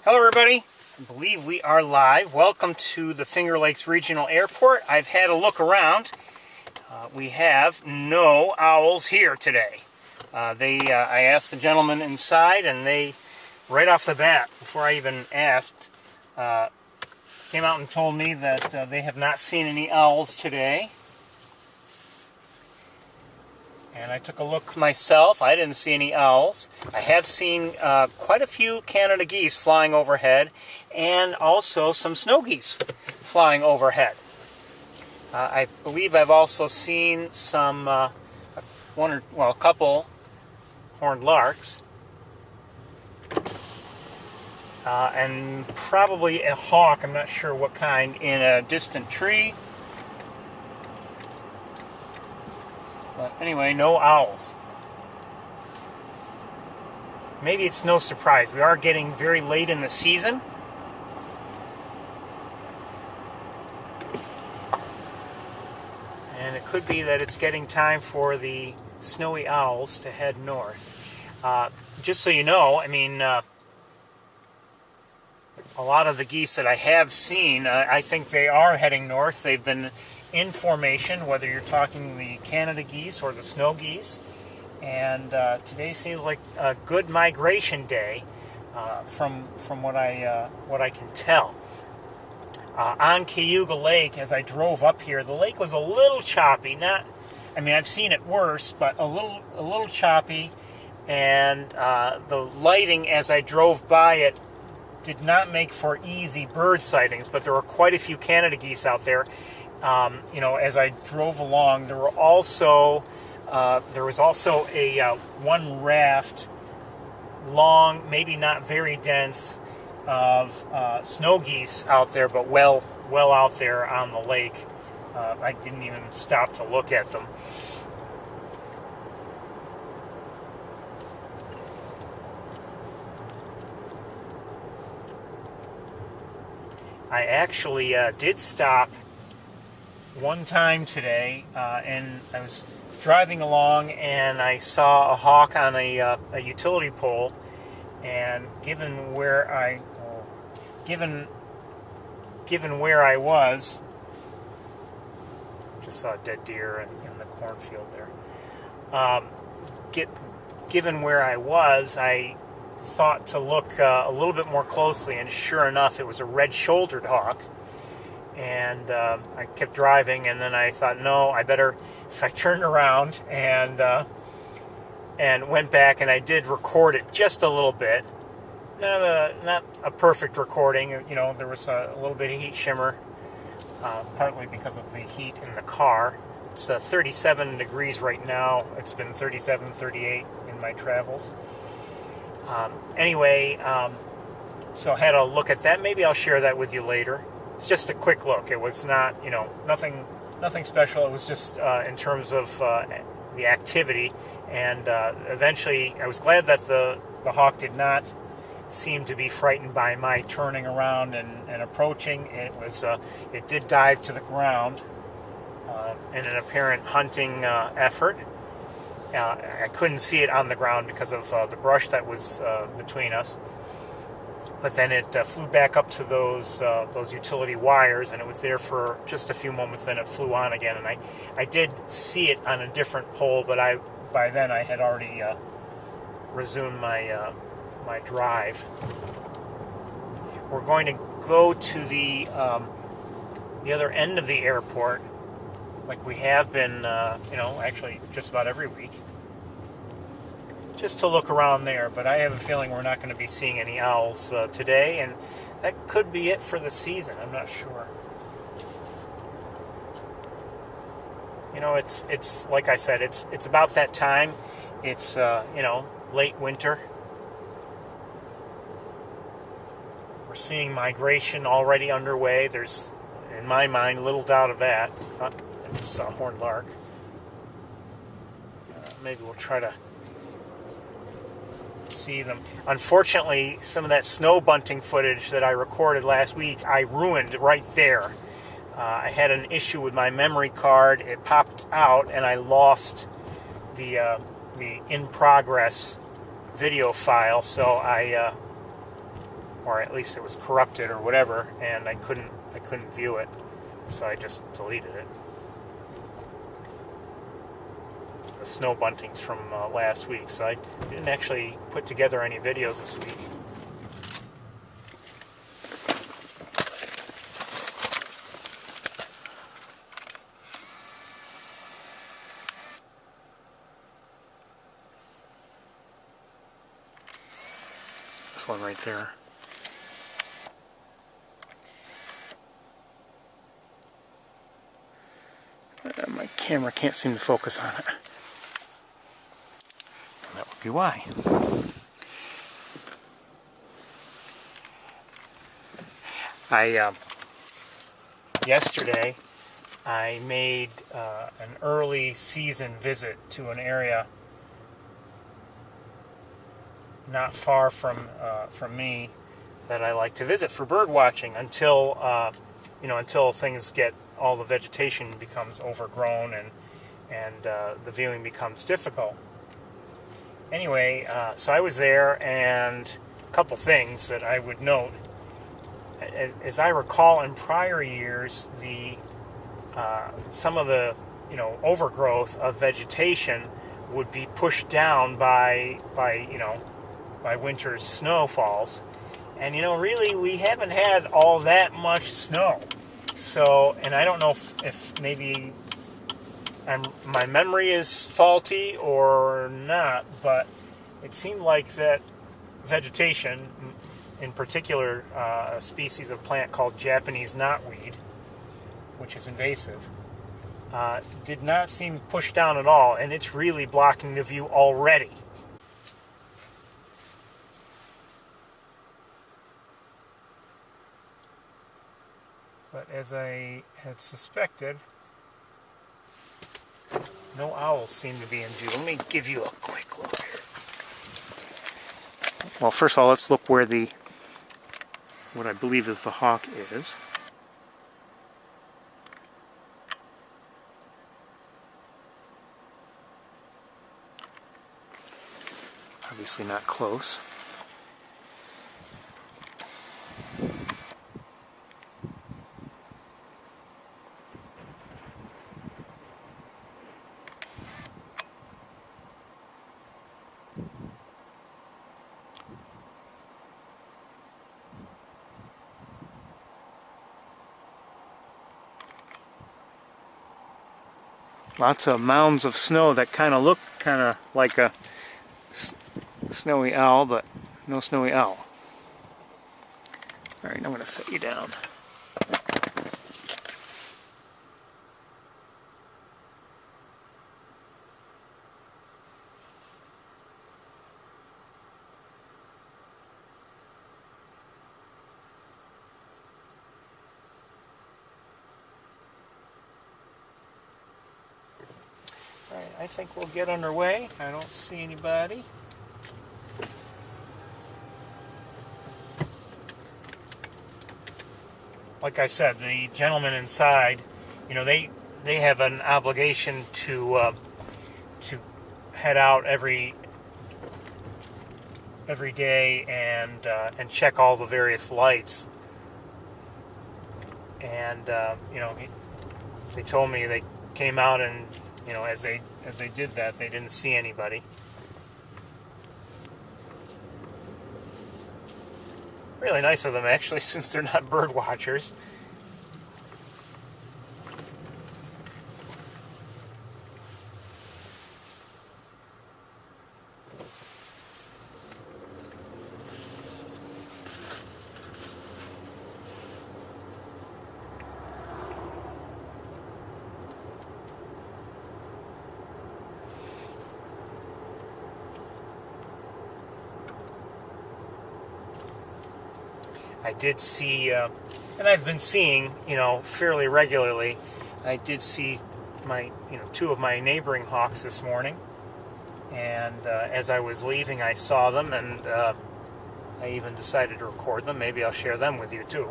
Hello everybody, I believe we are live. Welcome to the Finger Lakes Regional Airport. I've had a look around. We have no owls here today. I asked the gentleman inside and they, right off the bat, before I even asked, came out and told me that they have not seen any owls today. And I took a look myself. I didn't see any owls. I have seen quite a few Canada geese flying overhead, and also some snow geese flying overhead. I believe I've also seen some, a couple horned larks, and probably a hawk, I'm not sure what kind, in a distant tree. But anyway, no owls. Maybe it's no surprise. We are getting very late in the season. And it could be that it's getting time for the snowy owls to head north. Just so you know, I mean, a lot of the geese that I have seen, I think they are heading north. They've been in formation, whether you're talking the Canada geese or the snow geese, and today seems like a good migration day from what I can tell. On Cayuga Lake, as I drove up here, the lake was a little choppy. I've seen it worse, but a little choppy, and the lighting as I drove by it did not make for easy bird sightings, but there were quite a few Canada geese out there. As I drove along, there was also a one raft, long, maybe not very dense, of snow geese out there, but well out there on the lake. I didn't even stop to look at them. I actually did stop one time today, and I was driving along and I saw a hawk on a utility pole, and given where I was, just saw a dead deer in the cornfield there. Given where I was, I thought to look a little bit more closely, and sure enough, it was a red-shouldered hawk. And I kept driving, and then I thought, no, I better. So I turned around and went back, and I did record it just a little bit. Not a perfect recording. There was a little bit of heat shimmer, partly because of the heat in the car. It's 37 degrees right now. It's been 37, 38 in my travels. So I had a look at that. Maybe I'll share that with you later. It's just a quick look. It was not, nothing special. It was just in terms of the activity. And eventually, I was glad that the hawk did not seem to be frightened by my turning around and approaching. It did dive to the ground in an apparent hunting effort. I couldn't see it on the ground because of the brush that was between us. But then it flew back up to those utility wires, and it was there for just a few moments. Then it flew on again, and I did see it on a different pole, but by then I had already resumed my drive. We're going to go to the other end of the airport, like we have been, actually just about every week, just to look around there. But I have a feeling we're not going to be seeing any owls today, and that could be it for the season. I'm not sure. It's like I said, it's about that time. It's late winter. We're seeing migration already underway. There's, in my mind, little doubt of that. I just saw a horned lark. Maybe we'll try to see them. Unfortunately, some of that snow bunting footage that I recorded last week, I ruined right there. I had an issue with my memory card. It popped out, and I lost the in progress video file. So I or at least it was corrupted or whatever, and I couldn't view it, so I just deleted it. The snow buntings from last week, so I didn't actually put together any videos this week. This one right there. My camera can't seem to focus on it. That would be why. Yesterday I made an early season visit to an area not far from me that I like to visit for bird watching until until things get, all the vegetation becomes overgrown and the viewing becomes difficult. Anyway, so I was there, and a couple things that I would note. As I recall, in prior years, some of the overgrowth of vegetation would be pushed down by winter's snowfalls, and really we haven't had all that much snow. So, and I don't know if maybe my memory is faulty or not, but it seemed like that vegetation, in particular a species of plant called Japanese knotweed, which is invasive, did not seem pushed down at all, and it's really blocking the view already. But as I had suspected, no owls seem to be in view. Let me give you a quick look. Well, first of all, let's look where what I believe is the hawk is. Obviously not close. Lots of mounds of snow that kind of look like a snowy owl, but no snowy owl. Alright, I'm going to set you down. Alright, I think we'll get underway. I don't see anybody. Like I said, the gentlemen inside, they have an obligation to head out every day and check all the various lights. And they told me they came out and as they did that, they didn't see anybody. Really nice of them, actually, since they're not bird watchers. I did see, and I've been seeing, fairly regularly, I did see two of my neighboring hawks this morning, and as I was leaving I saw them, and I even decided to record them. Maybe I'll share them with you too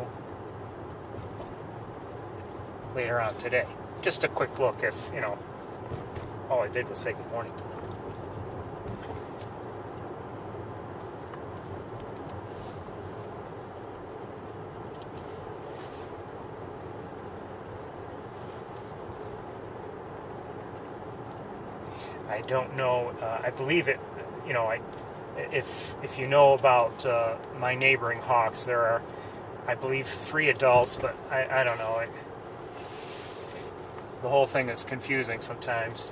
later on today. Just a quick look, if all I did was say good morning to them. I don't know. I believe it. You know, if you know about my neighboring hawks, there are, I believe, 3 adults, but I don't know. The whole thing is confusing sometimes.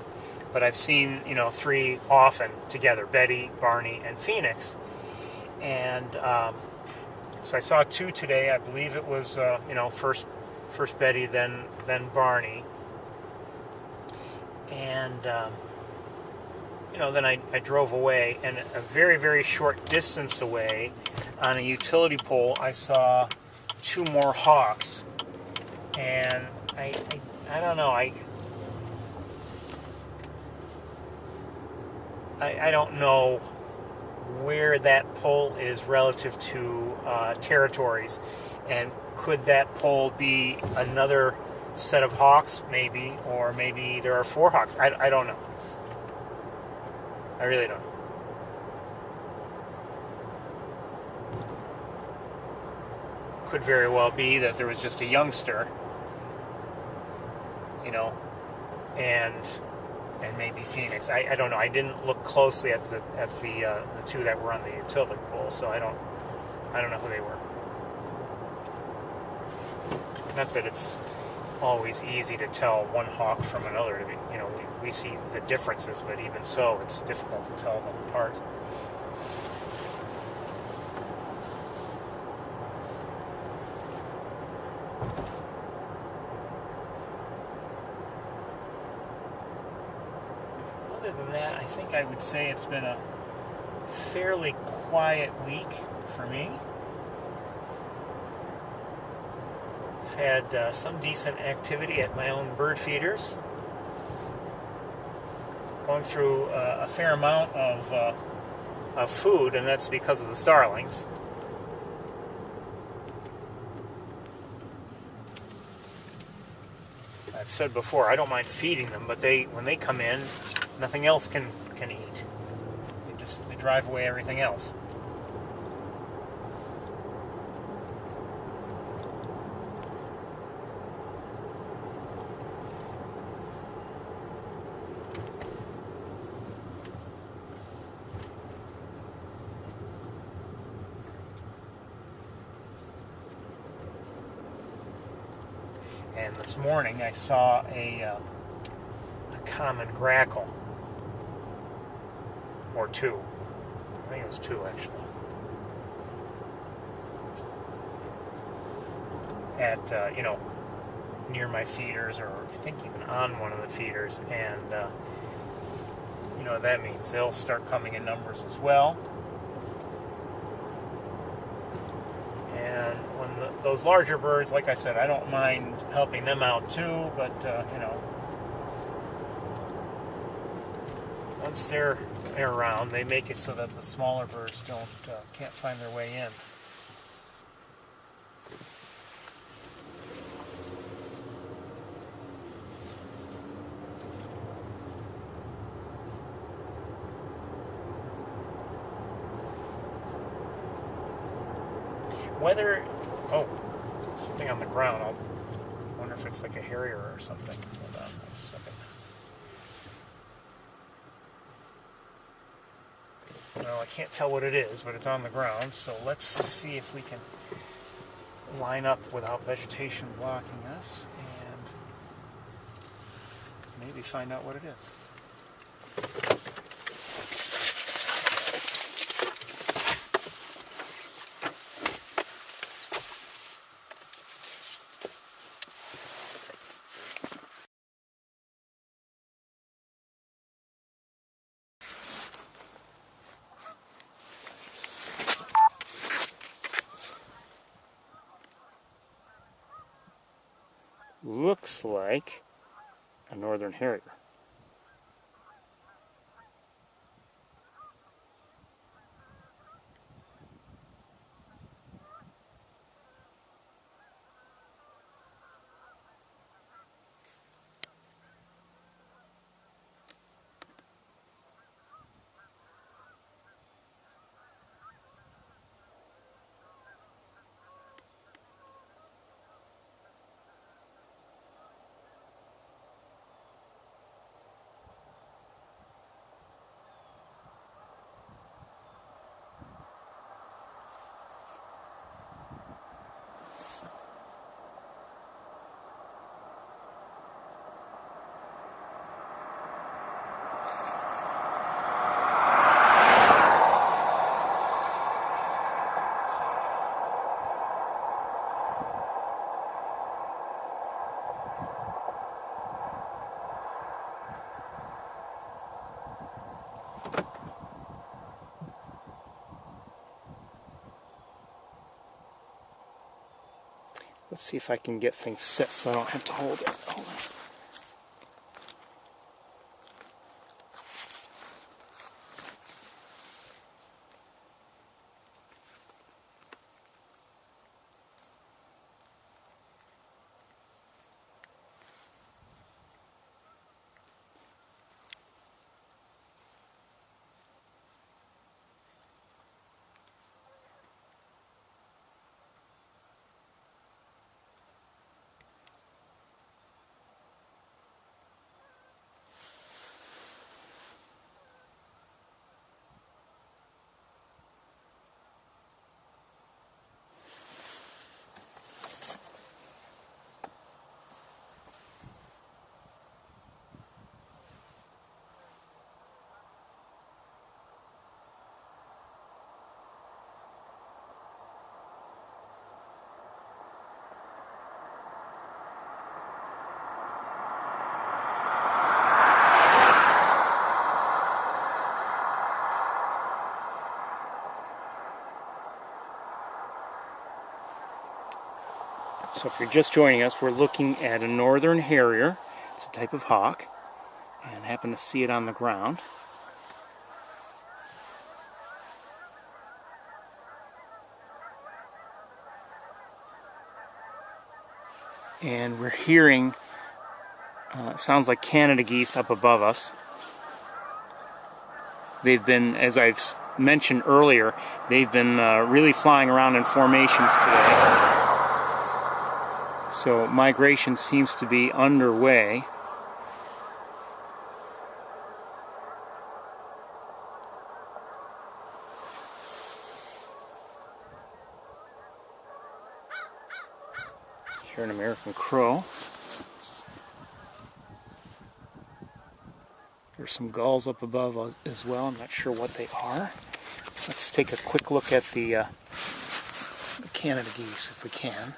But I've seen, 3 often together: Betty, Barney, and Phoenix. And so I saw 2 today. I believe it was, first Betty, then Barney. And then I drove away, and a very, very short distance away, on a utility pole, I saw 2 more hawks. And I don't know. I don't know where that pole is relative to territories, and could that pole be another set of hawks, maybe, or maybe there are 4 hawks. I don't know. I really don't know. Could very well be that there was just a youngster, and maybe Phoenix. I don't know. I didn't look closely at the 2 that were on the utility pole, so I don't know who they were. Not that it's always easy to tell one hawk from another. We see the differences, but even so, it's difficult to tell them apart. Other than that, I think I would say it's been a fairly quiet week for me. I've had some decent activity at my own bird feeders. Going through a fair amount of food, and that's because of the starlings. I've said before, I don't mind feeding them, but when they come in, nothing else can eat. They drive away everything else. And this morning I saw a common grackle, or 2. I think it was 2 actually. At near my feeders, or I think even on one of the feeders, and you know what that means. They'll start coming in numbers as well. And when those larger birds, like I said, I don't mind helping them out too, but once they're around, they make it so that the smaller birds can't find their way in. Whether, something on the ground. I wonder if it's like a harrier or something. Hold on a second. Well, I can't tell what it is, but it's on the ground. So let's see if we can line up without vegetation blocking us and maybe find out what it is. Looks like a northern harrier. Let's see if I can get things set so I don't have to hold it. Hold on. So if you're just joining us, we're looking at a northern harrier. It's a type of hawk, and happen to see it on the ground. And we're hearing, sounds like Canada geese up above us. They've been, as I've mentioned earlier, they've been really flying around in formations today. So migration seems to be underway. Here's an American crow. There's some gulls up above as well. I'm not sure what they are. Let's take a quick look at the Canada geese if we can.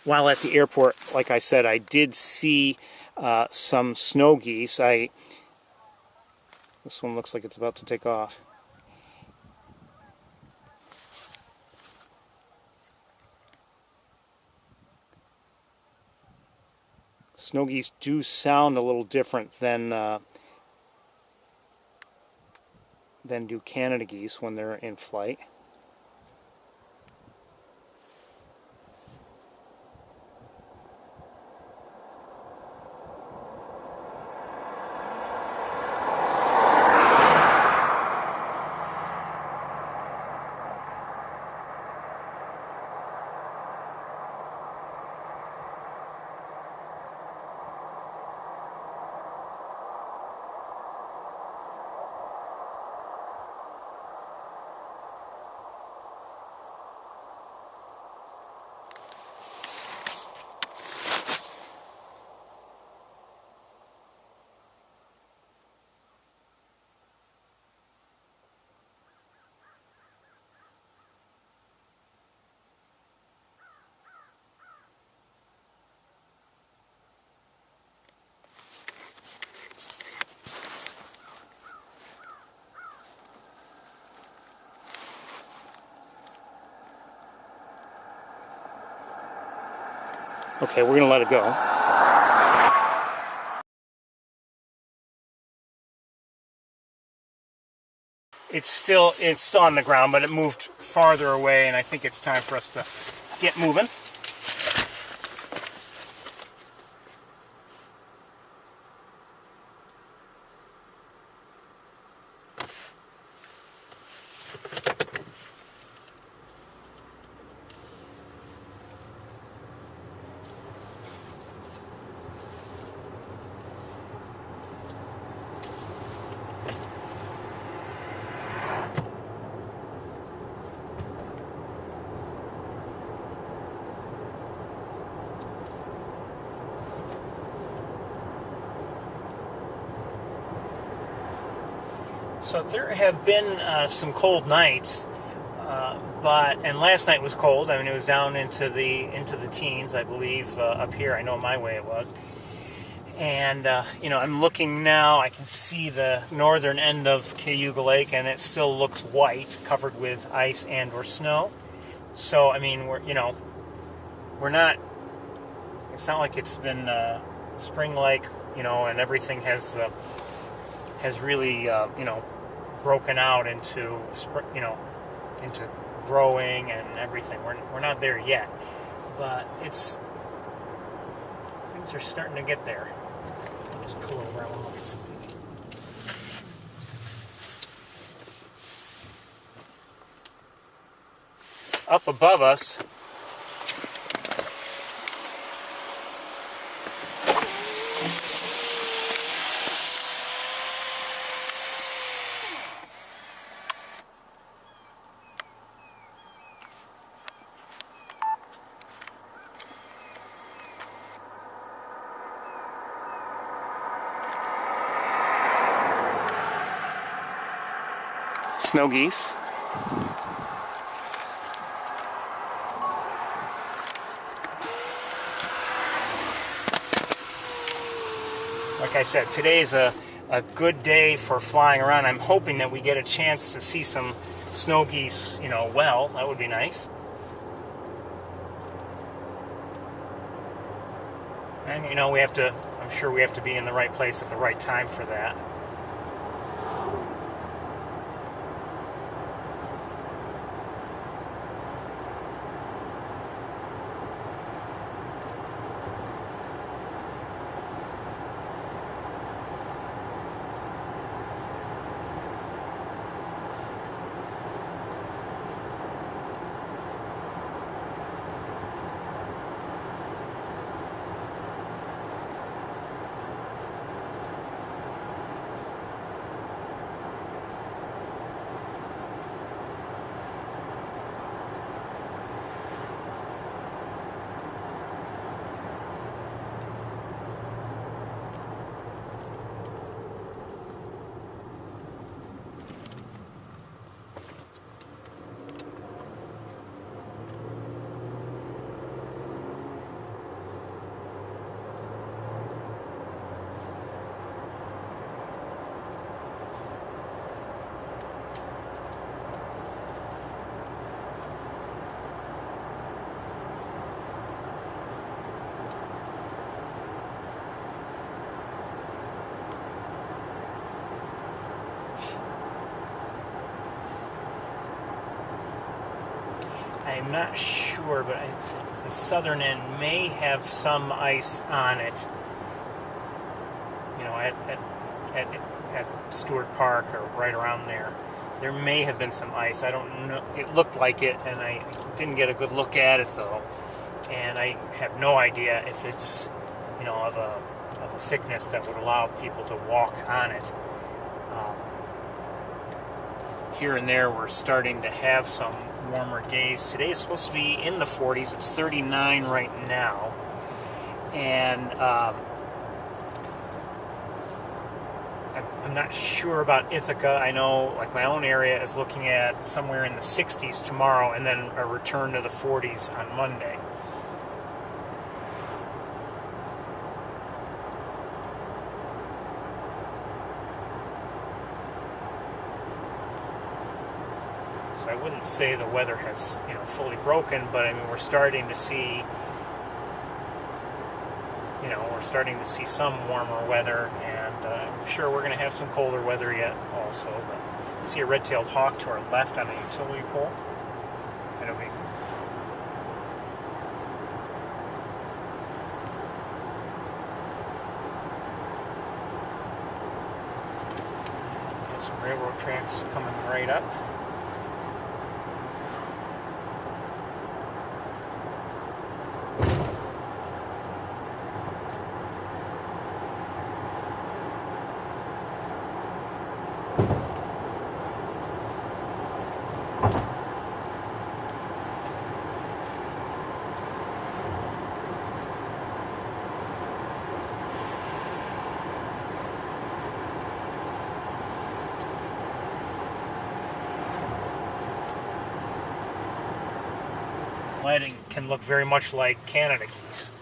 While at the airport, like I said, I did see some snow geese. This one looks like it's about to take off. Snow geese do sound a little different than do Canada geese when they're in flight. Okay, we're going to let it go. It's still on the ground, but it moved farther away, and I think it's time for us to get moving. So there have been some cold nights, and last night was cold. I mean, it was down into the teens, I believe. Up here, I know my way it was, And, I'm looking now, I can see the northern end of Cayuga Lake, and it still looks white, covered with ice and or snow. So, I mean, we're not, it's not like it's been spring-like, and everything has really, broken out into, into growing and everything. We're not there yet, but things are starting to get there. I'll just pull over, I want to look at something. Up above us, snow geese. Like I said, today's a good day for flying around. I'm hoping that we get a chance to see some snow geese, well, that would be nice. And, I'm sure we have to be in the right place at the right time for that. I'm not sure, but I think the southern end may have some ice on it. At Stewart Park or right around there. There may have been some ice. I don't know. It looked like it, and I didn't get a good look at it though. And I have no idea if it's, of a thickness that would allow people to walk on it. Here and there, we're starting to have some warmer days. Today is supposed to be in the 40s. It's 39 right now. And I'm not sure about Ithaca. I know, like, my own area is looking at somewhere in the 60s tomorrow, and then a return to the 40s on Monday. So I wouldn't say the weather has, fully broken, but I mean, we're starting to see, some warmer weather, and I'm sure we're going to have some colder weather yet also. But I see a red-tailed hawk to our left on a utility pole. And it'll be some railroad tracks coming right up. Lighting can look very much like Canada geese.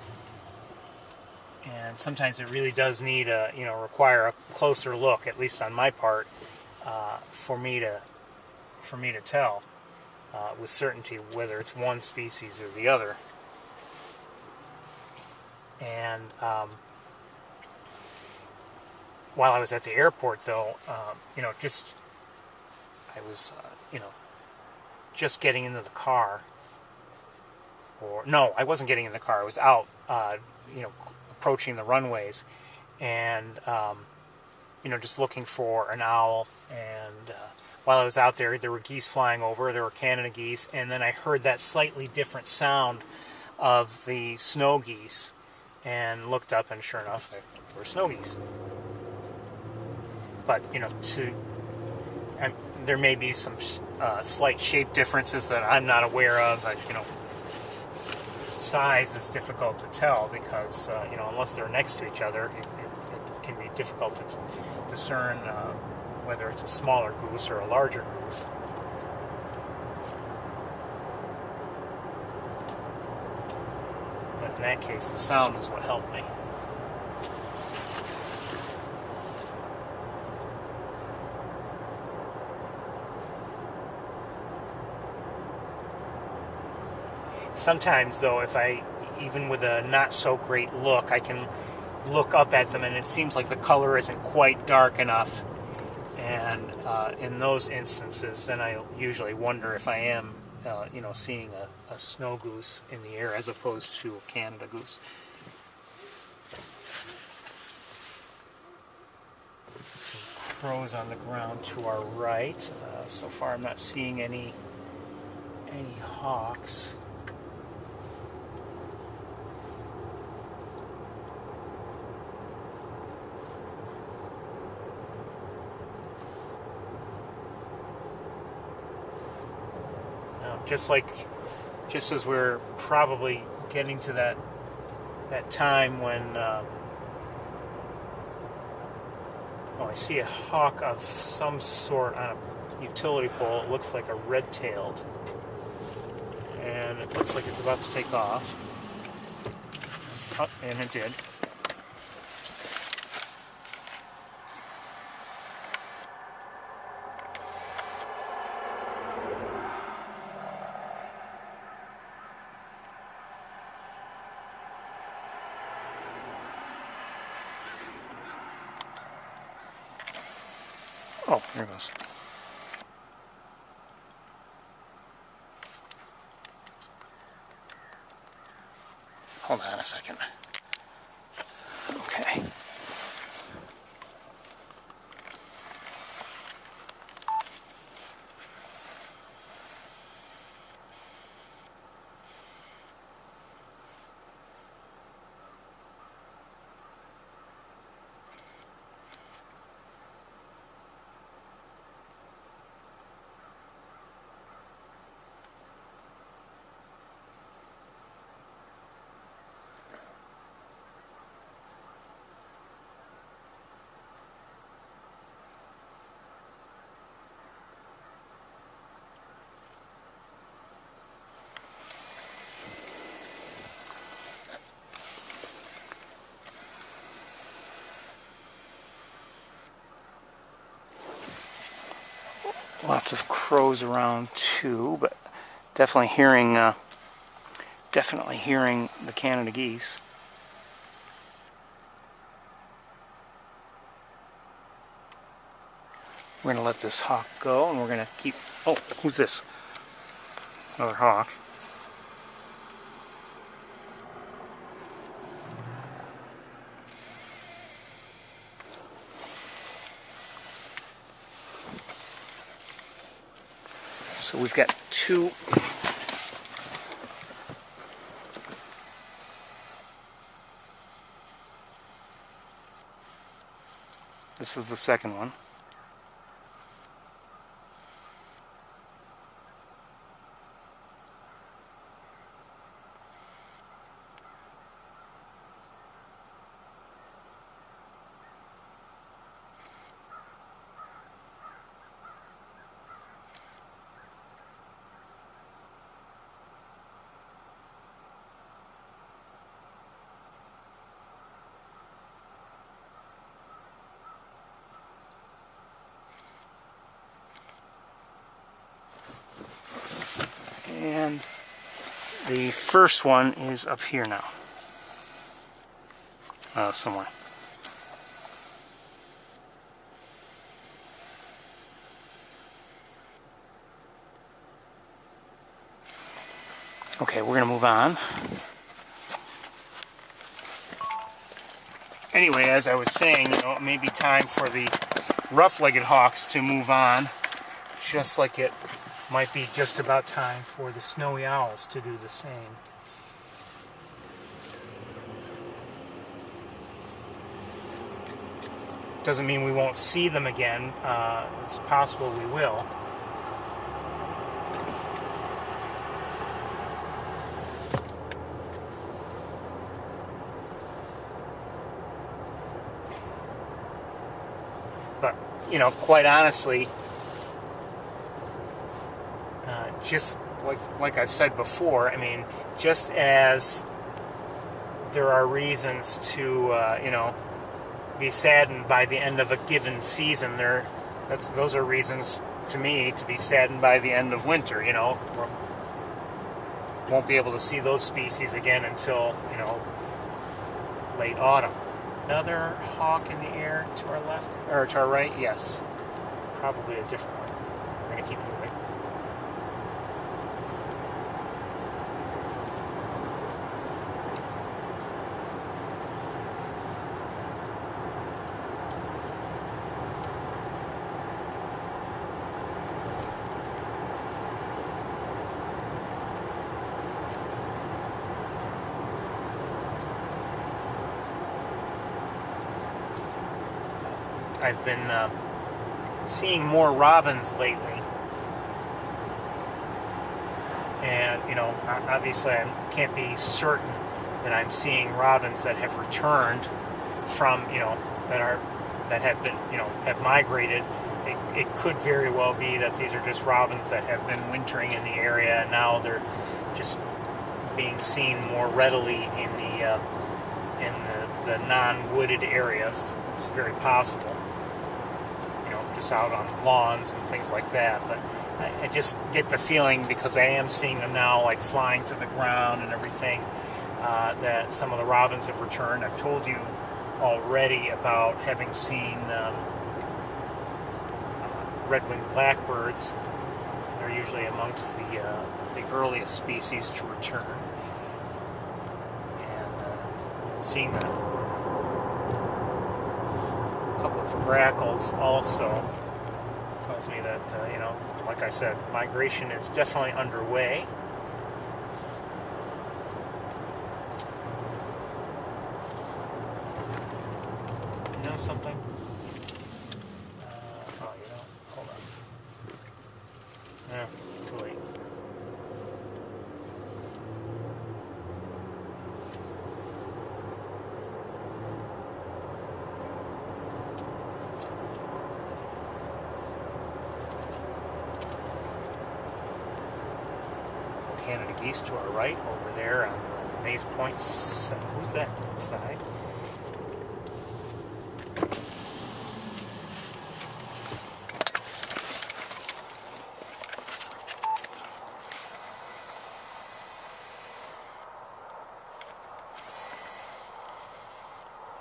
And and sometimes it really does need a, require a closer look, at least on my part, for me to tell with certainty whether it's one species or the other. And while I was at the airport, though, I was, just getting into the car. Or no, I wasn't getting in the car. I was out, approaching the runways, and just looking for an owl. And while I was out there were geese flying over. There were Canada geese, and then I heard that slightly different sound of the snow geese, and looked up, and sure enough, there were snow geese. But there may be some slight shape differences that I'm not aware of. Size is difficult to tell because unless they're next to each other, it can be difficult to discern whether it's a smaller goose or a larger goose. But in that case, the sound was what helped me. Sometimes, though, even with a not so great look, I can look up at them and it seems like the color isn't quite dark enough. And in those instances, then I usually wonder if I am, seeing a snow goose in the air as opposed to a Canada goose. Some crows on the ground to our right. So far, I'm not seeing any hawks. Just as we're probably getting to that time when I see a hawk of some sort on a utility pole. It looks like a red-tailed, and it looks like it's about to take off. And it did. Oh, there it goes. Hold on a second. Okay. Lots of crows around too, but definitely hearing the Canada geese. We're going to let this hawk go, and we're going to keep... Oh, who's this? Another hawk. So we've got two. This is the second one. The first one is up here now. Somewhere. Okay, we're going to move on. Anyway, as I was saying, it may be time for the rough-legged hawks to move on, just like it might be just about time for the snowy owls to do the same. Doesn't mean we won't see them again. It's possible we will. But, quite honestly, just like I've said before, I mean, just as there are reasons to, be saddened by the end of a given season, those are reasons to me to be saddened by the end of winter. Won't be able to see those species again until, late autumn. Another hawk in the air to our left, or to our right? Yes. Probably a different one. We're going to keep moving. I've been seeing more robins lately, and obviously I can't be certain that I'm seeing robins that have returned from that have been have migrated. It could very well be that these are just robins that have been wintering in the area, and now they're just being seen more readily in the non-wooded areas. It's very possible. Just out on lawns and things like that. But I just get the feeling, because I am seeing them now like flying to the ground and everything, that some of the robins have returned. I've told you already about having seen red-winged blackbirds. They're usually amongst the earliest species to return. And seeing them. Grackles also tells me that, like I said, migration is definitely underway. You know something? Hold on. Too late. Canada geese to our right over there on the Maze Point. Who's that side?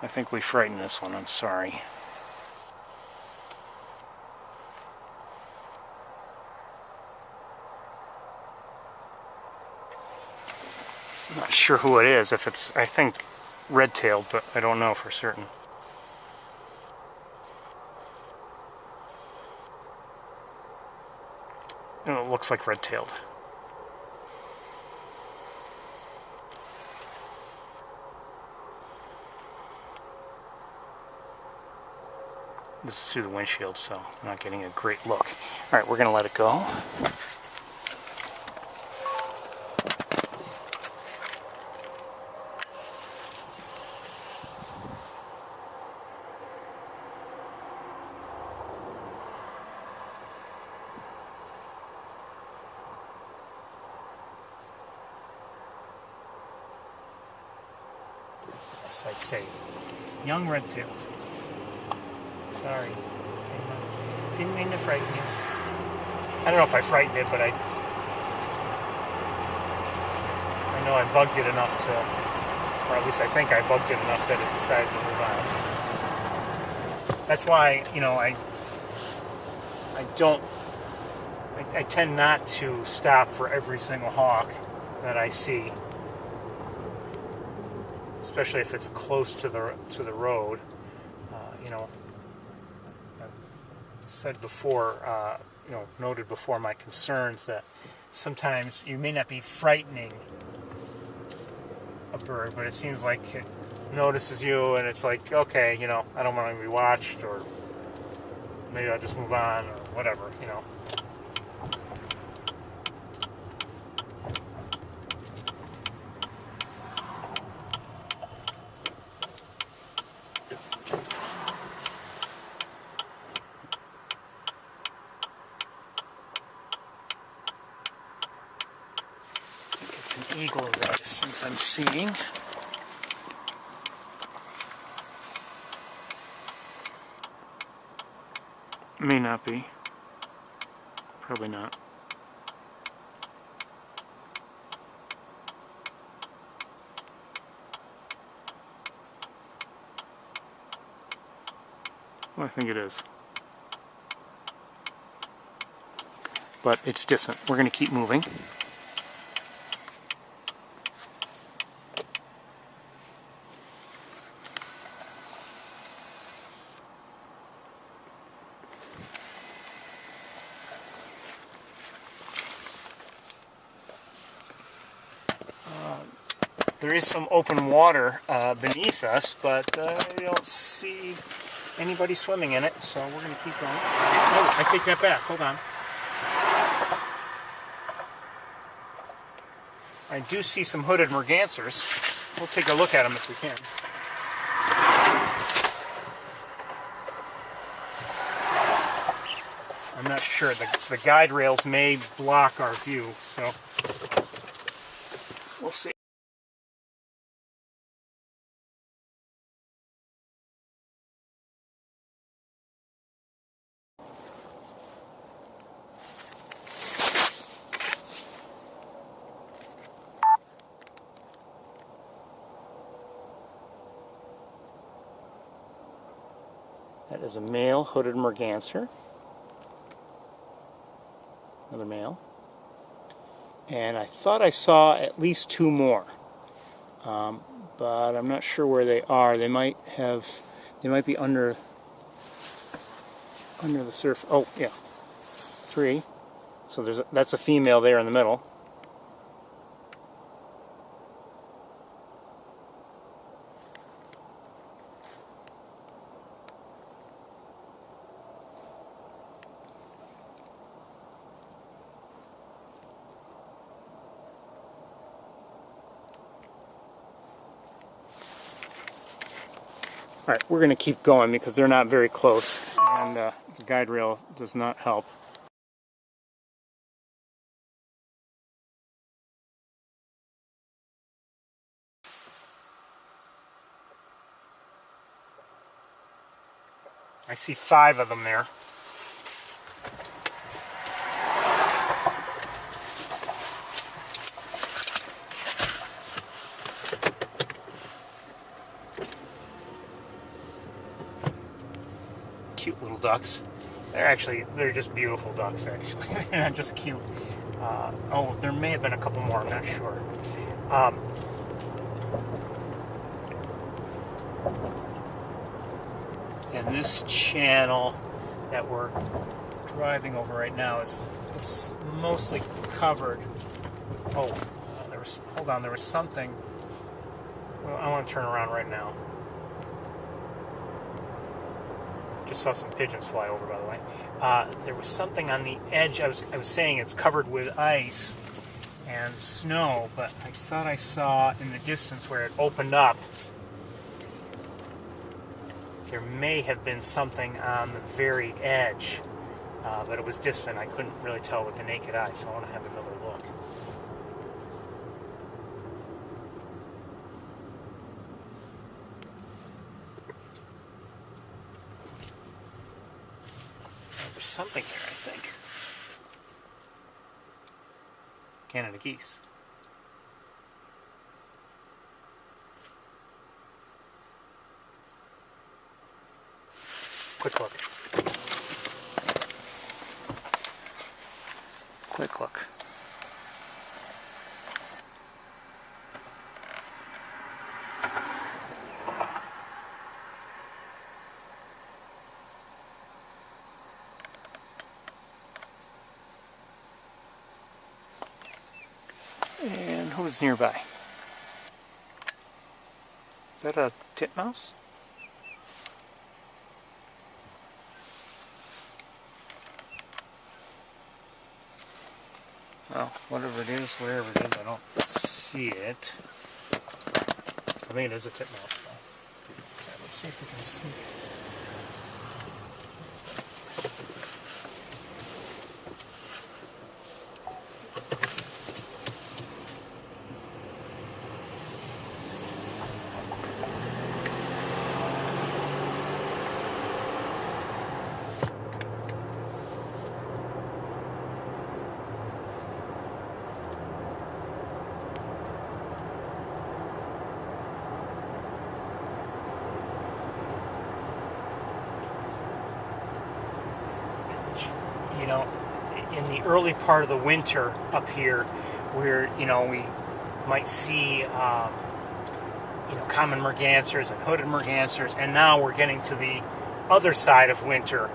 I think we frightened this one, I'm sorry. I'm not sure who it is. If it's, I think, red-tailed, but I don't know for certain. And it looks like red-tailed. This is through the windshield, so I'm not getting a great look. All right, we're going to let it go. Yes, I'd say young red-tailed. Sorry. Didn't mean to frighten you. I don't know if I frightened it, but know I bugged it enough to, or at least I think I bugged it enough that it decided to move on. That's why, you know, I tend not to stop for every single hawk that I see, especially if it's close to the road. You know, I've said before, you know, noted before my concerns that sometimes you may not be frightening a bird, but it seems like it notices you and it's like, okay, you know, I don't want to be watched, or maybe I'll just move on, or whatever, you know. It's an eagle of that distance I'm seeing. May not be. Probably not. Well, I think it is. But it's distant. We're going to keep moving. There is some open water beneath us, but we don't see anybody swimming in it, so we're going to keep going. Oh, I take that back. Hold on. I do see some hooded mergansers. We'll take a look at them if we can. I'm not sure. The guide rails may block our view, so we'll see. That is a male hooded merganser. Another male. And I thought I saw at least two more, but I'm not sure where they are. They might be under the surface. Oh yeah, three. So that's a female there in the middle. All right, we're going to keep going because they're not very close, and the guide rail does not help. I see 5 of them there. Cute little ducks. They're just beautiful ducks, actually. They're not just cute. Oh, there may have been a couple more, I'm not sure. And this channel that we're driving over right now is mostly covered. Oh, hold on, there was something. Well, I want to turn around right now. Just saw some pigeons fly over, by the way. There was something on the edge. I was saying it's covered with ice and snow, but I thought I saw in the distance where it opened up, there may have been something on the very edge, but it was distant. I couldn't really tell with the naked eye, so I want to have another look. There's something there, I think. Canada geese. quick look. Quick look. And who's nearby? Is that a titmouse? Well, whatever it is, wherever it is, I don't see it. I think it is a titmouse, though. Okay, let's see if we can see it. You know, in the early part of the winter up here, where, you know, we might see, you know, common mergansers and hooded mergansers, and now we're getting to the other side of winter,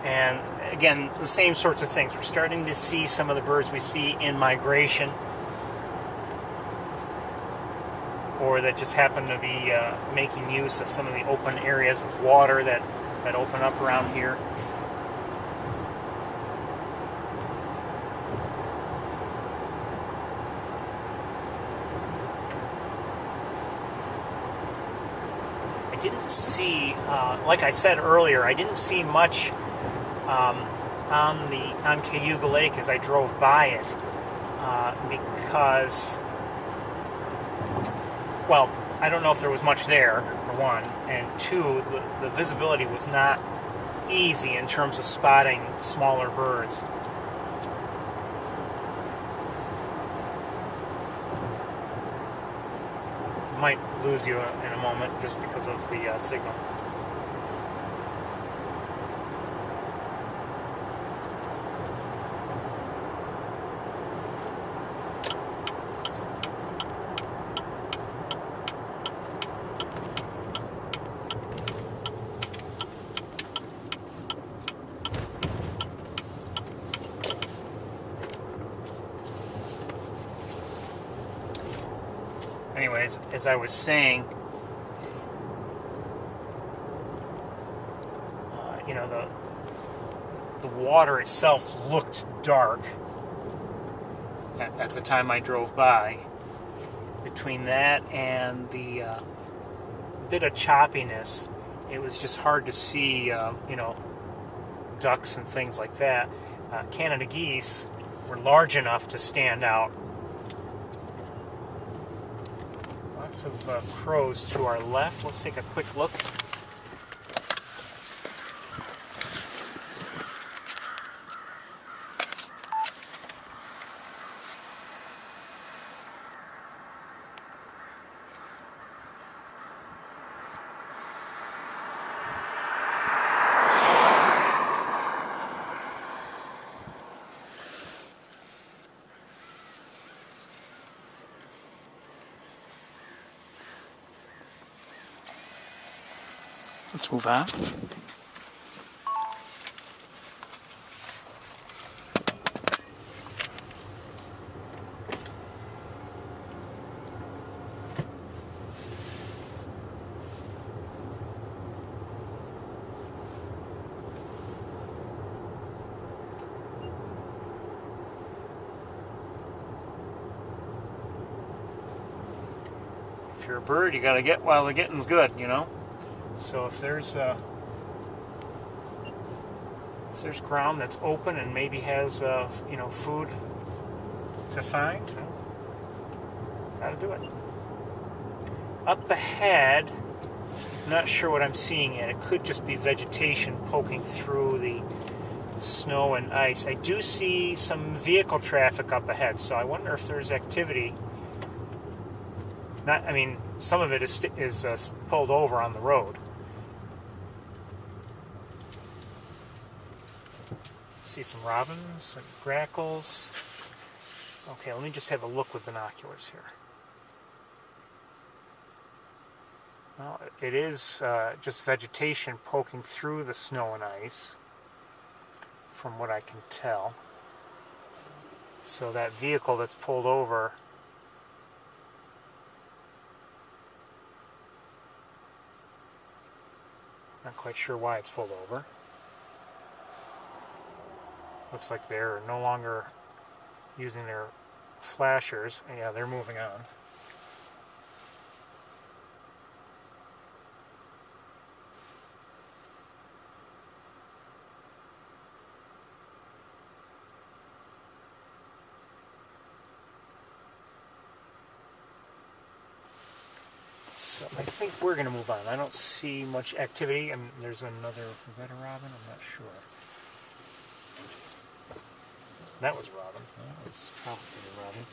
and again, the same sorts of things. We're starting to see some of the birds we see in migration, or that just happen to be making use of some of the open areas of water that open up around here. I didn't see, like I said earlier, I didn't see much on Cayuga Lake as I drove by it, because, well, I don't know if there was much there, for one, and two, the visibility was not easy in terms of spotting smaller birds. Might lose you in a moment just because of the signal. Anyways, as I was saying, you know, the water itself looked dark at the time I drove by. Between that and the bit of choppiness, it was just hard to see, you know, ducks and things like that. Canada geese were large enough to stand out. Lots of crows to our left. Let's take a quick look. Let's move on. If you're a bird, you gotta get while the getting's good, you know? So if there's ground that's open and maybe has you know, food to find, you know, gotta do it. Up ahead, I'm not sure what I'm seeing yet. It could just be vegetation poking through the snow and ice. I do see some vehicle traffic up ahead, so I wonder if there's activity. I mean, some of it is pulled over on the road. see some robins and grackles. Okay, let me just have a look with binoculars here. Well, it is just vegetation poking through the snow and ice, from what I can tell. So that vehicle that's pulled over, not quite sure why it's pulled over. Looks like they're no longer using their flashers. Yeah, they're moving on. So I think we're going to move on. I don't see much activity. And there's another, is that a robin? I'm not sure. That was a robin. That was probably a robin.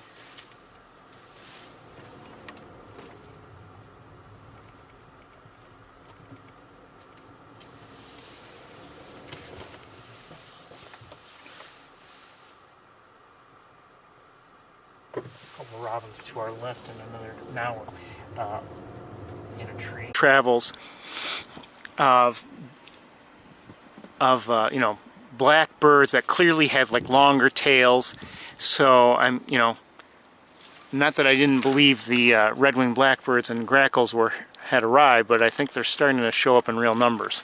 A couple of robins to our left and another now in a tree. Travels of you know, blackbirds that clearly have like longer tails. So I'm, you know, not that I didn't believe the red-winged blackbirds and grackles had arrived, but I think they're starting to show up in real numbers.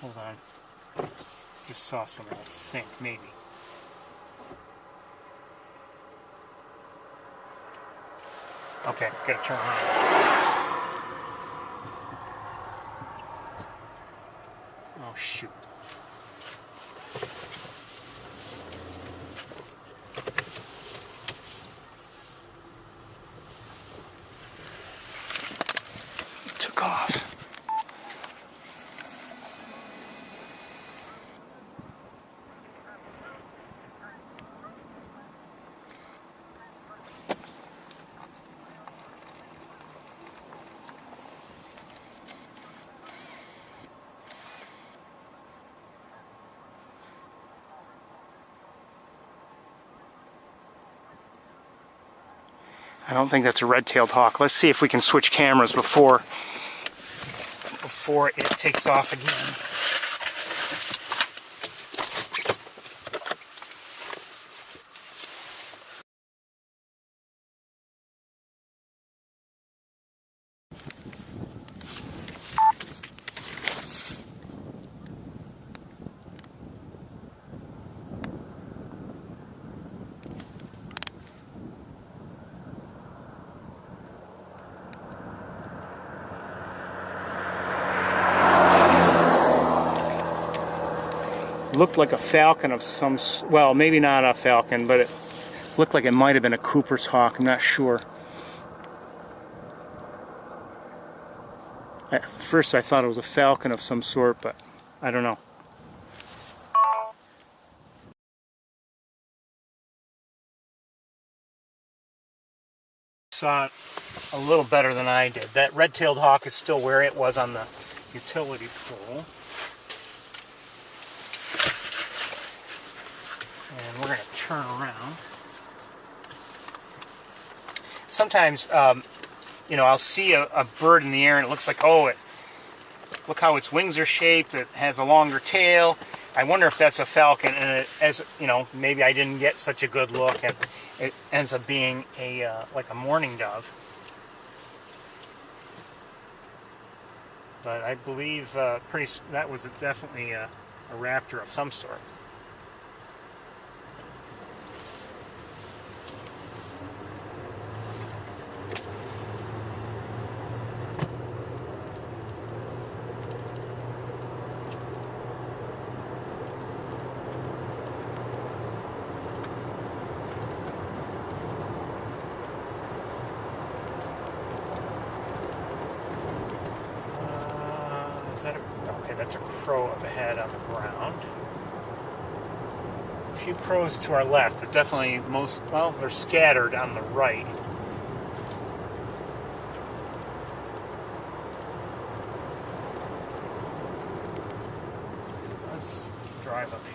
Hold on. Just saw something, I think, maybe. Okay, gotta turn around. Oh, shoot. It took off. I don't think that's a red-tailed hawk. Let's see if we can switch cameras before it takes off again. Looked like a falcon of some, well, maybe not a falcon, but it looked like it might have been a Cooper's hawk. I'm not sure. At first I thought it was a falcon of some sort, but I don't know. Saw it a little better than I did. That red-tailed hawk is still where it was on the utility pole. And we're going to turn around. Sometimes, you know, I'll see a bird in the air and it looks like, oh, look how its wings are shaped. It has a longer tail. I wonder if that's a falcon. And as you know, maybe I didn't get such a good look, and it ends up being like a mourning dove. But I believe that was definitely a raptor of some sort. that okay, that's a crow up ahead on the ground. A few crows to our left, but definitely well, they're scattered on the right. Let's drive up here.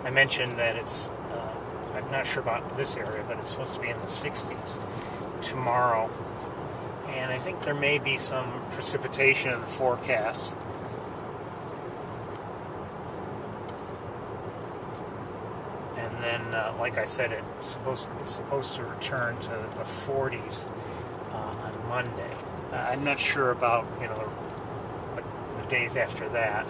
I mentioned that it's, I'm not sure about this area, but it's supposed to be in the 60s tomorrow. And I think there may be some precipitation in the forecast. And then, like I said, it's supposed to return to the 40s on Monday. I'm not sure about, the days after that.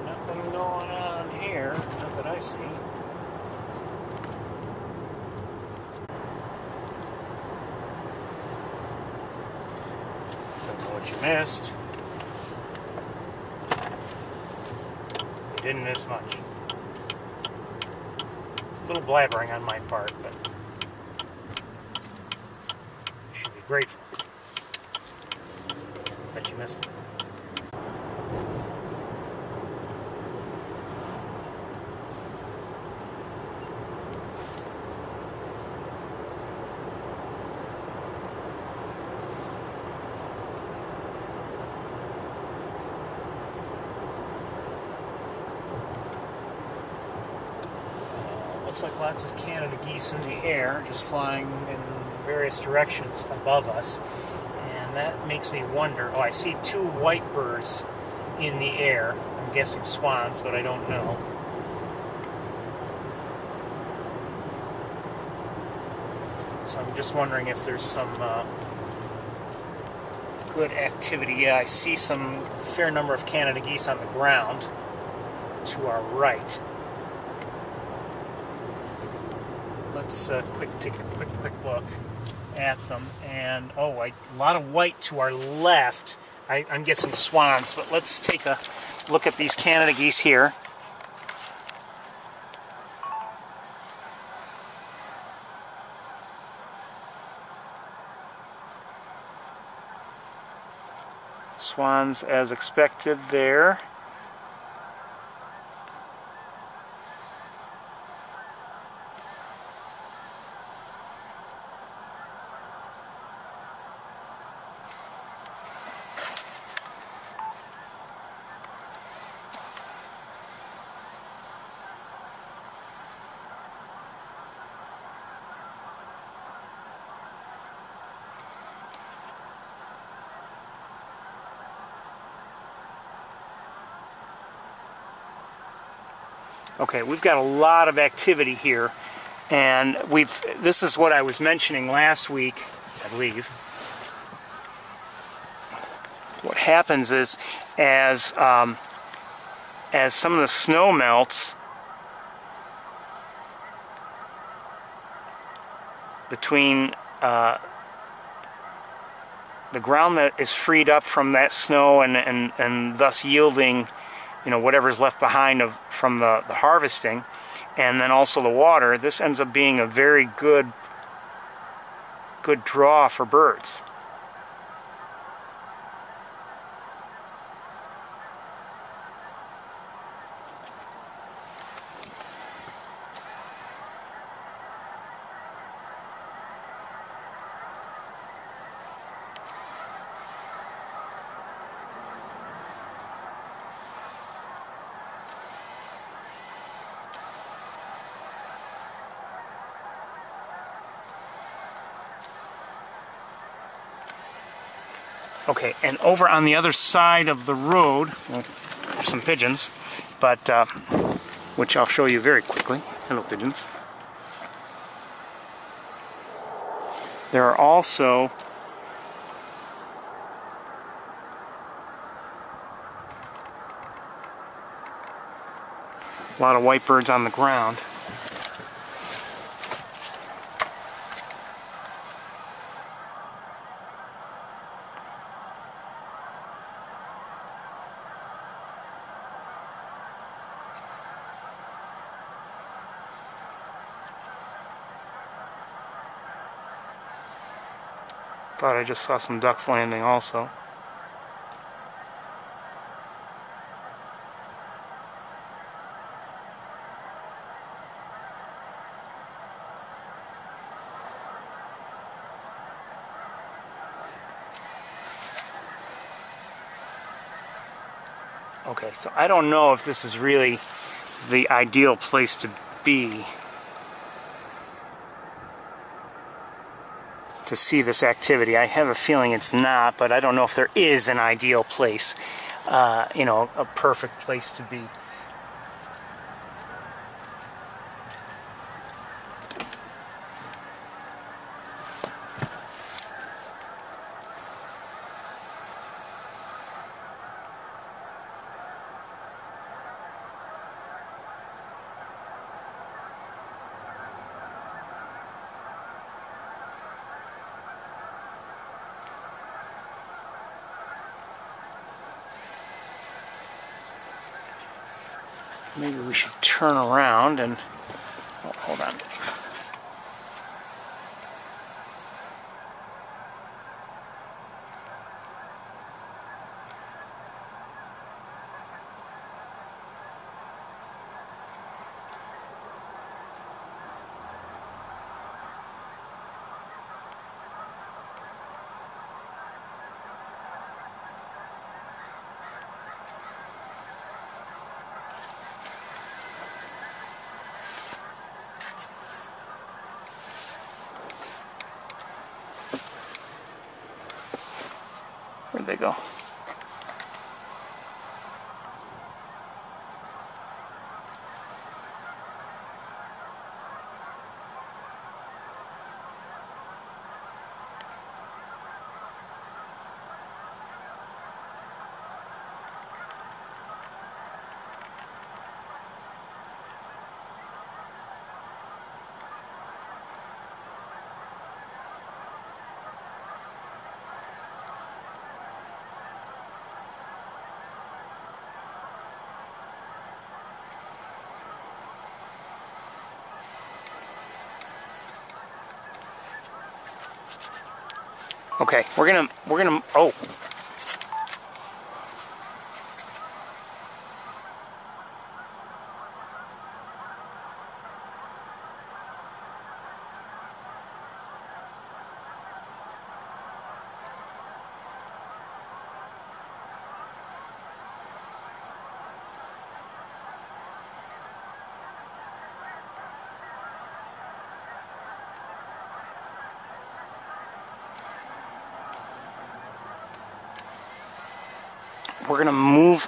Nothing going on here, not that I see. Don't know what you missed. You didn't miss much. A little blabbering on my part, but you should be grateful that you missed it. Looks like lots of Canada geese in the air, just flying in various directions above us. And that makes me wonder, I see two white birds in the air. I'm guessing swans, but I don't know. So I'm just wondering if there's some good activity. Yeah, I see some fair number of Canada geese on the ground to our right. Let's take a quick look at them. And a lot of white to our left. I'm guessing swans, but let's take a look at these Canada geese here. Swans as expected there. Okay, we've got a lot of activity here, and this is what I was mentioning last week, I believe. What happens is, as some of the snow melts between the ground that is freed up from that snow and thus yielding, you know, whatever's left behind from the harvesting, and then also the water, this ends up being a very good draw for birds. Okay, and over on the other side of the road, well, there's some pigeons, but which I'll show you very quickly. Hello, pigeons. There are also a lot of white birds on the ground. Thought I just saw some ducks landing also. Okay, so I don't know if this is really the ideal place to be to see this activity. I have a feeling it's not, but I don't know if there is an ideal place, you know, a perfect place to be. Maybe we should turn around and, oh, hold on. Where'd they go? Okay, we're gonna, oh. We're gonna move,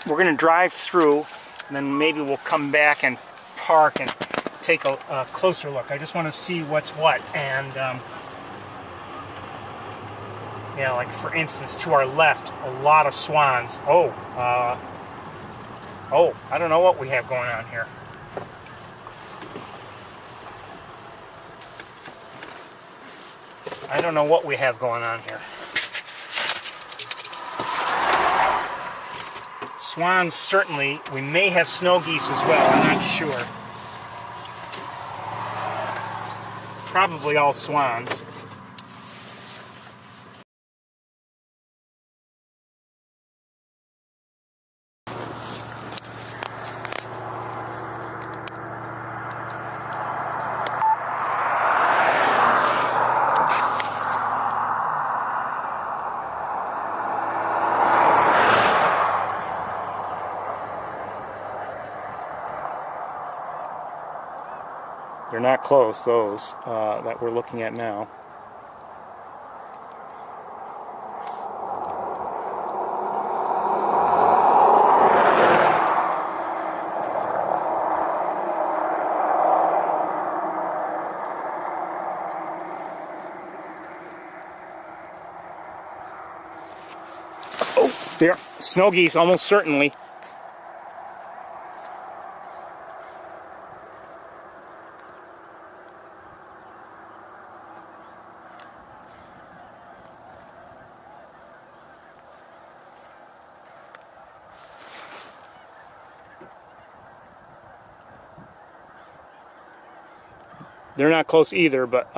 we're gonna drive through, and then maybe we'll come back and park and take a closer look. I just want to see what's what, and yeah, like for instance, to our left, a lot of swans. Oh, I don't know what we have going on here. I don't know what we have going on here. Swans, certainly. We may have snow geese as well, I'm not sure. Probably all swans. They're not close, those that we're looking at now. Oh, there, snow geese, almost certainly. They're not close either, but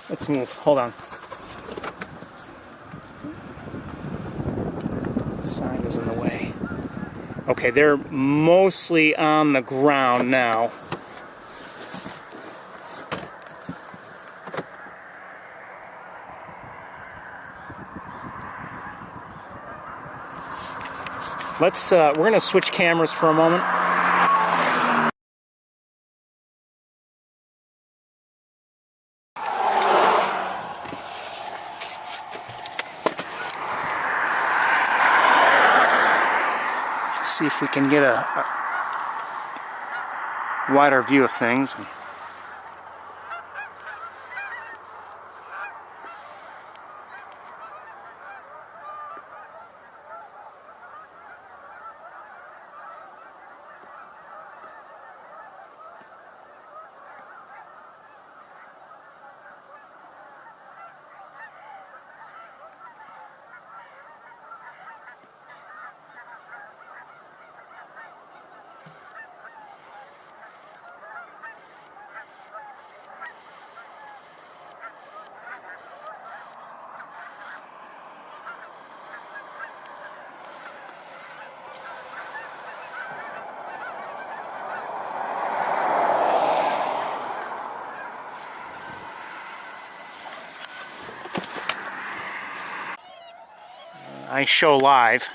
let's move. Hold on. Sign is in the way. Okay, they're mostly on the ground now. Let's we're going to switch cameras for a moment. See if we can get a wider view of things. I show live.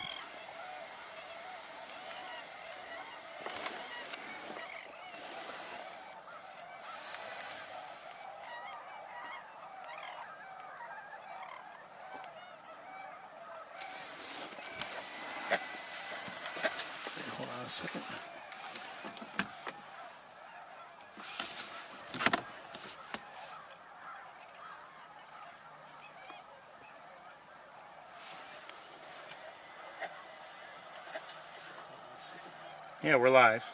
Hold on a second. Yeah, we're live.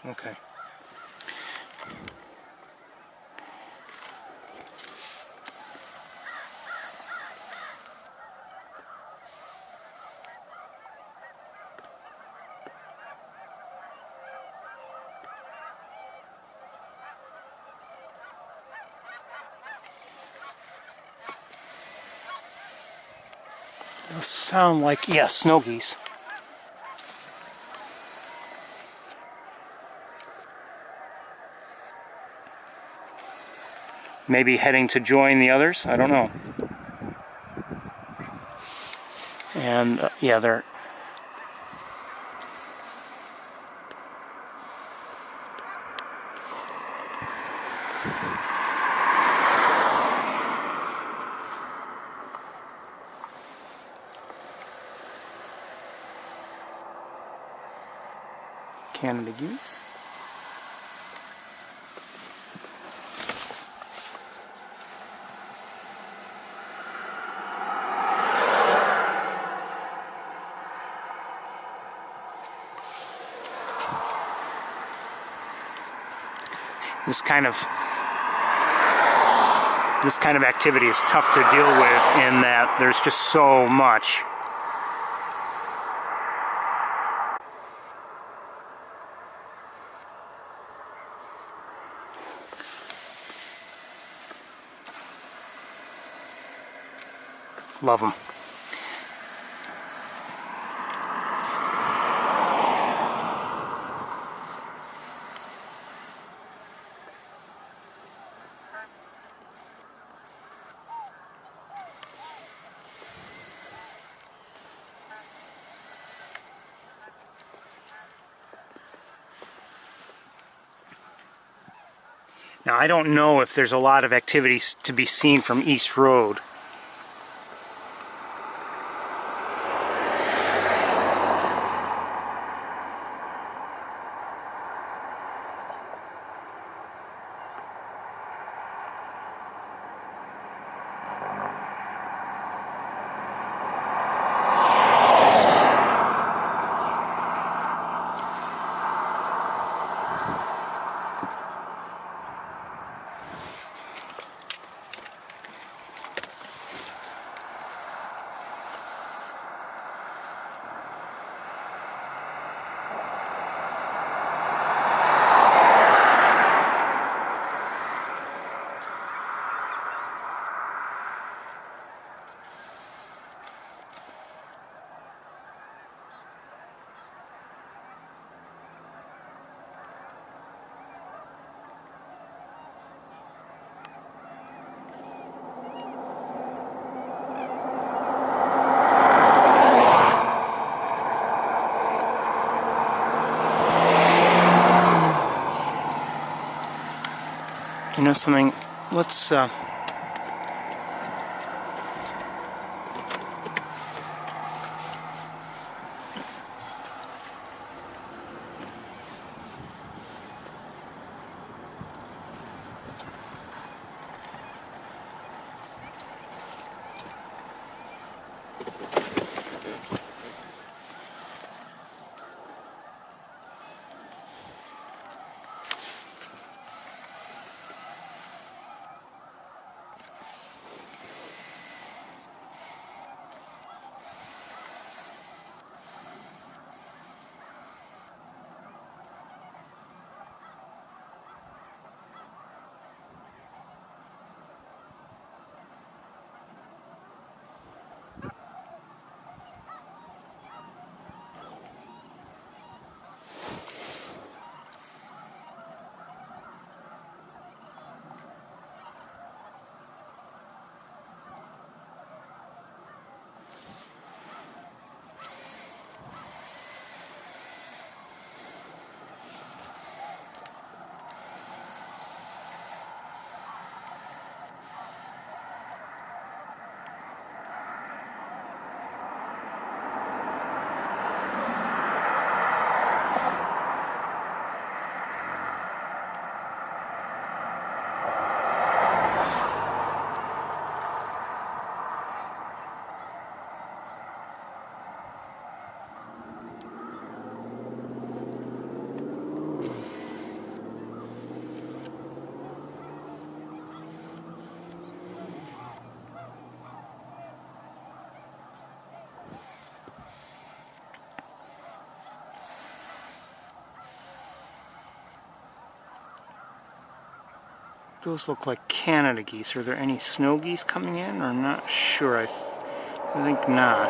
Okay. Those sound like, yeah, snow geese. Maybe heading to join the others? I don't know. And yeah, they're Canada geese. This kind of activity is tough to deal with in that there's just so much. Love them. Now, I don't know if there's a lot of activities to be seen from East Road. You know something? Let's those look like Canada geese. Are there any snow geese coming in? Or not sure. I think not.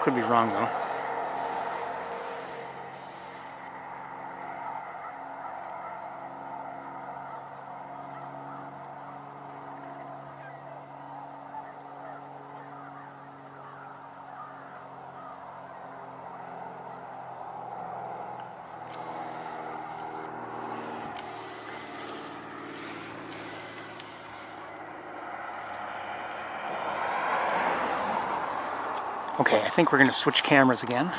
Could be wrong though. Okay, I think we're going to switch cameras again.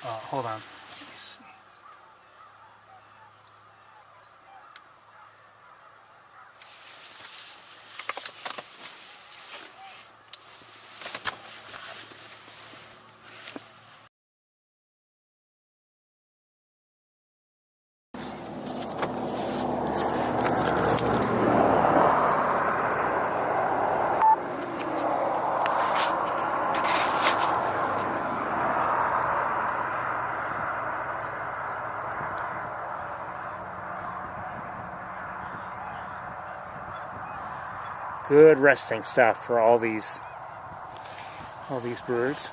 Hold on. Let me see. Good resting stuff for all these birds.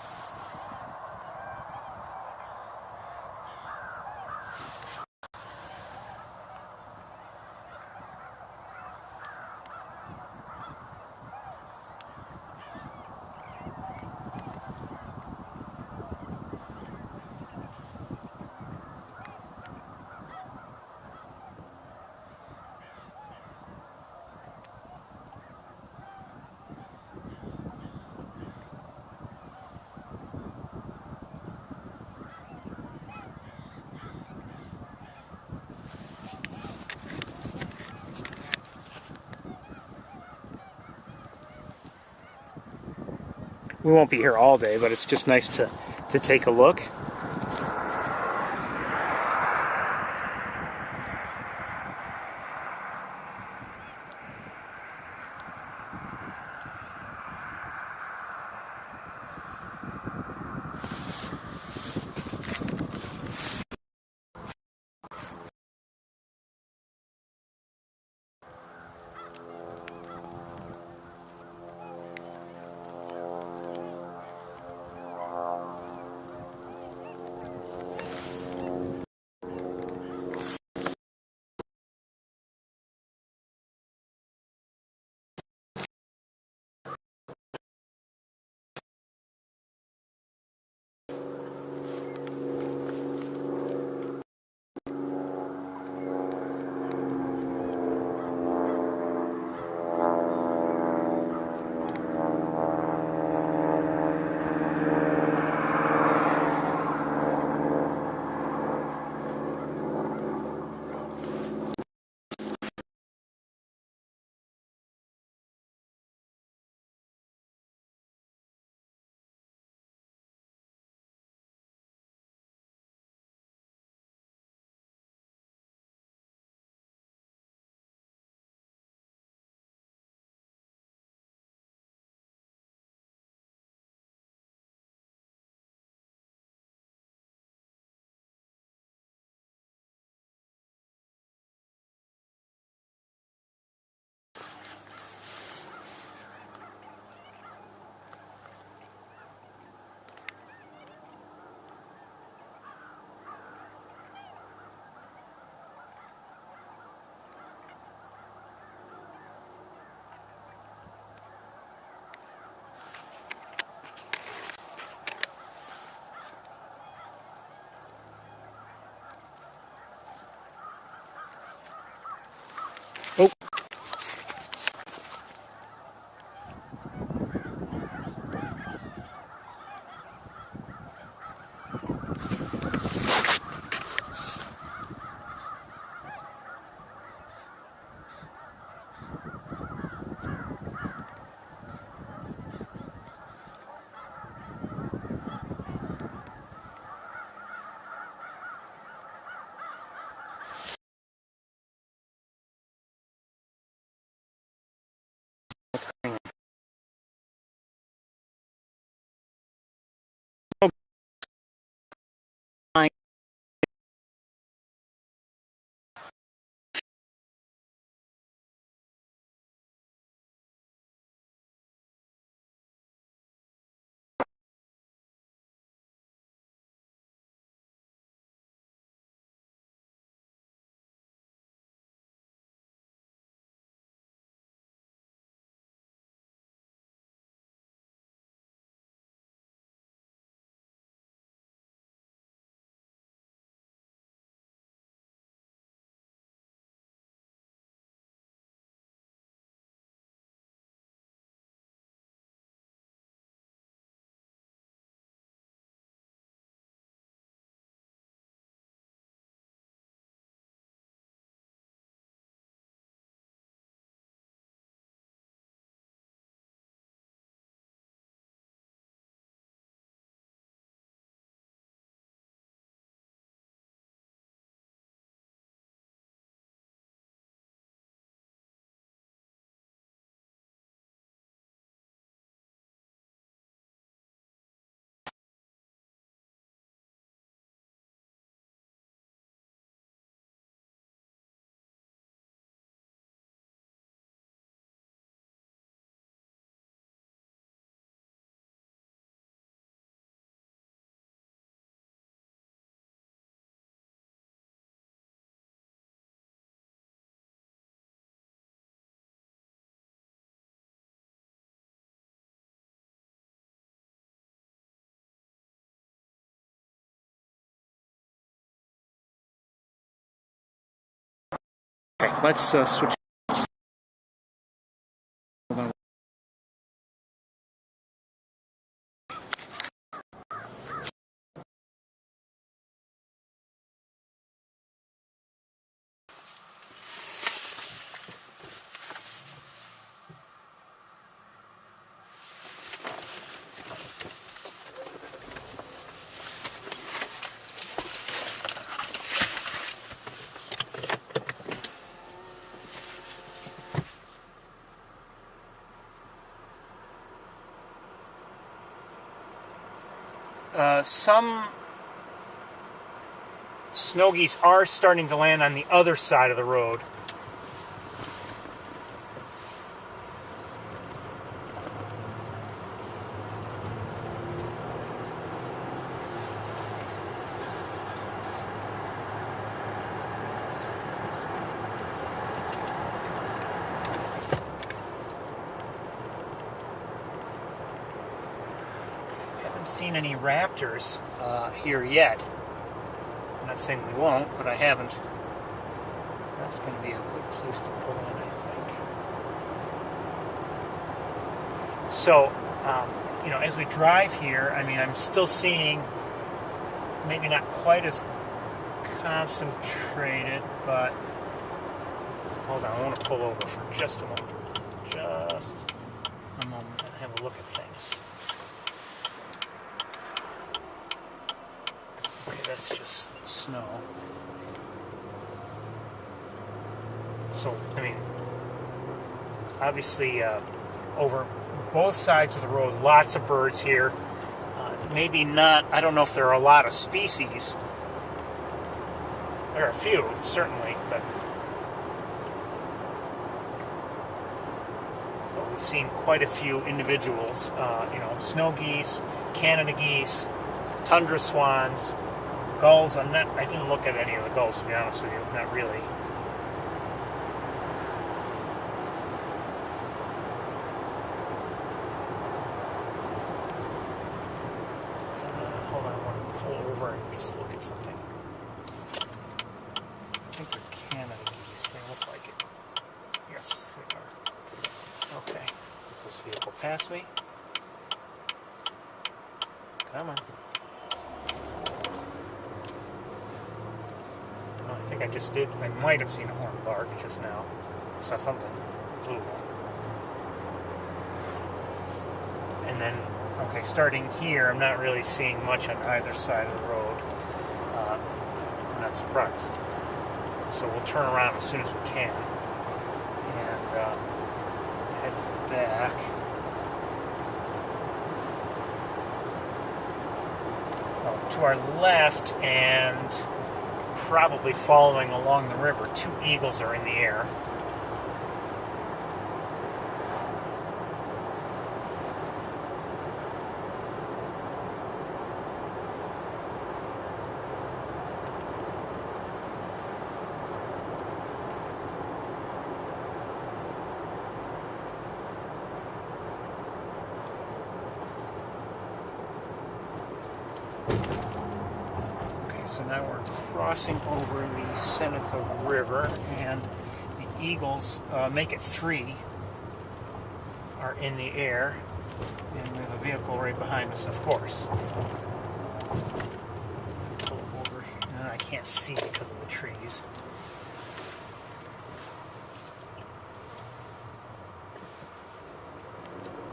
We won't be here all day, but it's just nice to take a look. Oh. Okay, let's switch. Some snow geese are starting to land on the other side of the road. Seen any raptors here yet. I'm not saying we won't, but I haven't. That's going to be a good place to pull in, I think. So, as we drive here, I mean, I'm still seeing maybe not quite as concentrated, but hold on, I want to pull over for just a moment. Just a moment and have a look at things. Okay, that's just snow. So, I mean, obviously, over both sides of the road, lots of birds here. Maybe not, I don't know if there are a lot of species. There are a few, certainly, but we've seen quite a few individuals. Snow geese, Canada geese, tundra swans, gulls. I didn't look at any of the gulls, to be honest with you. Not really. Hold on, I want to pull over and just look at something. I think they're Canada geese. They look like it. Yes, they are. Okay. Let this vehicle pass me. Come on. I think I just did. I might have seen a horn bark just now. Saw something. Ooh. And then, okay, starting here, I'm not really seeing much on either side of the road. I'm not surprised. So we'll turn around as soon as we can and head back. To our left and probably following along the river, 2 eagles are in the air. So now we're crossing over the Seneca River, and the eagles, make it 3, are in the air, and we have a vehicle right behind us, of course. Pull over. I can't see because of the trees.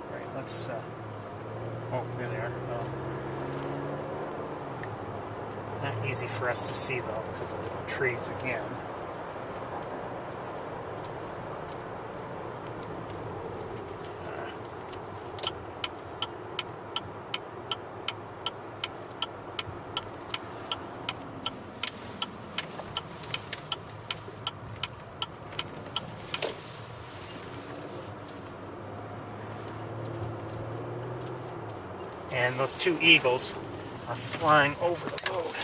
All right, let's. Oh, there they are. Not easy for us to see, though, because of the trees again. And those 2 eagles are flying over the road.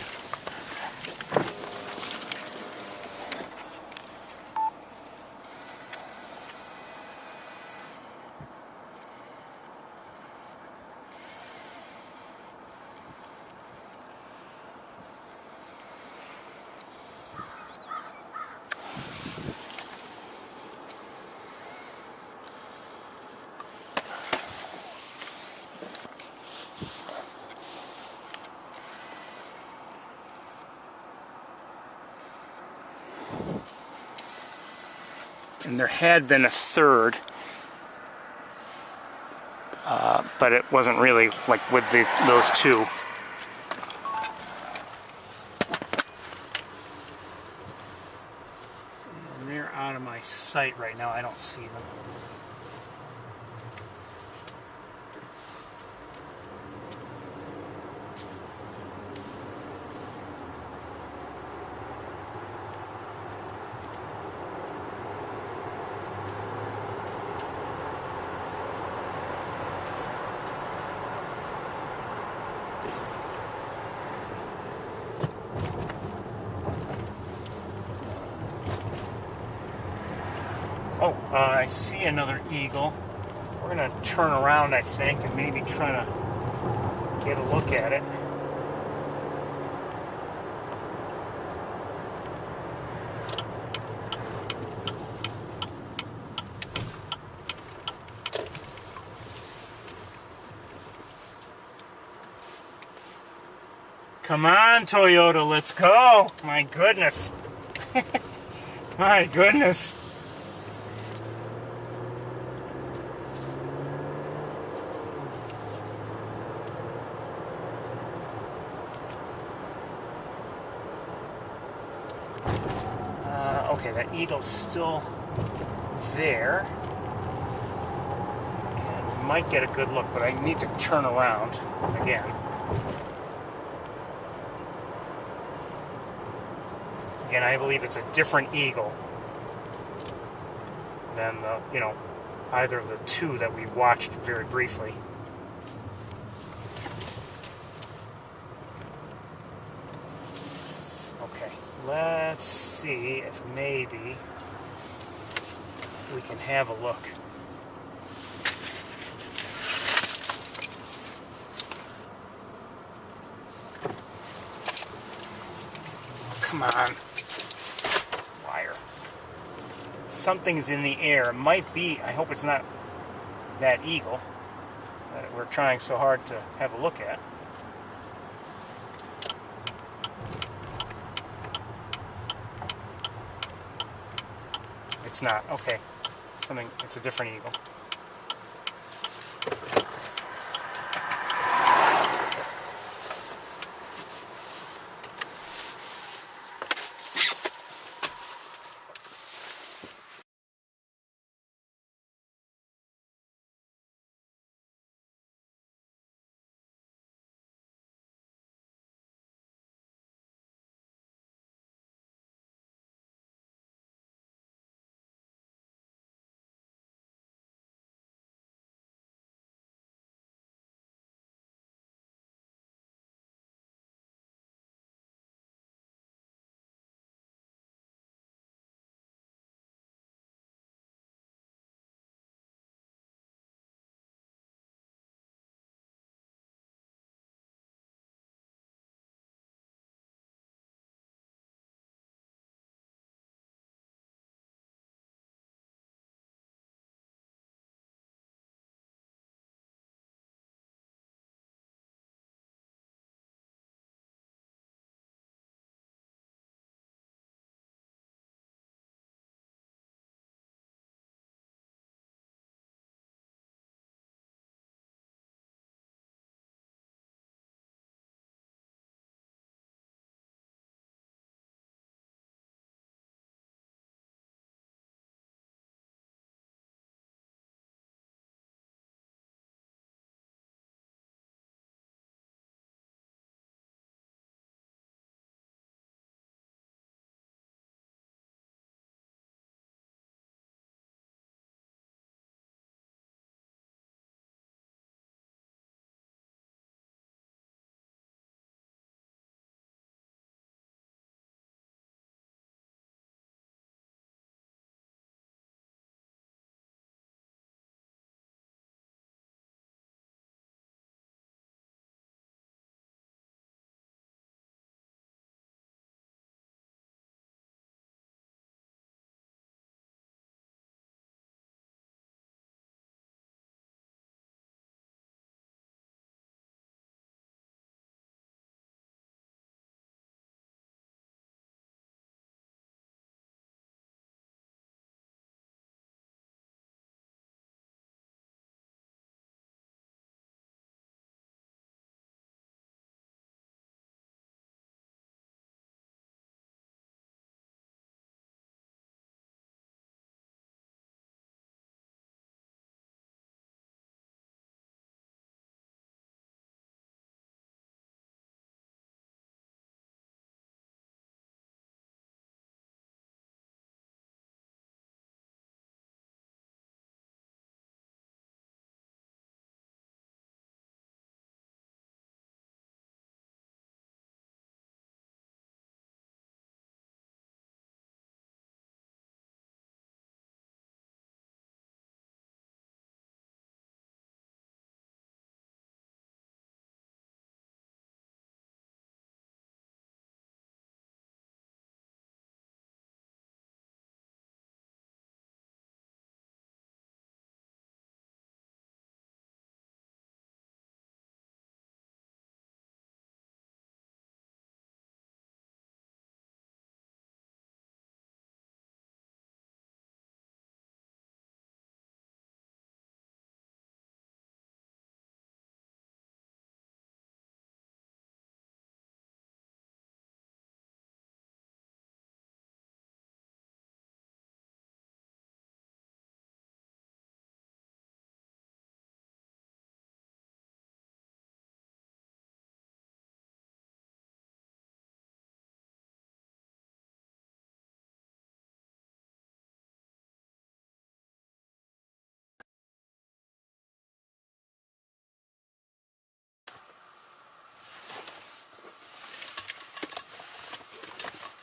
and there had been a third, but it wasn't really like with those two. And they're out of my sight right now. I don't see them. Oh, I see another eagle. We're going to turn around, I think, and maybe try to get a look at it. Come on, Toyota, let's go! My goodness. My goodness. Okay, that eagle's still there. And might get a good look, but I need to turn around again. Again, I believe it's a different eagle than either of the two that we watched very briefly. Okay, let's see if maybe we can have a look. Come on. Liar. Something's in the air. It might be, I hope it's not that eagle that we're trying so hard to have a look at. It's not. Okay. It's a different eagle.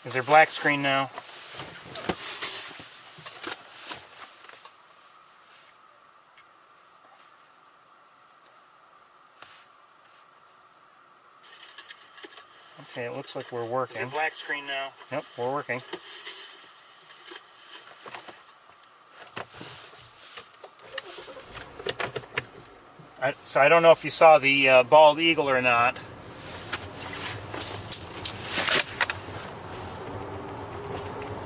Is there black screen now? Okay, it looks like we're working. Is there black screen now? Yep, we're working. So I don't know if you saw the bald eagle or not.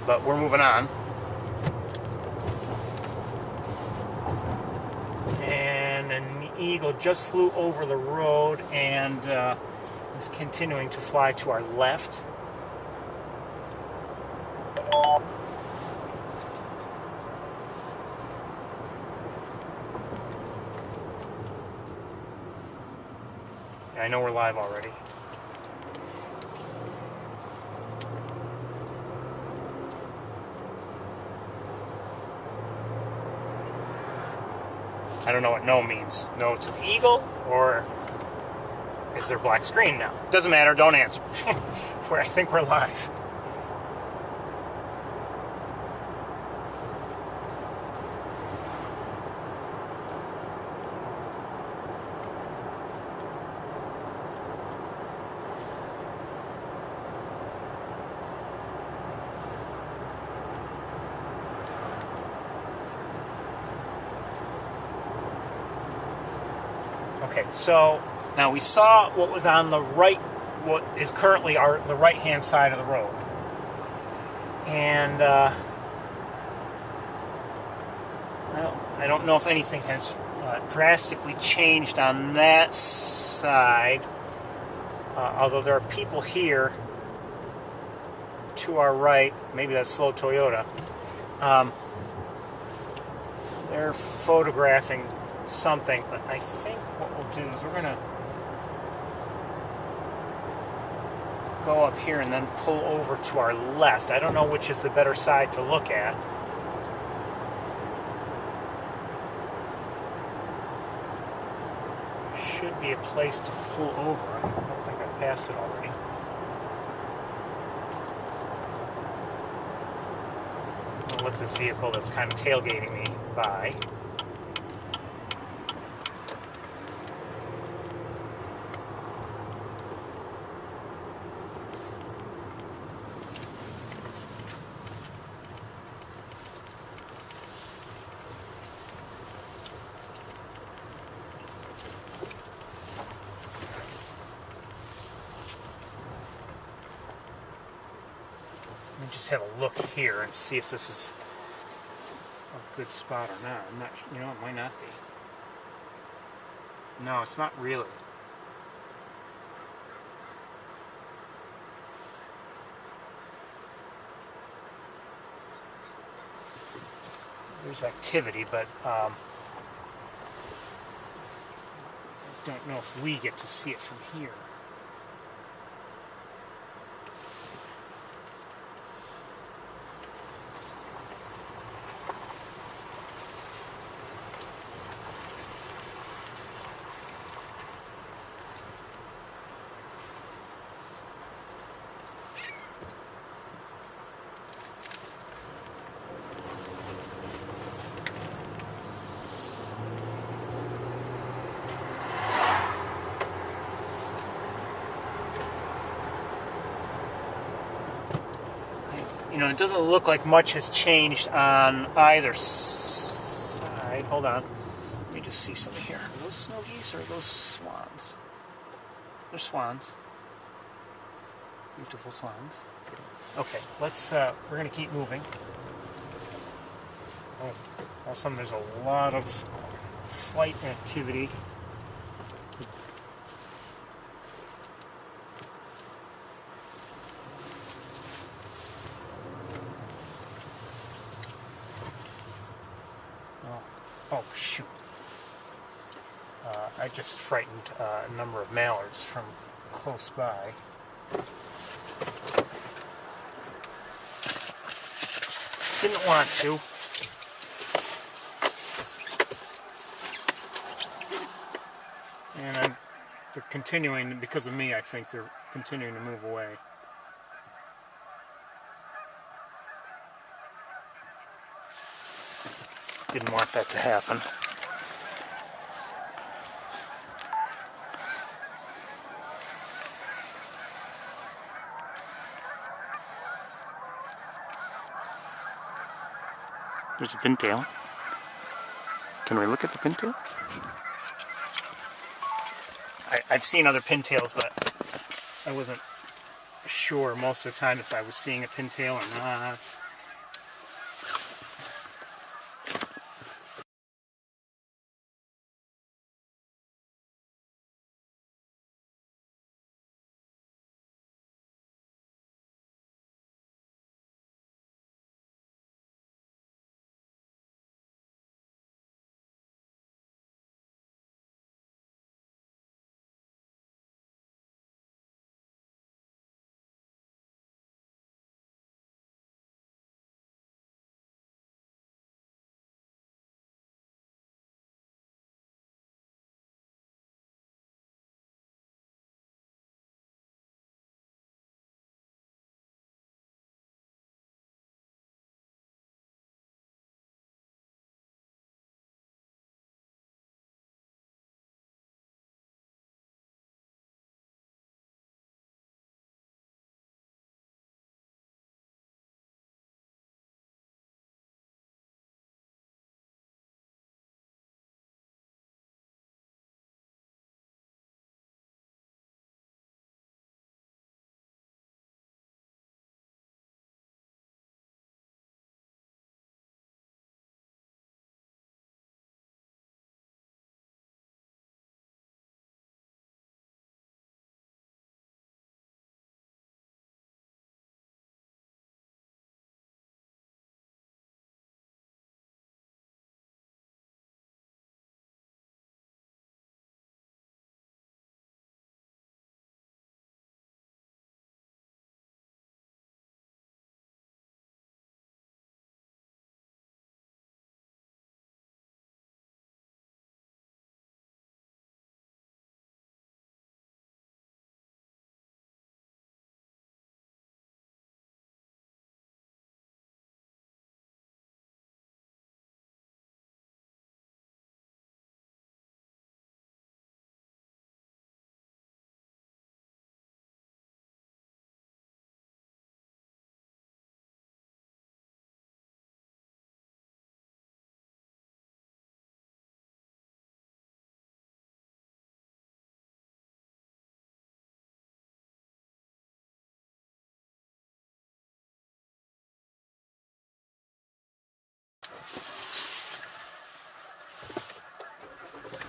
But we're moving on. And an eagle just flew over the road and is continuing to fly to our left. I know we're live already. I don't know what no means. No to the eagle, or is there black screen now? Doesn't matter, don't answer. I think we're live. Okay, so now we saw what was on the right, what is currently the right-hand side of the road. And I don't know if anything has drastically changed on that side, although there are people here to our right. Maybe that's slow Toyota. They're photographing something, but I think what we'll do is we're going to go up here and then pull over to our left. I don't know which is the better side to look at. Should be a place to pull over. I don't think I've passed it already. I'll let this vehicle that's kind of tailgating me by. Let me just have a look here and see if this is a good spot or not. I'm not, you know, it might not be. No, it's not really. There's activity, but I don't know if we get to see it from here. You know, it doesn't look like much has changed on either side. Hold on. Let me just see something here. Are those snow geese or are those swans? They're swans. Beautiful swans. Okay, let's, we're going to keep moving. Oh, all of a sudden there's a lot of flight activity. Oh, shoot. I just frightened a number of mallards from close by. Didn't want to. And they're continuing, because of me, I think they're continuing to move away. Didn't want that to happen. There's a pintail. Can we look at the pintail? I've seen other pintails, but I wasn't sure most of the time if I was seeing a pintail or not.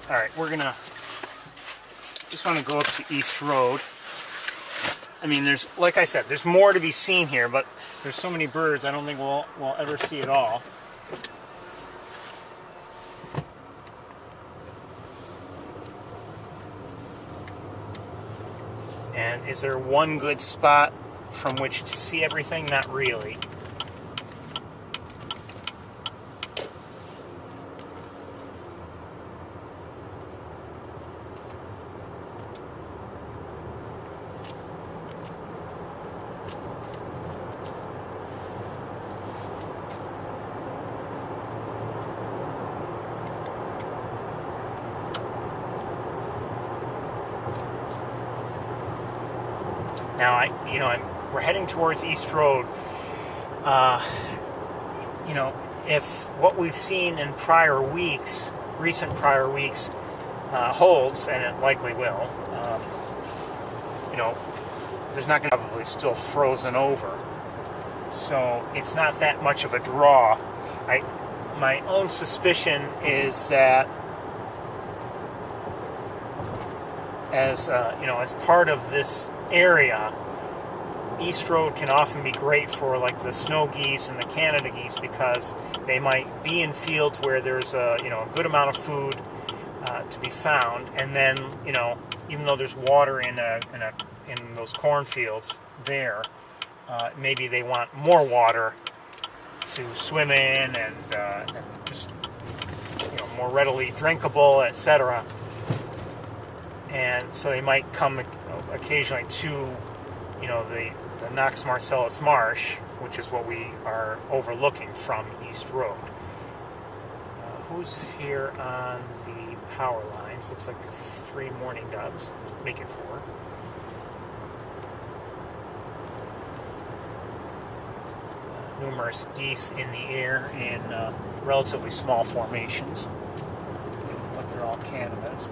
All right, we're gonna just want to go up to East Road. I mean, there's, like I said, there's more to be seen here, but there's so many birds, I don't think we'll ever see it all. And is there one good spot from which to see everything? Not really. Now, we're heading towards East Road. If what we've seen in recent prior weeks, holds, and it likely will, there's not going to probably still frozen over. So it's not that much of a draw. My own suspicion is that as part of this area, East Road can often be great for like the snow geese and the Canada geese, because they might be in fields where there's a good amount of food to be found, and then even though there's water in those cornfields there, maybe they want more water to swim in and just more readily drinkable, etc. And so they might come occasionally to the Knox Marcellus Marsh, which is what we are overlooking from East Road. who's here on the power lines? Looks like 3 mourning doves. Make it 4. Numerous geese in the air in relatively small formations, but they're all Canadas.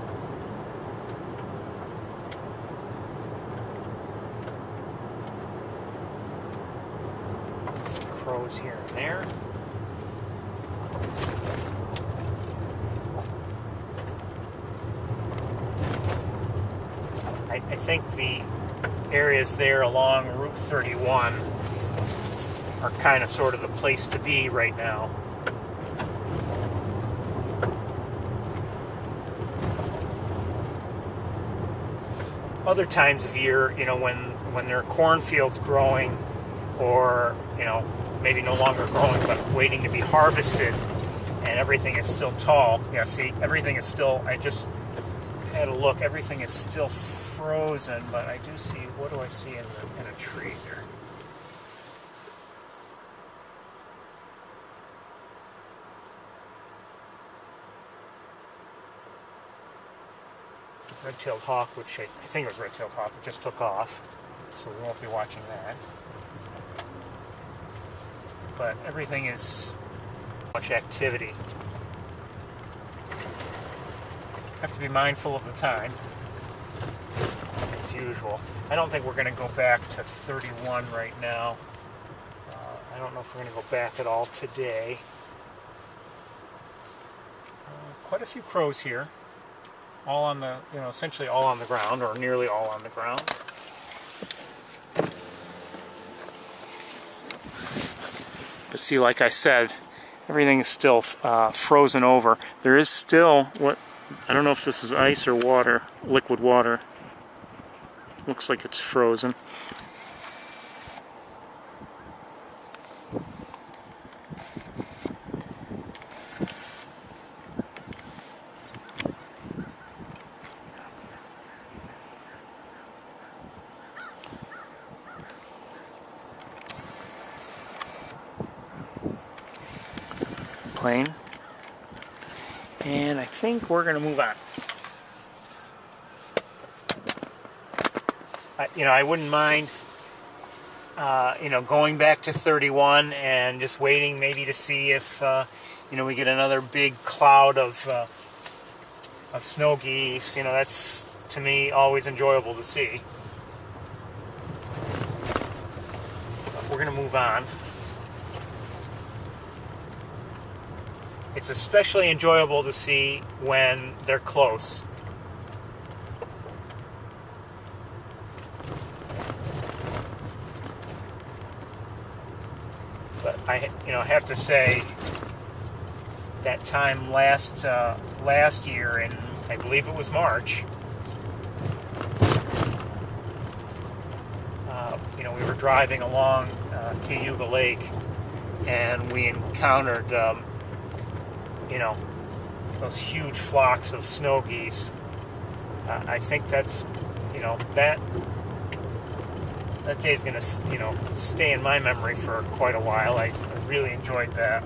Some crows here and there. I think the areas there along Route 31 are kind of sort of the place to be right now. Other times of year, you know, when there are cornfields growing, or, you know, maybe no longer growing but waiting to be harvested, and everything is still tall. Yeah, see, everything is still, I just had a look, everything is still frozen, but I do see, what do I see in a tree here? Red-tailed hawk, which I think it was red-tailed hawk, it just took off, so we won't be watching that. But everything is much activity. Have to be mindful of the time, as usual. I don't think we're going to go back to 31 right now. I don't know if we're going to go back at all today. Quite a few crows here. All on the, you know, essentially all on the ground, or nearly all on the ground. But see, like I said, everything is still frozen over. There is still, what, I don't know if this is ice or water, liquid water. Looks like it's frozen. Plane. And I think we're going to move on. You know, I wouldn't mind, you know, going back to 31 and just waiting maybe to see if, you know, we get another big cloud of snow geese. You know, that's, to me, always enjoyable to see. But we're going to move on. It's especially enjoyable to see when they're close. But I, you know, have to say that time last year in, I believe it was March. You know, we were driving along Cayuga Lake, and we encountered, you know, those huge flocks of snow geese. I think that's, you know, that day's going to, you know, stay in my memory for quite a while. I really enjoyed that.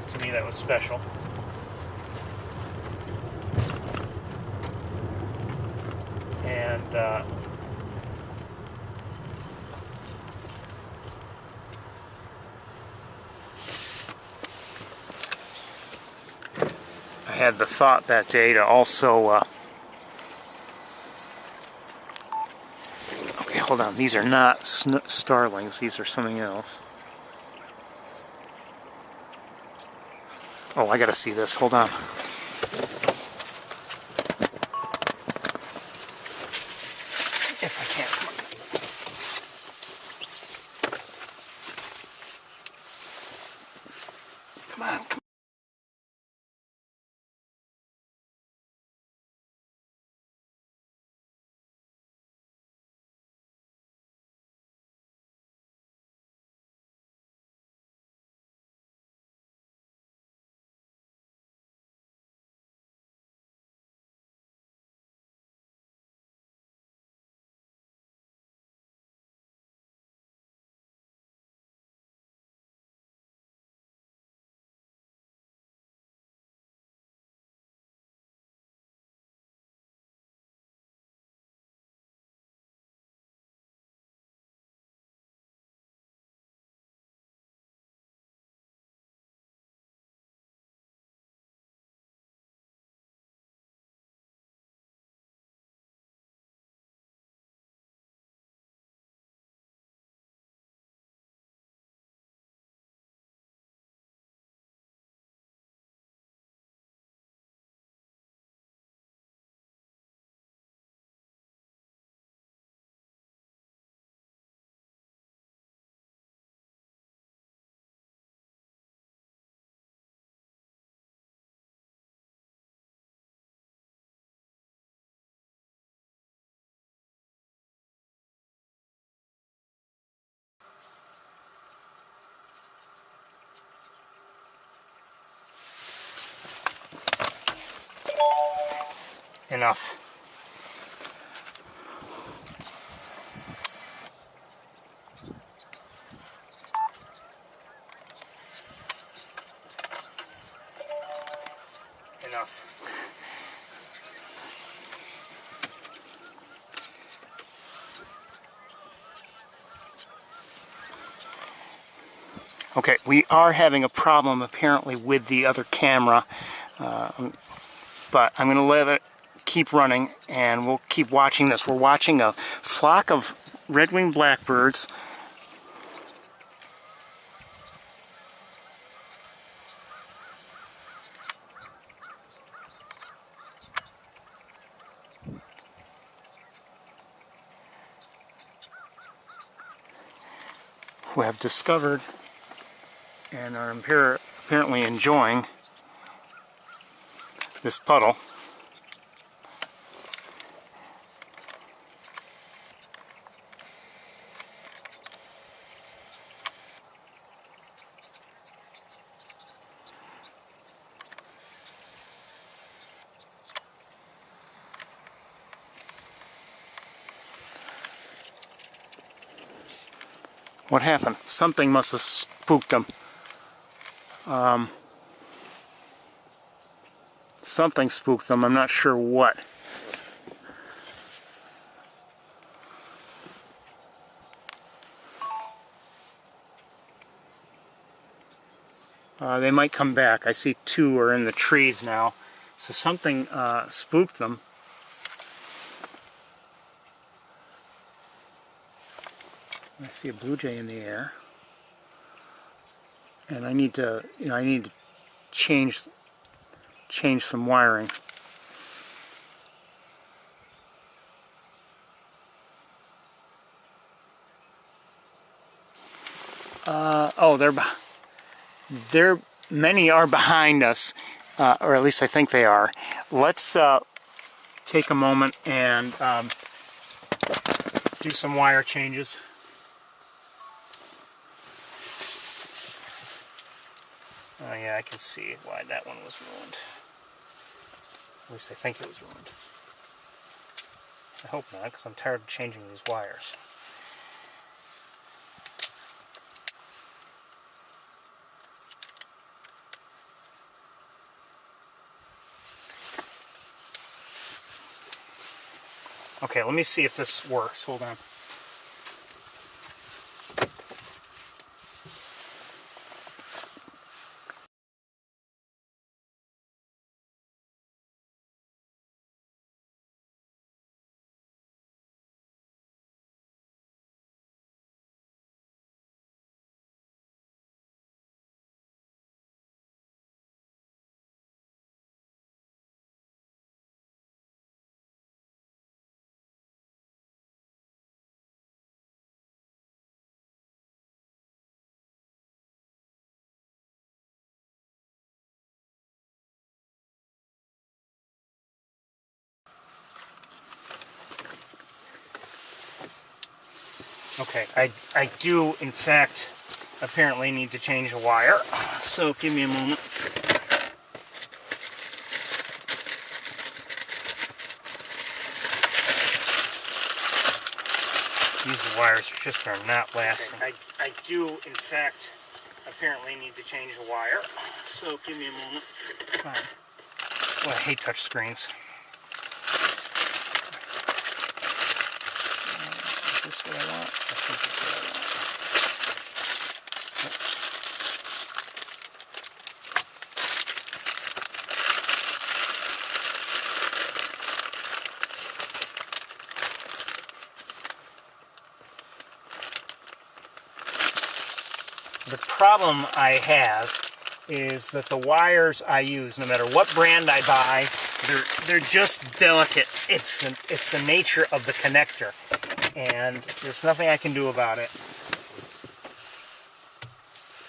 To me, that was special. And I had the thought that day to also okay, hold on, these are not starlings, these are something else. Oh, I gotta see this, hold on. If I can. Come on, come on. Enough. Enough. Okay, we are having a problem apparently with the other camera, but I'm going to let it keep running and we'll keep watching this. We're watching a flock of red-winged blackbirds. Who have discovered and are apparently enjoying this puddle. What happened? Something must have spooked them. Something spooked them. I'm not sure what. They might come back. I see two are in the trees now. So something spooked them. I see a blue jay in the air, and I need to, change some wiring. Oh, many are behind us, or at least I think they are. Let's take a moment and do some wire changes. Oh yeah, I can see why that one was ruined. At least I think it was ruined. I hope not, because I'm tired of changing these wires. Okay, let me see if this works. Hold on. Okay, I do, in fact, apparently need to change the wire, so give me a moment. These wires just are not lasting. Okay, I do, in fact, apparently need to change the wire, so give me a moment. Come on. Oh, I hate touch screens. Is this what I want? I think this is what I want. The problem I have is that the wires I use, no matter what brand I buy, they're just delicate. It's the nature of the connector, and there's nothing I can do about it.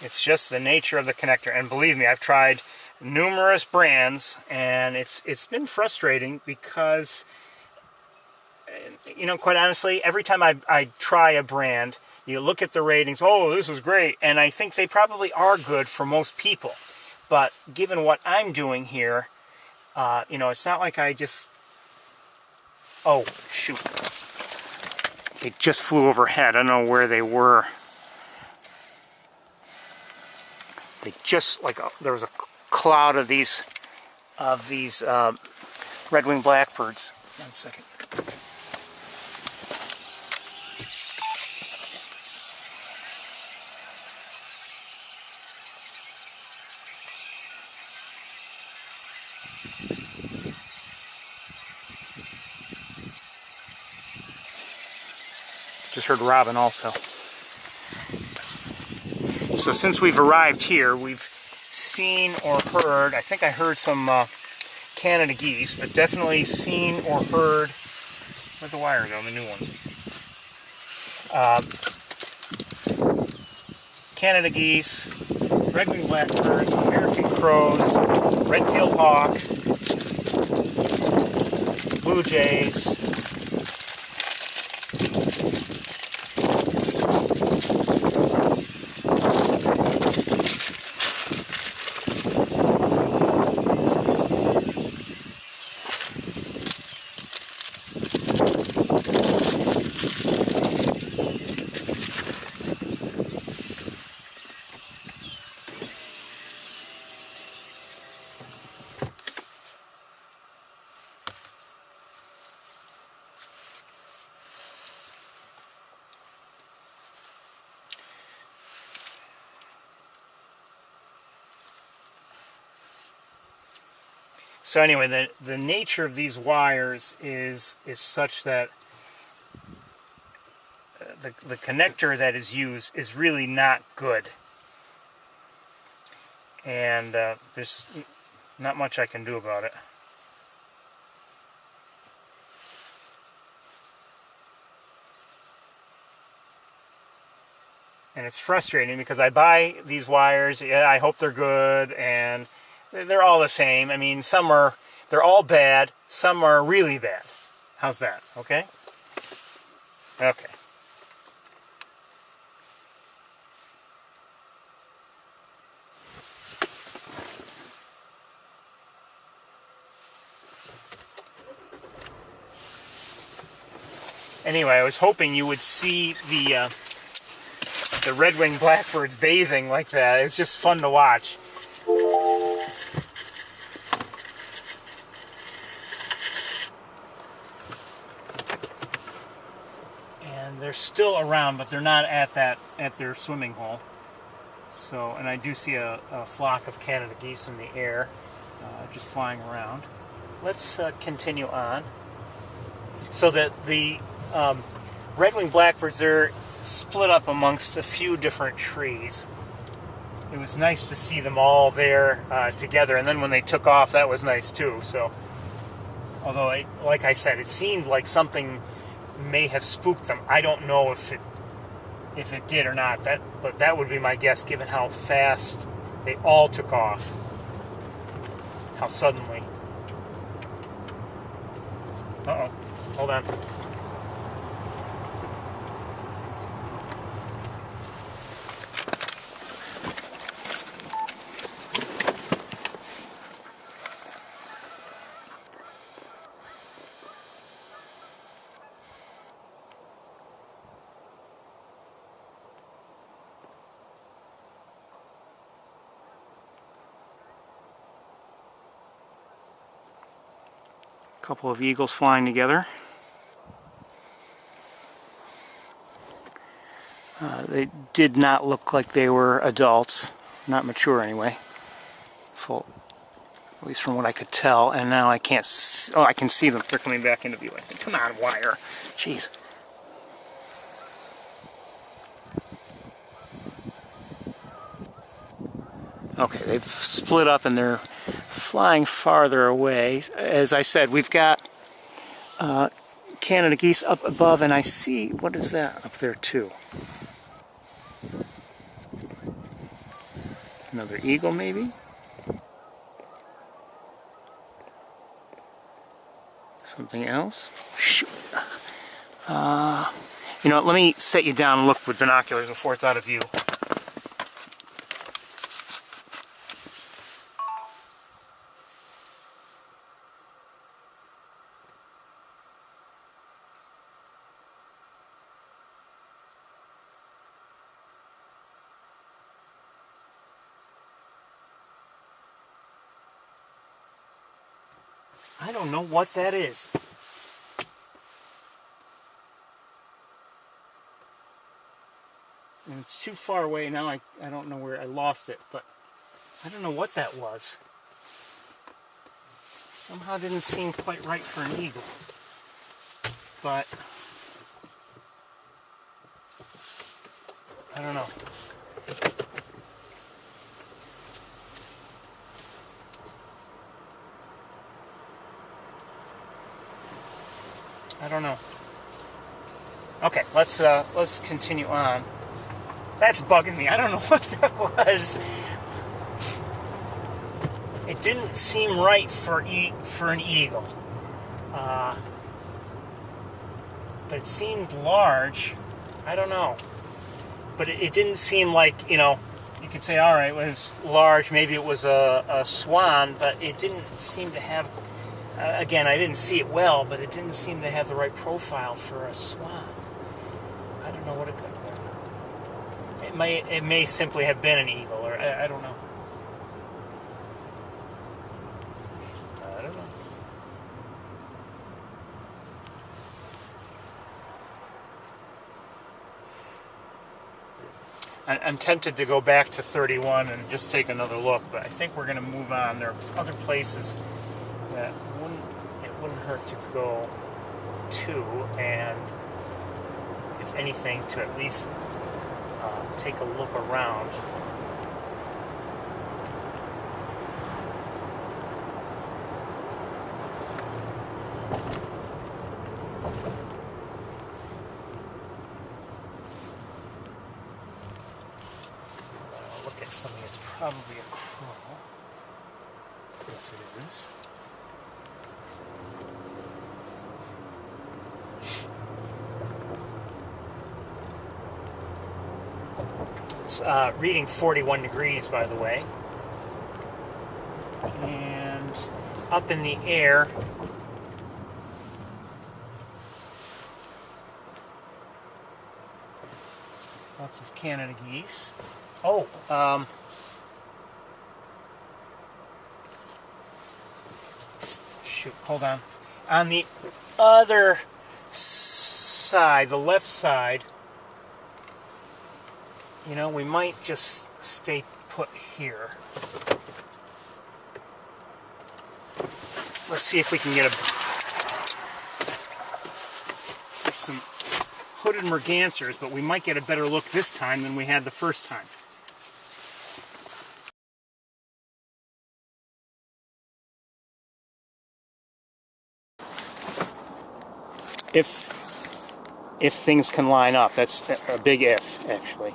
It's just the nature of the connector, and believe me, I've tried numerous brands, and it's been frustrating because, quite honestly, every time I try a brand, you look at the ratings, oh, this is great, and I think they probably are good for most people. But given what I'm doing here, it's not like I just Oh, shoot. They just flew overhead. I don't know where they were. They just, like, there was a cloud of these red-winged blackbirds. 1 second. Just heard robin also. So since we've arrived here, we've seen or heard, I think I heard some Canada geese, but definitely seen or heard, where'd the wire go, the new one? Canada geese, red-winged blackbirds, American crows, red-tailed hawk, blue jays, So anyway, the nature of these wires is such that the connector that is used is really not good. And there's not much I can do about it. And it's frustrating because I buy these wires, yeah, I hope they're good, and they're all the same. I mean, they're all bad, some are really bad. How's that? Okay? Okay. Anyway, I was hoping you would see the red-winged blackbirds bathing like that. It's just fun to watch. And they're still around, but they're not at their swimming hole. So, and I do see a flock of Canada geese in the air, just flying around. Let's continue on. So that the red-winged blackbirds, they're split up amongst a few different trees. It was nice to see them all there together, and then when they took off, that was nice too. So, although, like I said, it seemed like something may have spooked them. I don't know if it did or not. But that would be my guess, given how fast they all took off. How suddenly. Uh-oh. Hold on. Couple of eagles flying together. They did not look like they were adults, not mature anyway. Full, at least from what I could tell. And now I can't. Oh, I can see them. They're coming back into view. Come on, wire. Jeez. Okay, they've split up and they're flying farther away. As I said, we've got Canada geese up above, and I see, what is that up there too? Another eagle maybe? Something else? Shoot. You know, let me set you down and look with binoculars before it's out of view. I don't know what that is. And it's too far away now. I don't know where I lost it, but I don't know what that was. Somehow didn't seem quite right for an eagle. But I don't know. I don't know. Okay, let's continue on. That's bugging me. I don't know what that was. It didn't seem right for an eagle. But it seemed large. I don't know. But it didn't seem like, you could say, all right, it was large. Maybe it was a swan, but it didn't seem to have, again, I didn't see it well, but it didn't seem to have the right profile for a swan. I don't know what it could be. It may simply have been an eagle, or I don't know. I don't know. I'm tempted to go back to 31 and just take another look, but I think we're going to move on. There are other places that it wouldn't hurt to go to, and if anything, to at least take a look around. Look at something. It's probably a crow. Yes, it is. It's reading 41 degrees, by the way. And up in the air, lots of Canada geese. Oh, shoot, hold on. On the other side, the left side, we might just stay put here. Let's see if we can get some hooded mergansers, but we might get a better look this time than we had the first time. If things can line up. That's a big if, actually.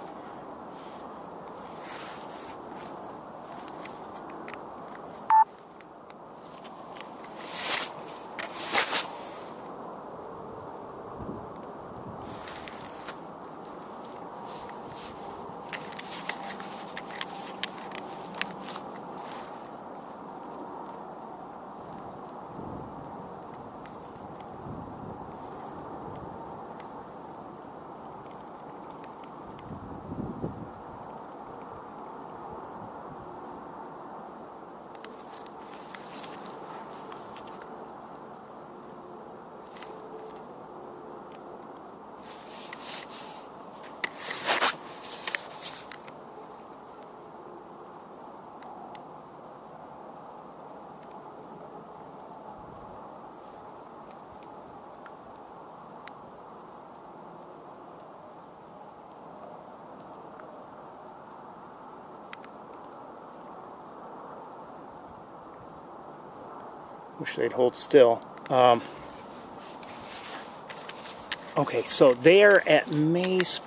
Wish they'd hold still. Okay, so there at May's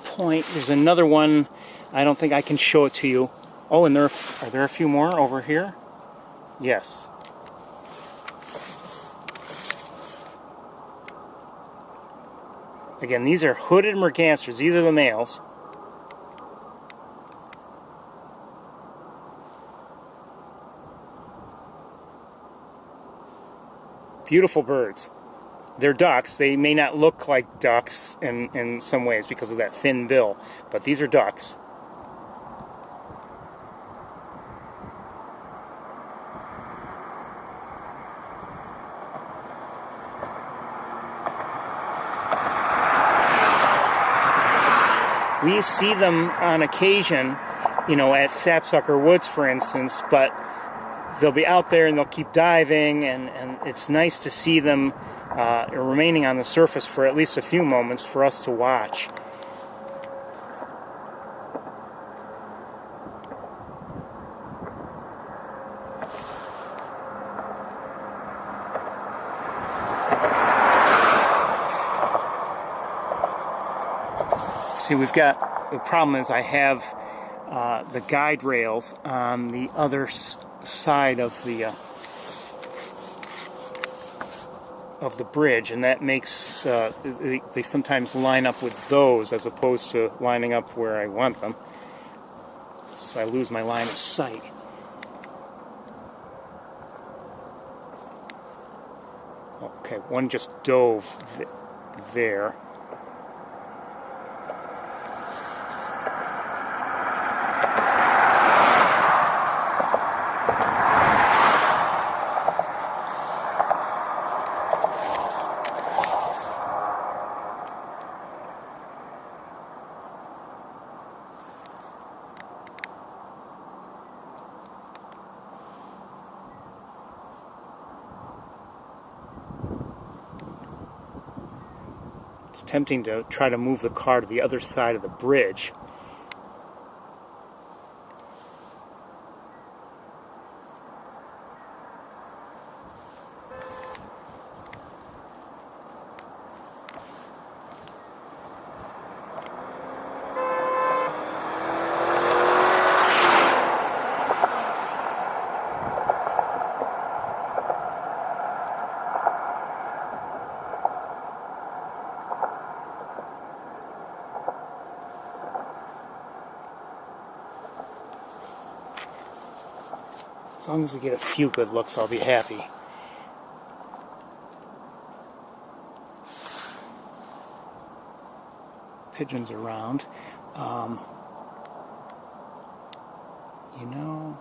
Point, there's another one. I don't think I can show it to you. Oh, and are there a few more over here? Yes. Again, these are hooded mergansers. These are the males. Beautiful birds. They're ducks. They may not look like ducks in some ways because of that thin bill, but these are ducks. We see them on occasion, you know, at sapsucker woods, for instance, but they'll be out there and they'll keep diving, and it's nice to see them remaining on the surface for at least a few moments for us to watch. See, we've got, the problem is I have the guide rails on the other side of the bridge, and that makes they sometimes line up with those as opposed to lining up where I want them, so I lose my line of sight. Okay, one just dove there. It's tempting to try to move the car to the other side of the bridge. As long as we get a few good looks, I'll be happy. Pigeons around. You know,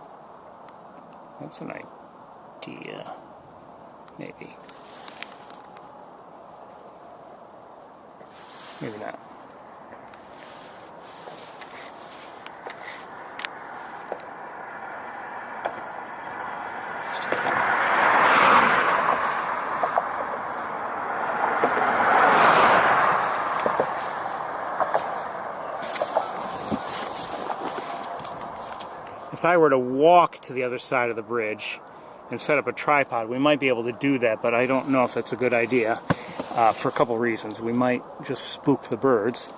that's an idea. Maybe. Maybe not. If I were to walk to the other side of the bridge and set up a tripod, we might be able to do that, but I don't know if that's a good idea for a couple reasons. We might just spook the birds.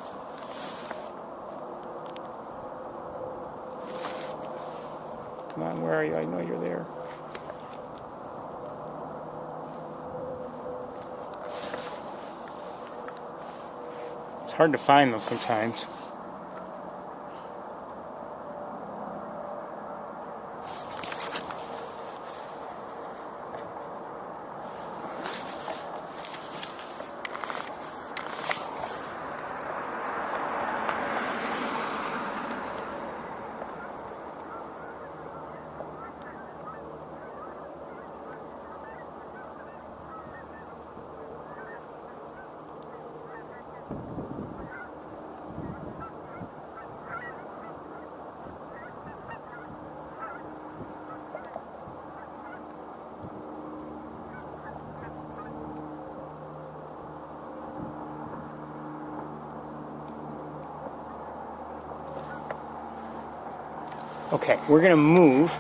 Come on, where are you? I know you're there. It's hard to find them sometimes. Okay, we're going to move.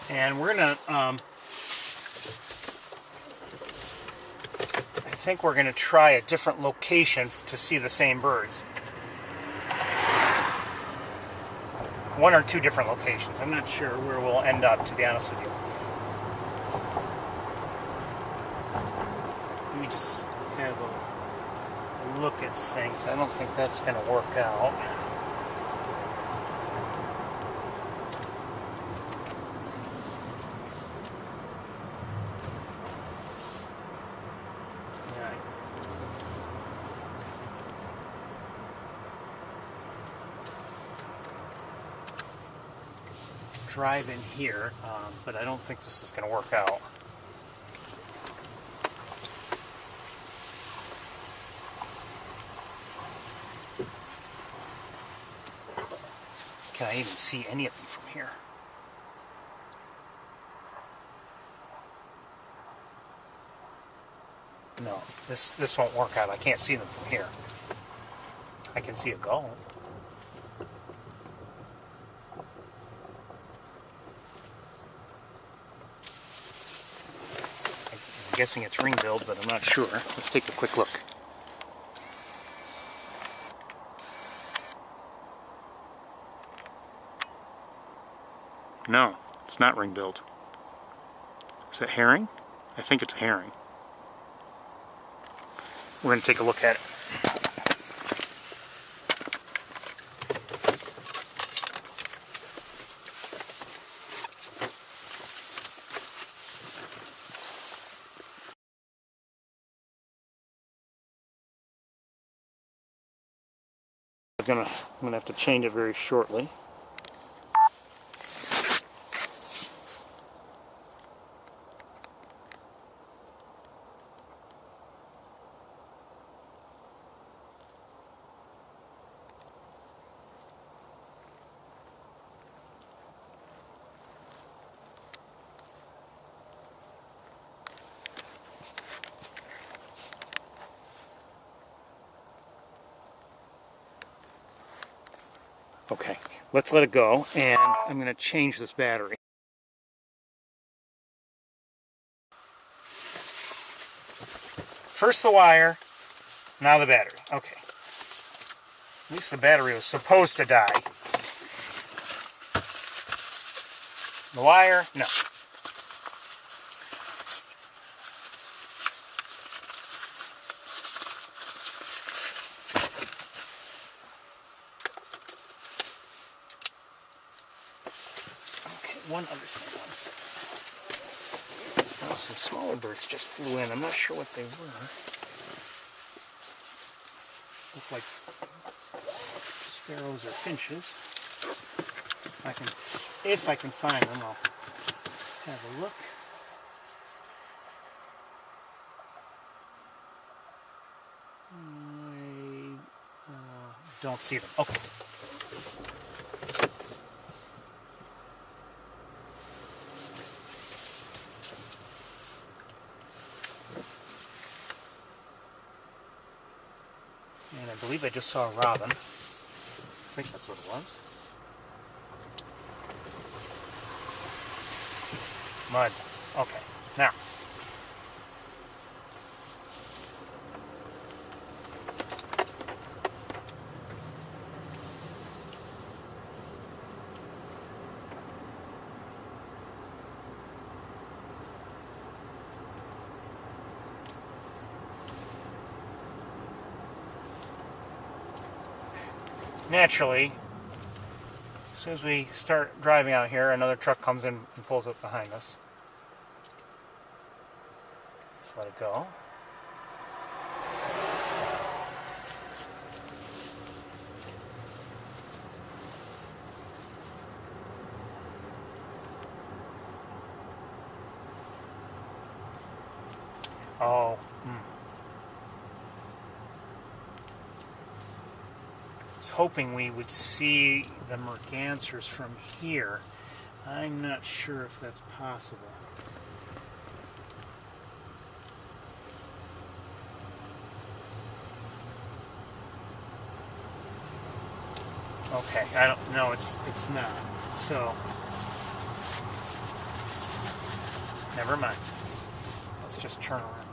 And we're going to, I think we're going to try a different location to see the same birds. One or two different locations. I'm not sure where we'll end up, to be honest with you. Let me just have a look at things. I don't think that's going to work out. drive in here, but I don't think this is going to work out. Can I even see any of them from here? No, this won't work out. I can't see them from here. I can see a gull. I'm guessing it's ring-billed, but I'm not sure. Let's take a quick look. No, it's not ring-billed. Is it herring? I think it's a herring. We're going to take a look at it. I'm gonna have to change it very shortly. Okay, let's let it go, and I'm going to change this battery. First the wire, now the battery. Okay. At least the battery was supposed to die. The wire, no. One other thing, one second. Oh, some smaller birds just flew in. I'm not sure what they were. Look like sparrows or finches. If I can find them, I'll have a look. I don't see them. Okay. And I believe I just saw a robin. I think that's what it was. Mud. Okay. Now. Naturally, as soon as we start driving out here, another truck comes in and pulls up behind us. Let's let it go. Oh, I was hoping we would see the mergansers from here. I'm not sure if that's possible. Okay, I don't know, it's not. So never mind. Let's just turn around.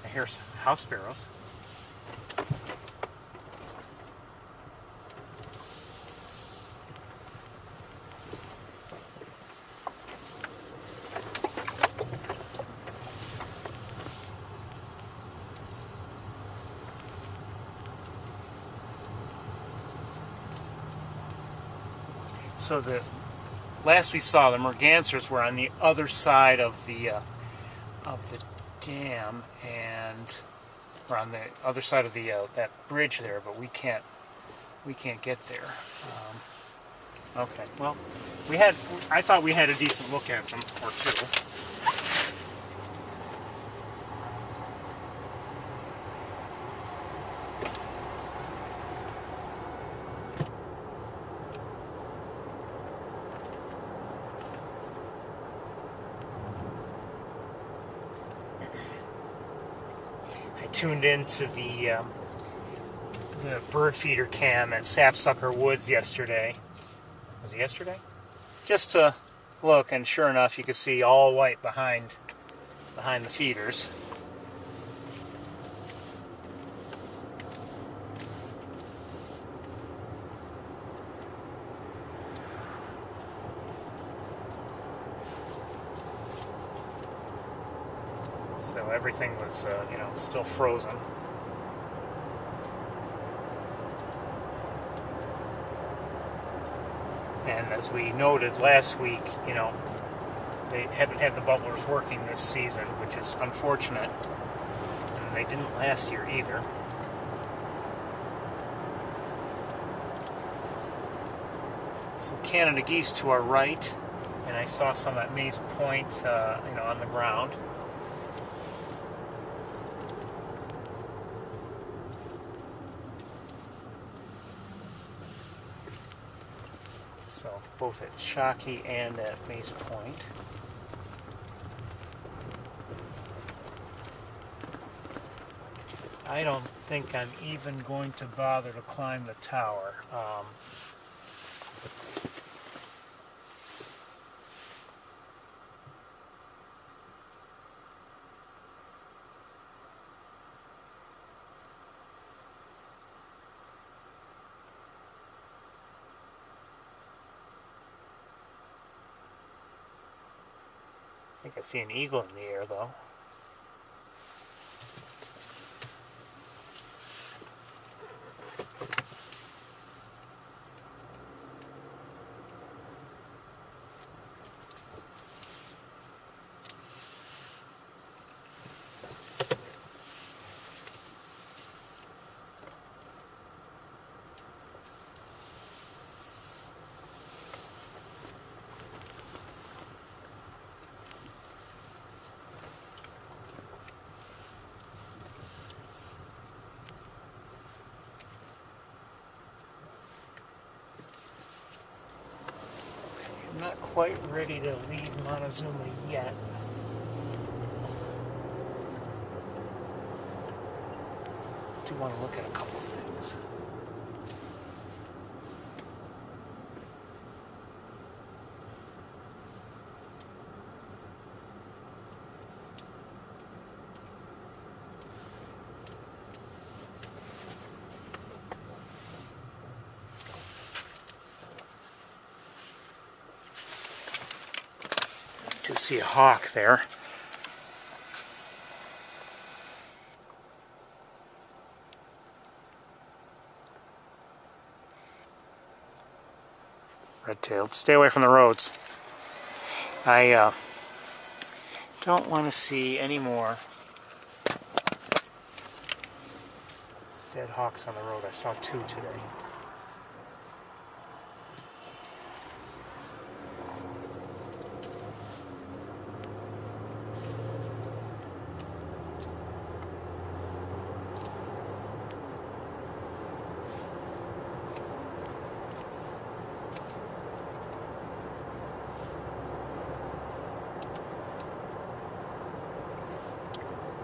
I hear house sparrows. So the last we saw, the mergansers were on the other side of the dam, and or on the other side of the that bridge there, but we can't get there. Okay, well, I thought we had a decent look at them, or two. I tuned into the bird feeder cam at Sapsucker Woods yesterday. Was it yesterday? Just to look, and sure enough, you could see all white behind the feeders. So everything was, still frozen. And as we noted last week, they haven't had the bubblers working this season, which is unfortunate. And they didn't last year either. Some Canada geese to our right, and I saw some at Mays Point, on the ground. So both at Shockey and at Mays Point. I don't think I'm even going to bother to climb the tower. I think I see an eagle in the air, though. I'm not quite ready to leave Montezuma yet. I do want to look at a couple things. I do see a hawk there. Red-tailed. Stay away from the roads. I don't want to see any more dead hawks on the road. I saw 2 today.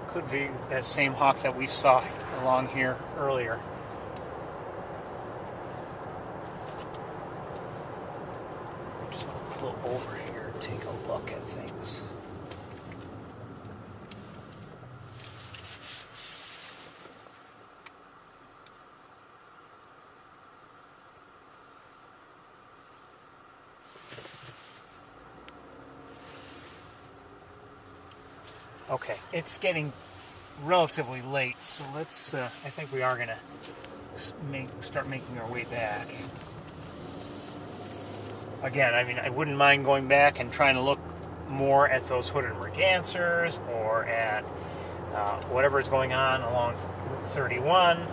Could be that same hawk that we saw along here earlier. I just want to pull over here and take a look at things. Okay, it's getting relatively late, so let's, I think we are going to start making our way back. Again, I mean, I wouldn't mind going back and trying to look more at those hooded mergansers or at whatever is going on along Route 31.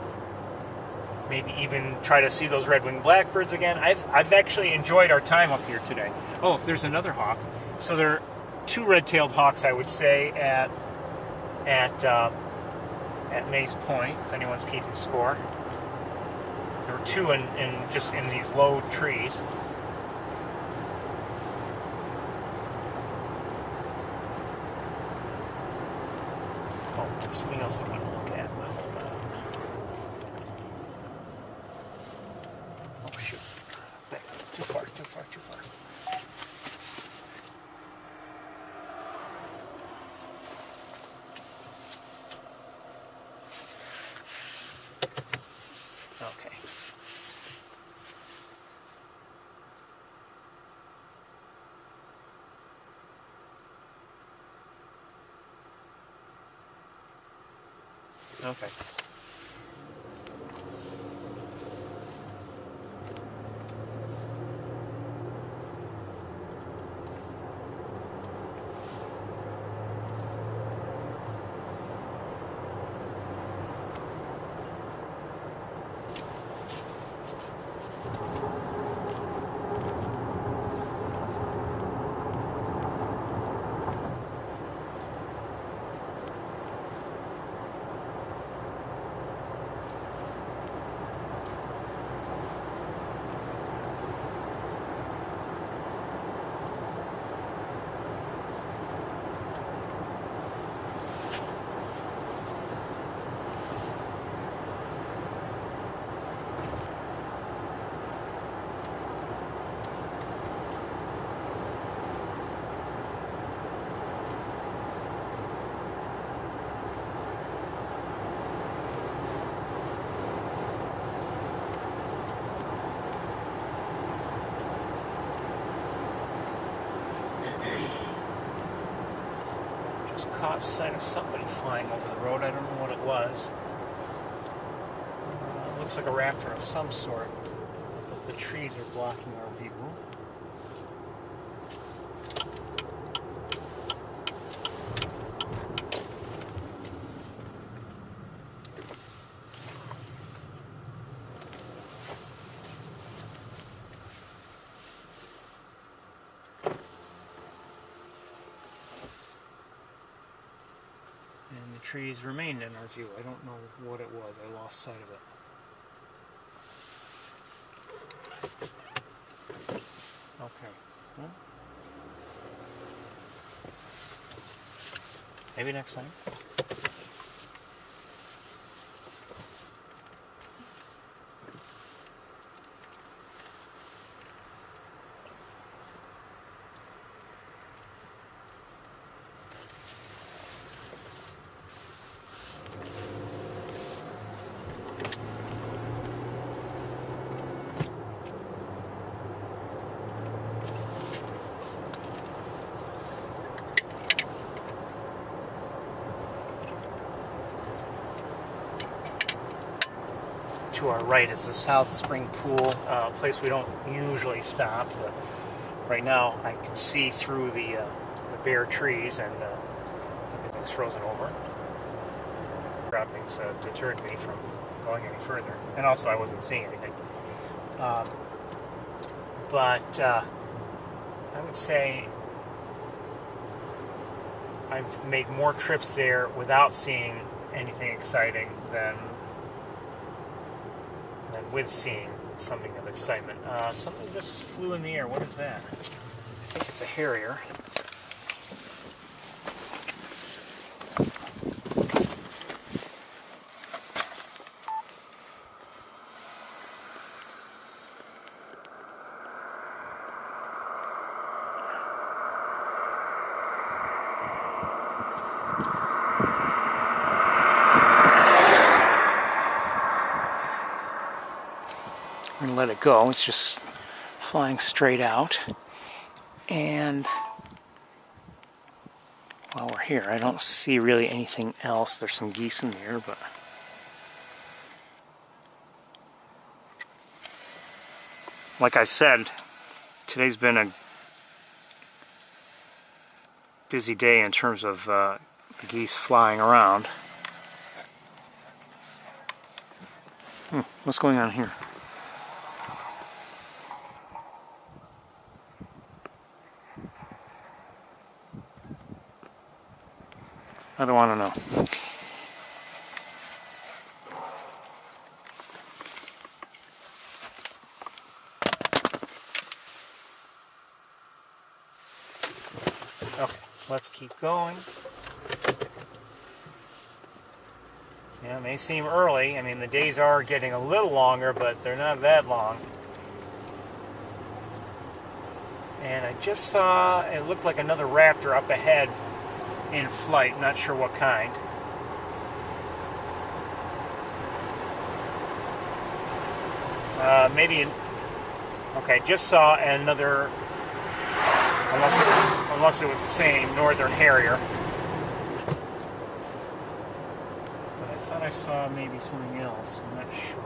maybe even try to see those red-winged blackbirds again. I've actually enjoyed our time up here today. Oh, there's another hawk. So there are two red-tailed hawks, I would say, at Mays Point, if anyone's keeping score. There were two just in these low trees. Oh, there's something else I want to look at. Hold on. Oh shoot! Back. Too far. Too far. Too far. Okay. Okay. Caught sight of somebody flying over the road. I don't know what it was. It looks like a raptor of some sort, but the trees are blocking our view. Trees remained in our view. I don't know what it was. I lost sight of it. Okay. Well, maybe next time. To our right is the South Spring Pool, a place we don't usually stop, but right now I can see through the bare trees and everything's frozen over. Droppings deterred me from going any further, and also I wasn't seeing anything. But I would say I've made more trips there without seeing anything exciting than with seeing something of excitement. Something just flew in the air. What is that? I think it's a harrier. I'm going to let it go. It's just flying straight out. And while we're here, I don't see really anything else. There's some geese in there, but like I said, today's been a busy day in terms of geese flying around. What's going on here? I don't want to know. Okay, let's keep going. Yeah, it may seem early. I mean, the days are getting a little longer, but they're not that long. And I just saw, it looked like another raptor up ahead in flight. Not sure what kind. Maybe, okay, just saw another, unless it was the same, northern harrier. But I thought I saw maybe something else, I'm not sure.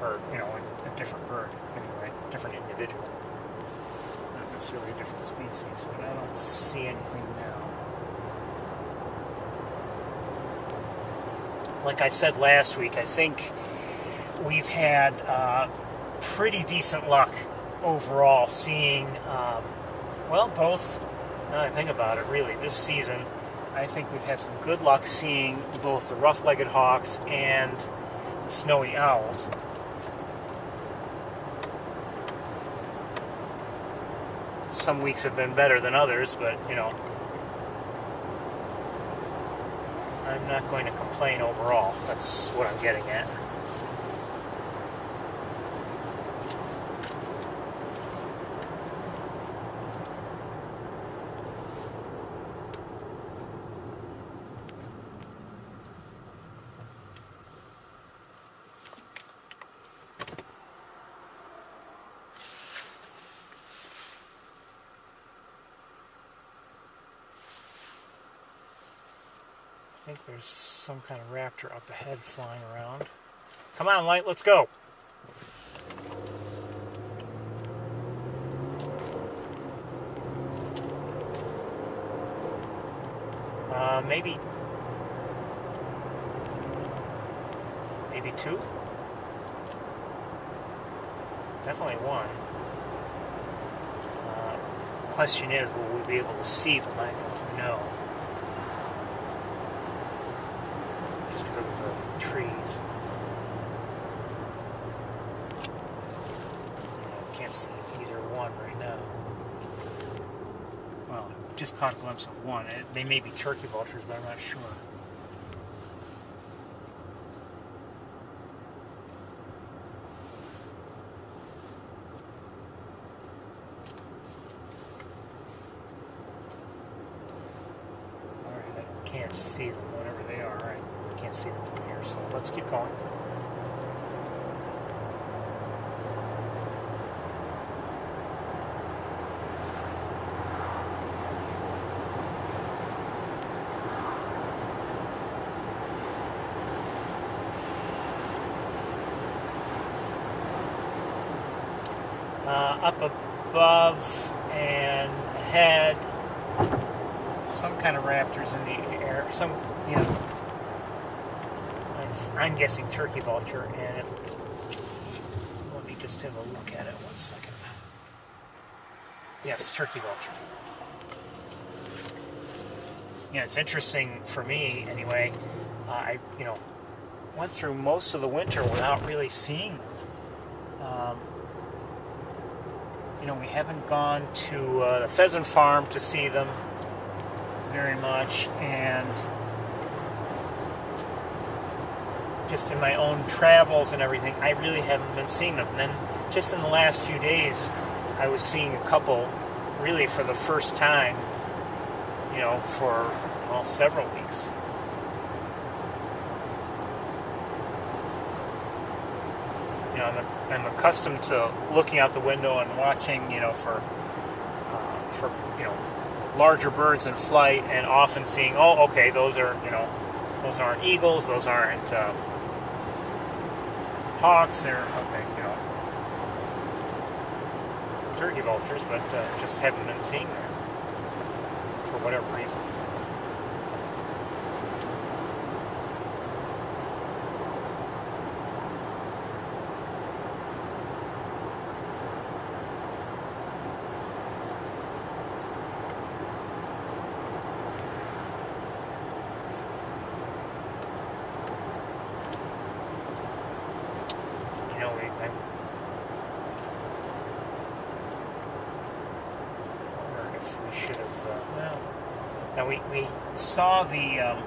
Or, you know, a different bird, anyway, different individual. Not necessarily a different species, but I don't see anything now. Like I said last week, I think we've had pretty decent luck overall seeing, well, both, now that I think about it, really, this season, I think we've had some good luck seeing both the rough-legged hawks and the snowy owls. Some weeks have been better than others, but, you know, I'm not going to complain overall. That's what I'm getting at. I think there's some kind of raptor up ahead flying around. Come on, Light, let's go. Maybe two? Definitely one. Question is, will we be able to see them? I don't know. Just because of the trees. Can't see either one right now. Well, just caught a glimpse of one. They may be turkey vultures, but I'm not sure. Alright, I can't see them, whatever they are. Alright, I can't see them from here, so let's keep going. Up above and ahead, some kind of raptors in the air. Some, you know, I'm guessing turkey vulture. And let me just have a look at it 1 second. Yes, turkey vulture. Yeah, it's interesting for me anyway. I, you know, went through most of the winter without really seeing them. You know, we haven't gone to the pheasant farm to see them very much, and just in my own travels and everything, I really haven't been seeing them. And then just in the last few days, I was seeing a couple really for the first time, you know, for, well, several weeks. You know, I'm accustomed to looking out the window and watching, you know, for you know, larger birds in flight, and often seeing, oh, okay, those are, you know, those aren't eagles, those aren't hawks, they're, okay, you know, turkey vultures, but just haven't been seeing them for whatever reason. know I wonder if we should have. Well, now we saw the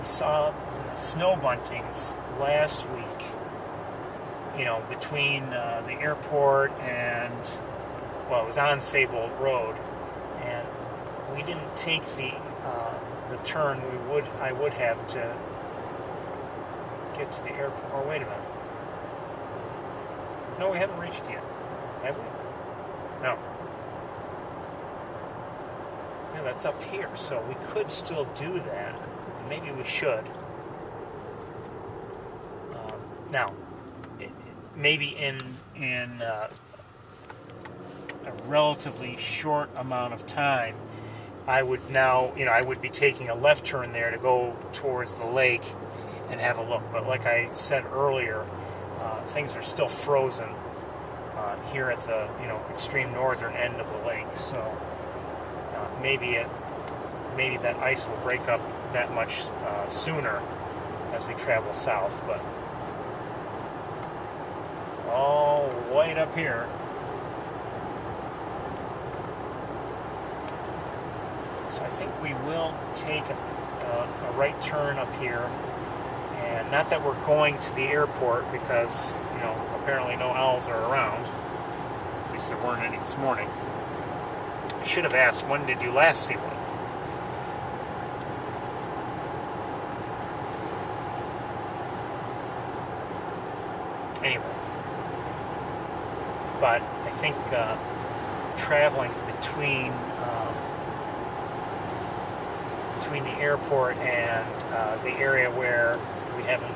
snow buntings last week. You know, between the airport and, well, it was on Saybolt Road, and we didn't take the turn I would have to get to the airport. Oh, wait a minute. No, we haven't reached yet, have we? No. Yeah, that's up here, so we could still do that. Maybe we should. Now, maybe in a relatively short amount of time, I would now, I would be taking a left turn there to go towards the lake and have a look. But like I said earlier, things are still frozen here at the, extreme northern end of the lake. So maybe that ice will break up that much sooner as we travel south. But it's all white up here. So I think we will take a right turn up here, and not that we're going to the airport because, apparently no owls are around. At least there weren't any this morning. I should have asked, when did you last see one? Anyway, but I think traveling between the airport and the area where we haven't,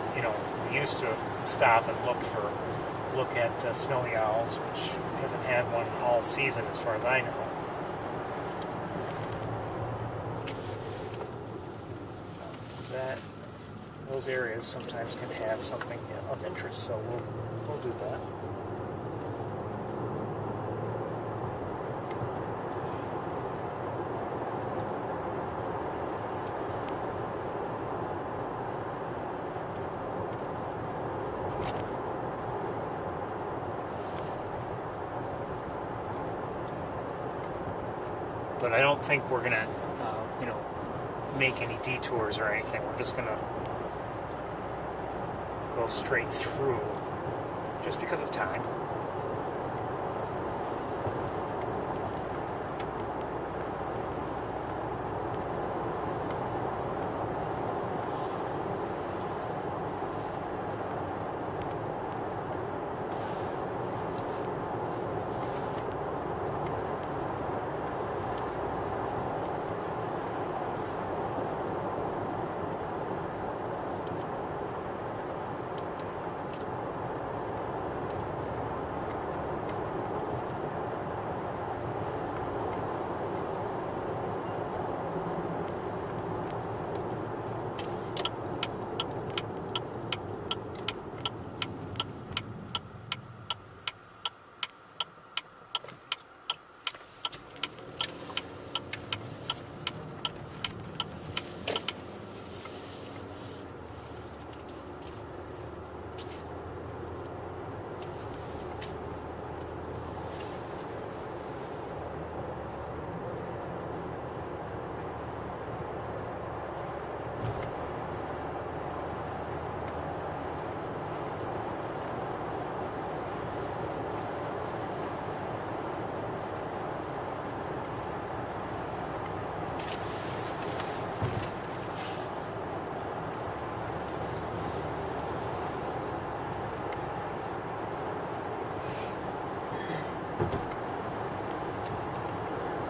we used to stop and look at snowy owls, which hasn't had one all season as far as I know. Those areas sometimes can have something of interest, so we'll do that. But I don't think we're gonna, make any detours or anything. We're just gonna go straight through, just because of time.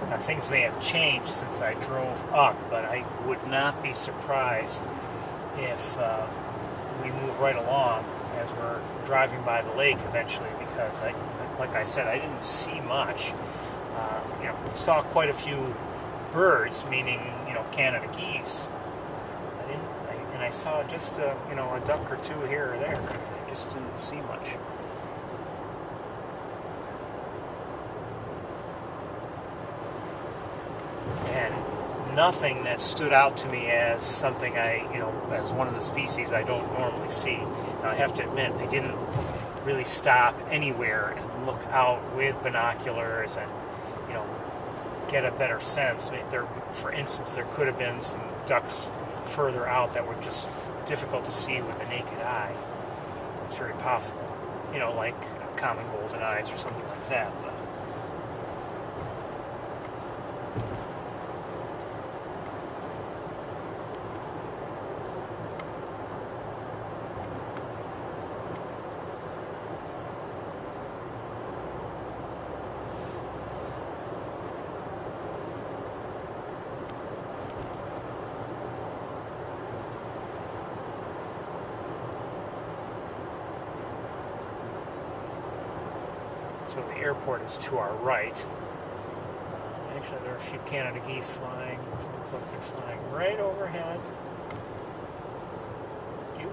Now, things may have changed since I drove up, but I would not be surprised if we move right along as we're driving by the lake eventually, because, like I said, I didn't see much. Saw quite a few birds, meaning, Canada geese. I saw just, a duck or two here or there. I just didn't see much. And nothing that stood out to me as something as one of the species I don't normally see. Now, I have to admit, I didn't really stop anywhere and look out with binoculars and, get a better sense. I mean, for instance, there could have been some ducks further out that were just difficult to see with the naked eye. It's very possible. Like common golden eyes or something like that. But so the airport is to our right. Actually, there are a few Canada geese flying. Look, they're flying right overhead. Cute.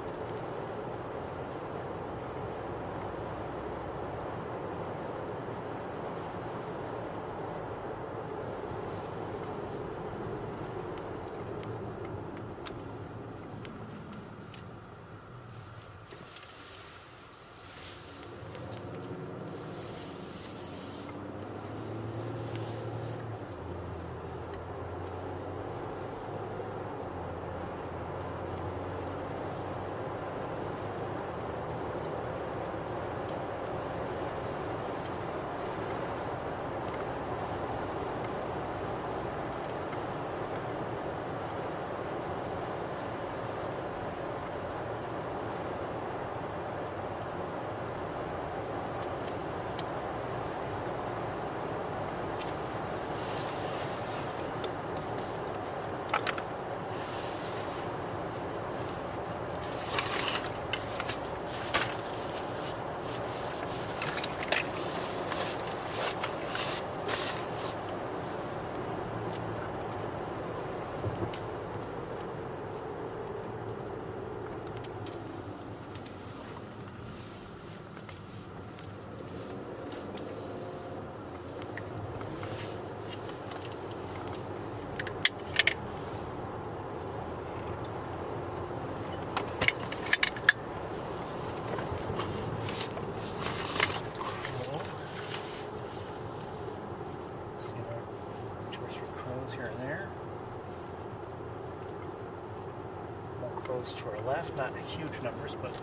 To our left, not huge numbers, but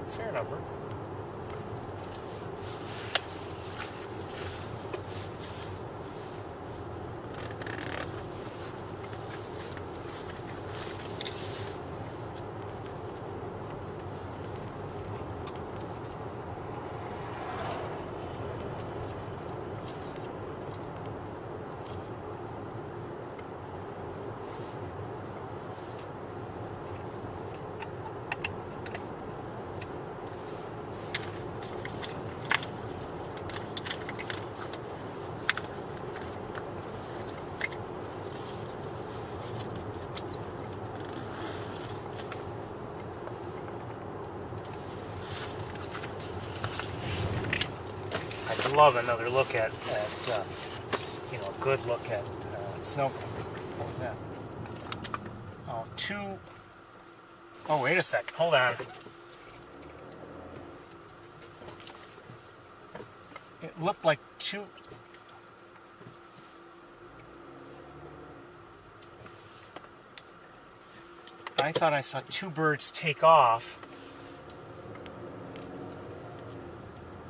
a fair number. Love another look at a good look at snow cover. What was that? Oh, wait a sec. Hold on. It looked like two. I thought I saw two birds take off.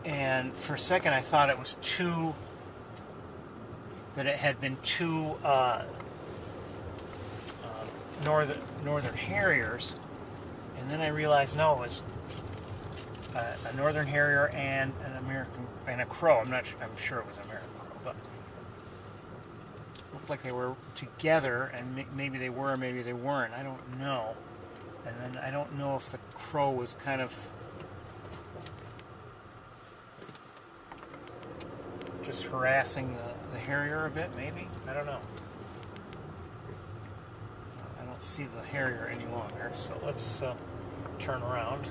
And for a second, I thought it was that it had been two northern harriers, and then I realized no, it was a northern harrier and a crow. I'm sure it was an American crow, but it looked like they were together, and maybe they were, maybe they weren't. I don't know. And then I don't know if the crow was kind of just harassing the harrier a bit, maybe? I don't know. I don't see the harrier any longer, so let's turn around.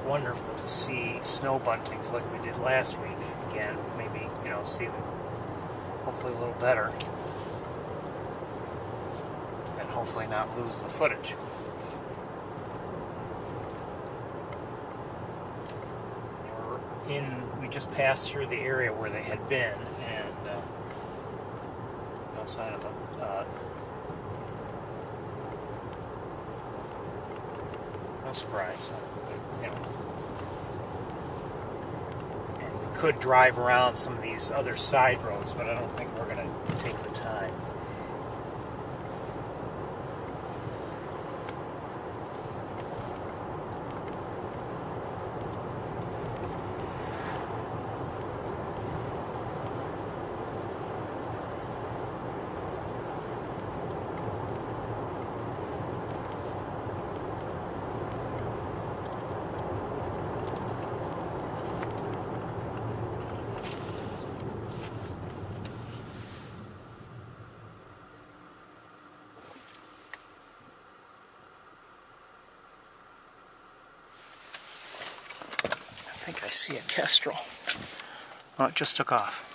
wonderful to see snow buntings like we did last week again. Maybe, you know, see them hopefully a little better, and hopefully not lose the footage. We just passed through the area where they had been, and no sign of them. No surprise. You know. And we could drive around some of these other side roads, but I don't think we're going to take the time. I think I see a kestrel. Oh, it just took off.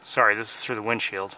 Sorry, this is through the windshield.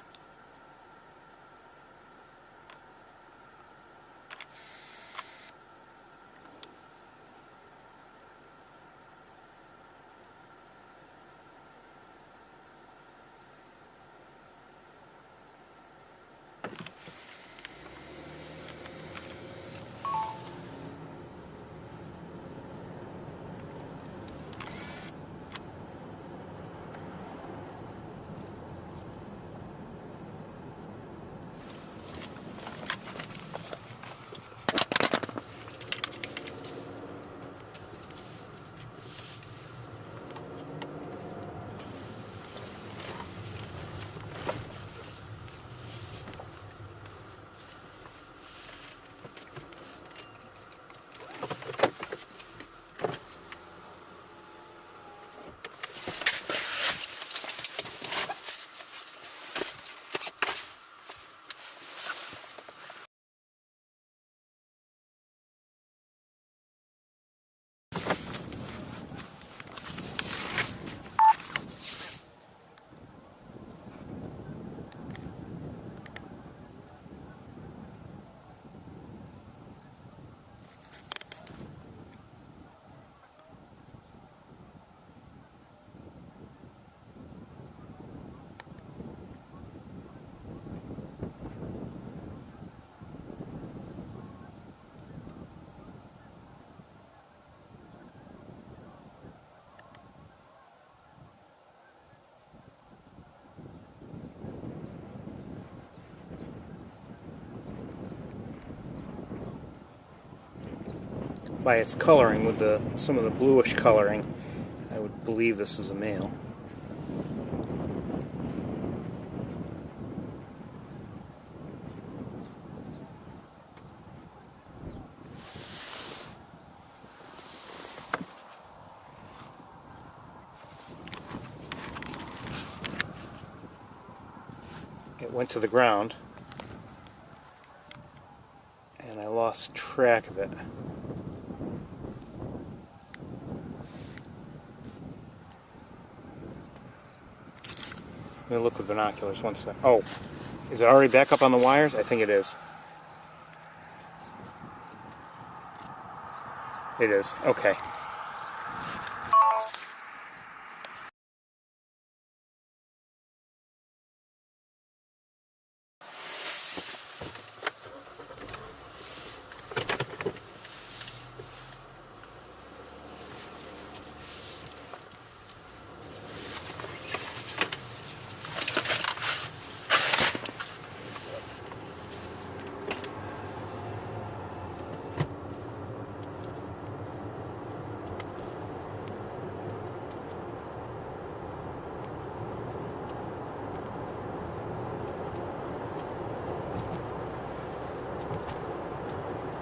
By its coloring, with some of the bluish coloring, I would believe this is a male. It went to the ground, and I lost track of it. Let me look with binoculars one sec. Oh, is it already back up on the wires? I think it is. It is. Okay.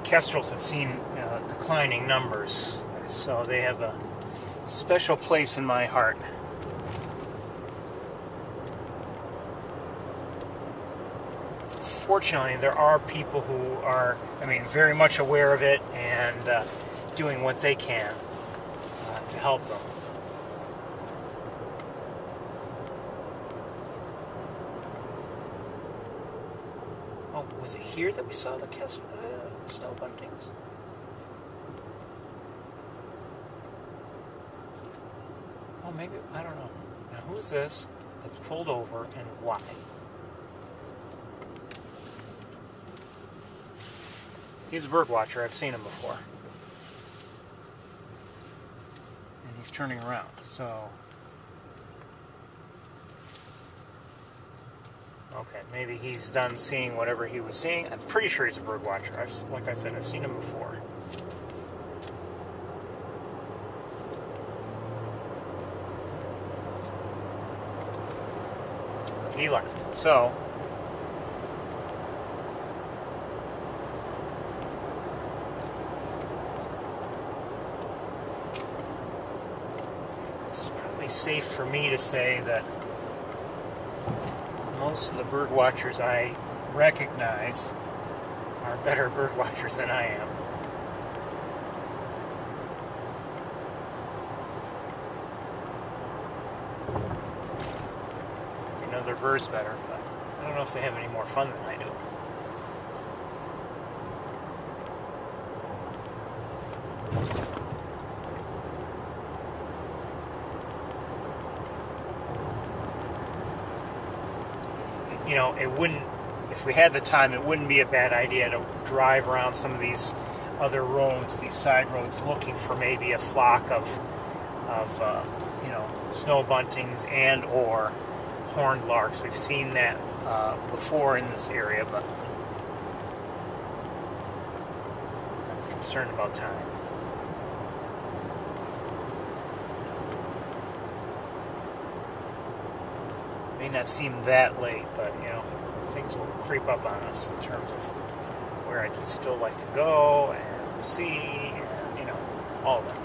kestrels have seen declining numbers, so they have a special place in my heart. Fortunately, there are people who are, very much aware of it and doing what they can to help them. Oh, was it here that we saw the snow buntings? Oh, maybe, I don't know. Now, who's this that's pulled over and why? He's a bird watcher. I've seen him before. And he's turning around, so... Okay, maybe he's done seeing whatever he was seeing. I'm pretty sure he's a bird watcher. Like I said, I've seen him before. But he left. So... safe for me to say that most of the bird watchers I recognize are better bird watchers than I am. They know their birds better, but I don't know if they have any more fun than I do. It wouldn't, if we had the time, it wouldn't be a bad idea to drive around some of these other roads, these side roads, looking for maybe a flock of snow buntings and or horned larks. We've seen that before in this area, but I'm concerned about time. May not seem that late, but things will creep up on us in terms of where I'd still like to go and see, and all of that.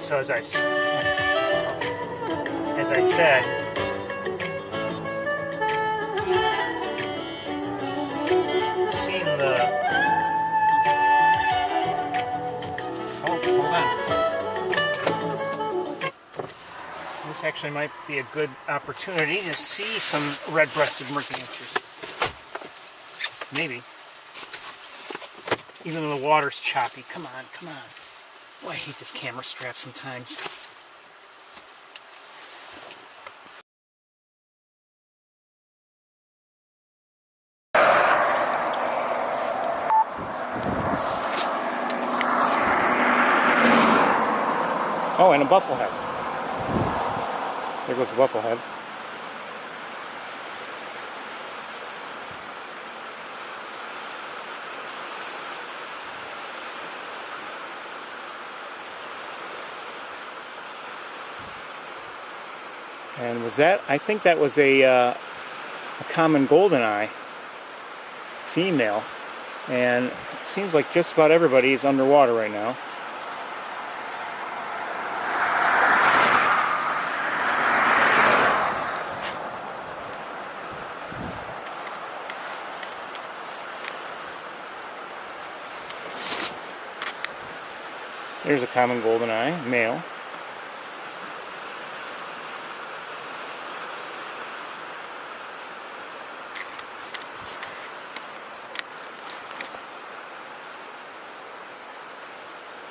So as I said, seeing the... Oh, hold on. This actually might be a good opportunity to see some red-breasted mercancers. Maybe. Even though the water's choppy. Come on, come on. Oh, I hate this camera strap sometimes. Oh, and a bufflehead. There goes the bufflehead. And was that? I think that was a common goldeneye female. And it seems like just about everybody is underwater right now. There's a common goldeneye, male.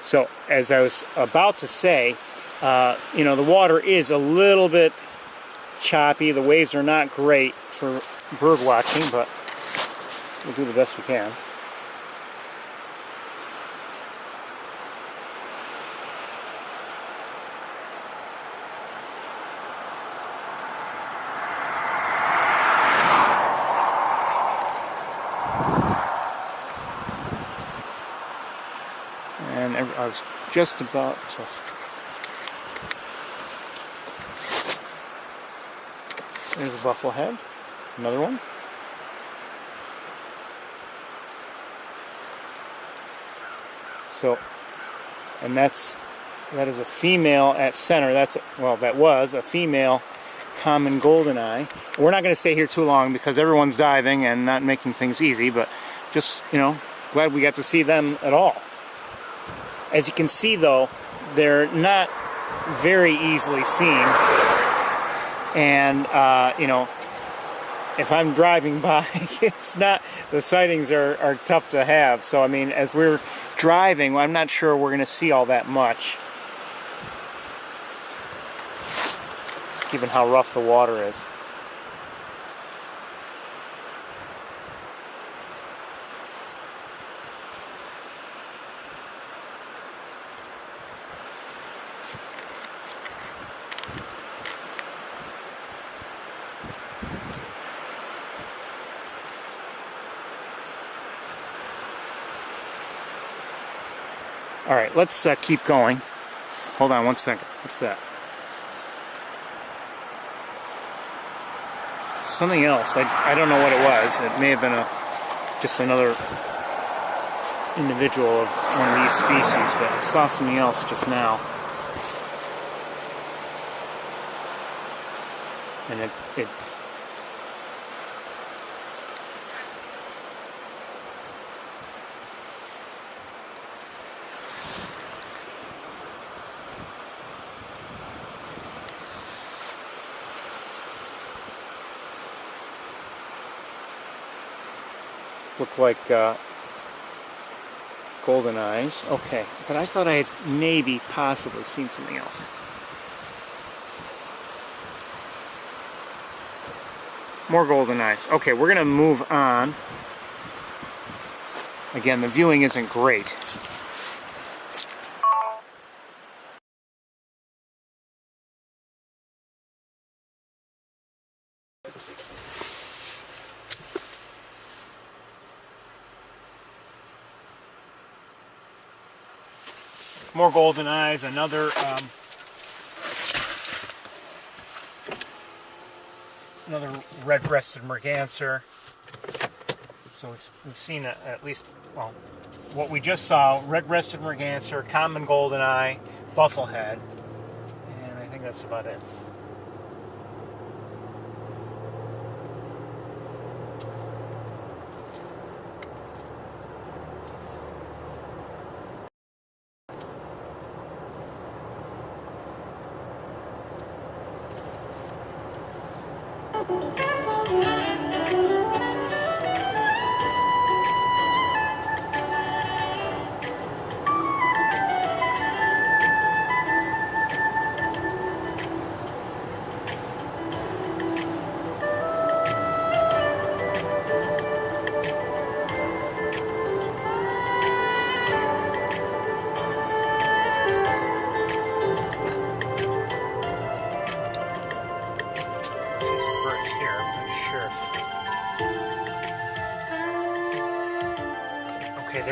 So, as I was about to say, you know, the water is a little bit choppy. The waves are not great for bird watching, but we'll do the best we can. And I was just about to... There's a bufflehead, another one. So, and that is a female at center. That was a female common goldeneye. We're not going to stay here too long because everyone's diving and not making things easy, but just, you know, glad we got to see them at all. As you can see, though, they're not very easily seen. And, you know, if I'm driving by, it's not, the sightings are tough to have. So, I mean, as we're driving, I'm not sure we're going to see all that much, given how rough the water is. All right, let's keep going. Hold on one second. What's that? Something else. I don't know what it was. It may have been just another individual of one of these species, but I saw something else just now. And it look like golden eyes. Okay, but I thought I had maybe possibly seen something else. More golden eyes. Okay, we're going to move on. Again, the viewing isn't great. More golden eyes, another red-breasted merganser. So we've seen at least, well, what we just saw, red-breasted merganser, common goldeneye, bufflehead, and I think that's about it.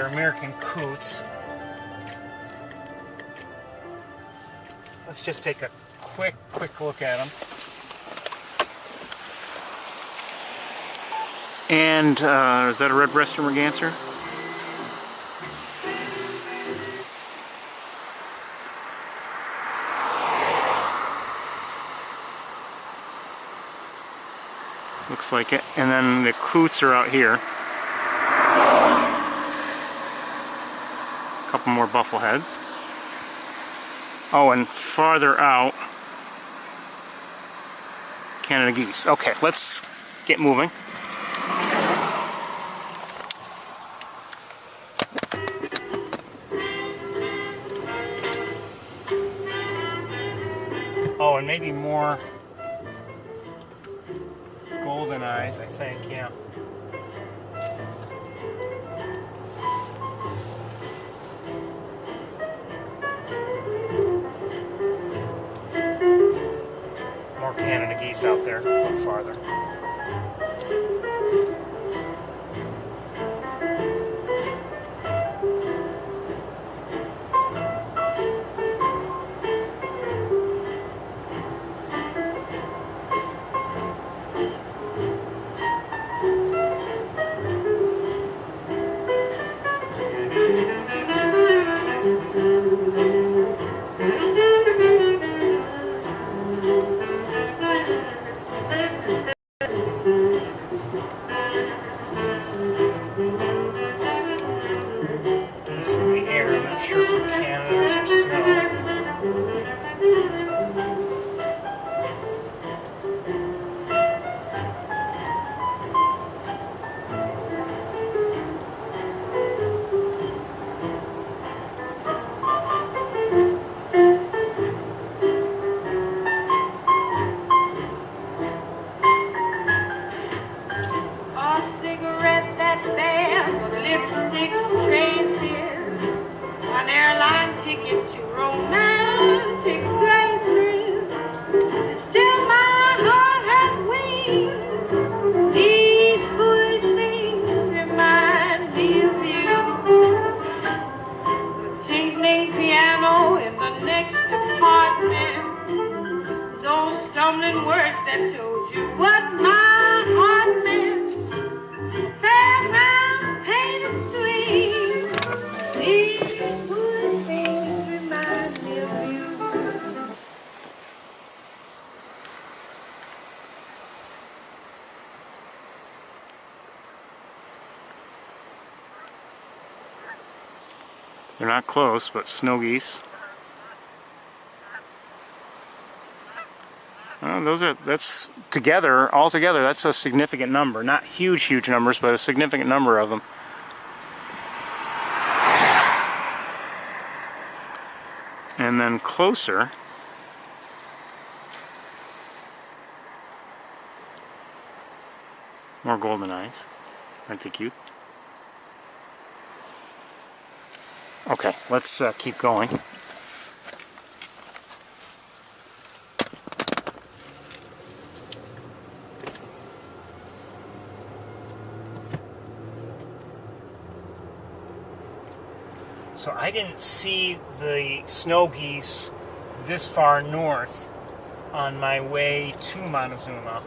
they're American coots. Let's just take a quick look at them. And is that a red-breasted merganser? Looks like it. And then the coots are out here. A couple more buffleheads. Oh, and farther out, Canada geese. Okay, let's get moving. Oh, and maybe more golden eyes, I think, yeah. More Canada geese out there, a little farther. Geese in the air, I'm not sure for Canada or snow. Words that told you what my heart meant. Fairground painted sweet. These good things remind me of you. They're not close, but snow geese. That's together, altogether, that's a significant number. Not huge numbers, but a significant number of them. And then closer, more golden eyes. Aren't they cute? Okay, let's keep going. So I didn't see the snow geese this far north on my way to Montezuma.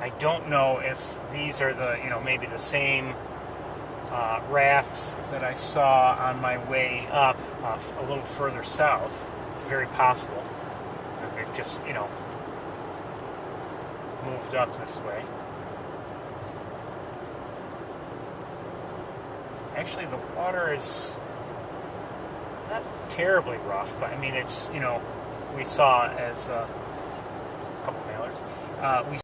I don't know if these are the, maybe the same rafts that I saw on my way up a little further south. It's very possible that they've just, moved up this way. Actually, the water is not terribly rough, but I mean, it's, we saw as a couple mallards. We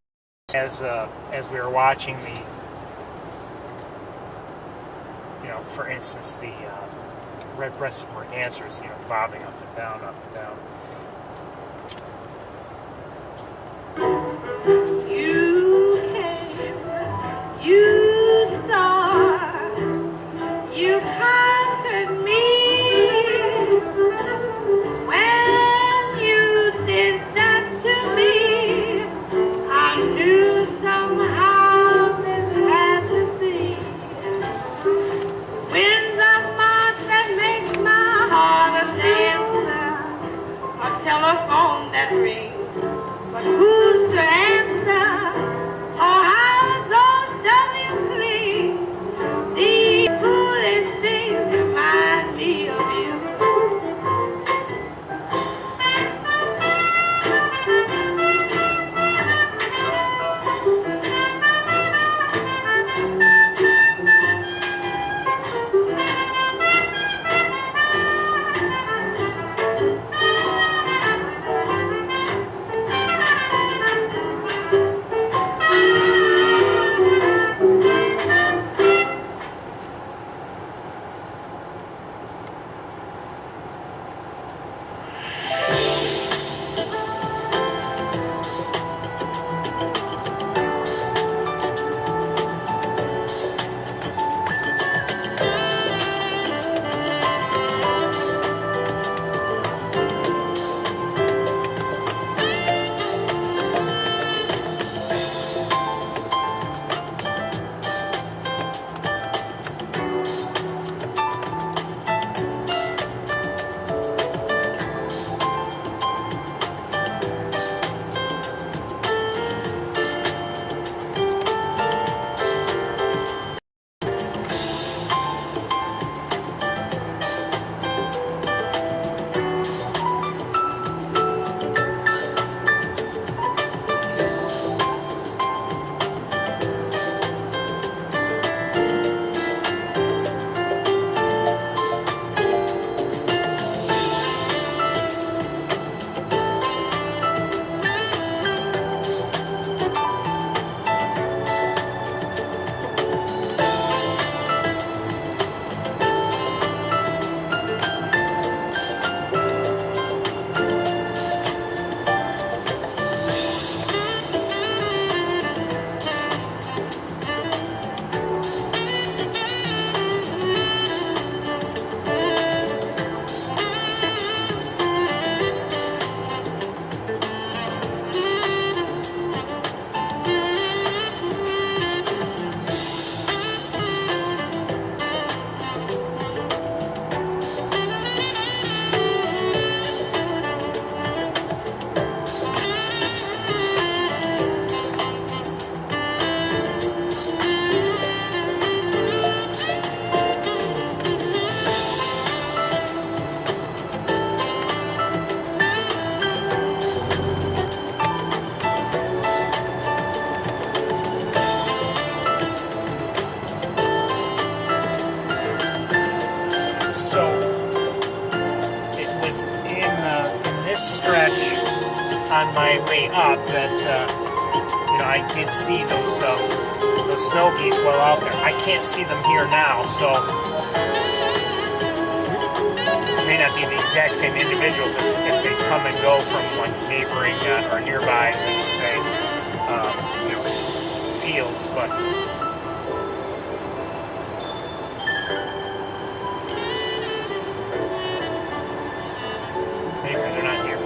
saw as we were watching the, for instance, the red-breasted mergansers, bobbing up and down, up and down. You came, you saw, you conquered me. When you did that to me, I knew somehow this on my way up that I did see those snow geese well out there. I can't see them here now, so it may not be the exact same individuals if they come and go from like neighboring or nearby, we would say, fields, but. Anyway, they're not here.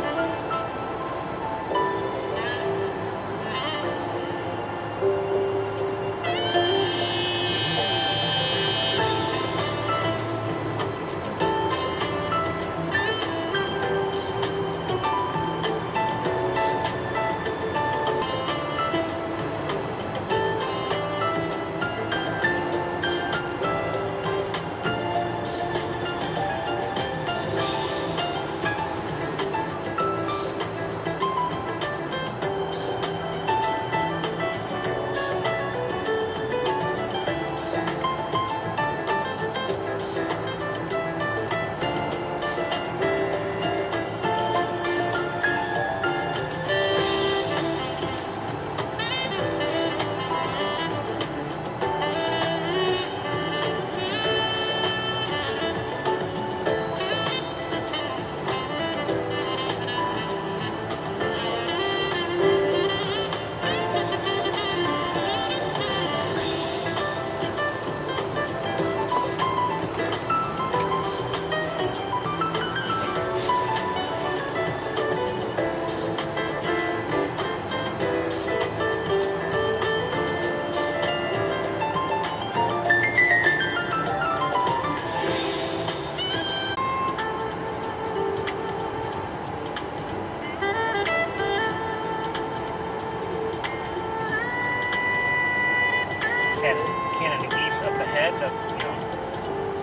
Canada geese up ahead,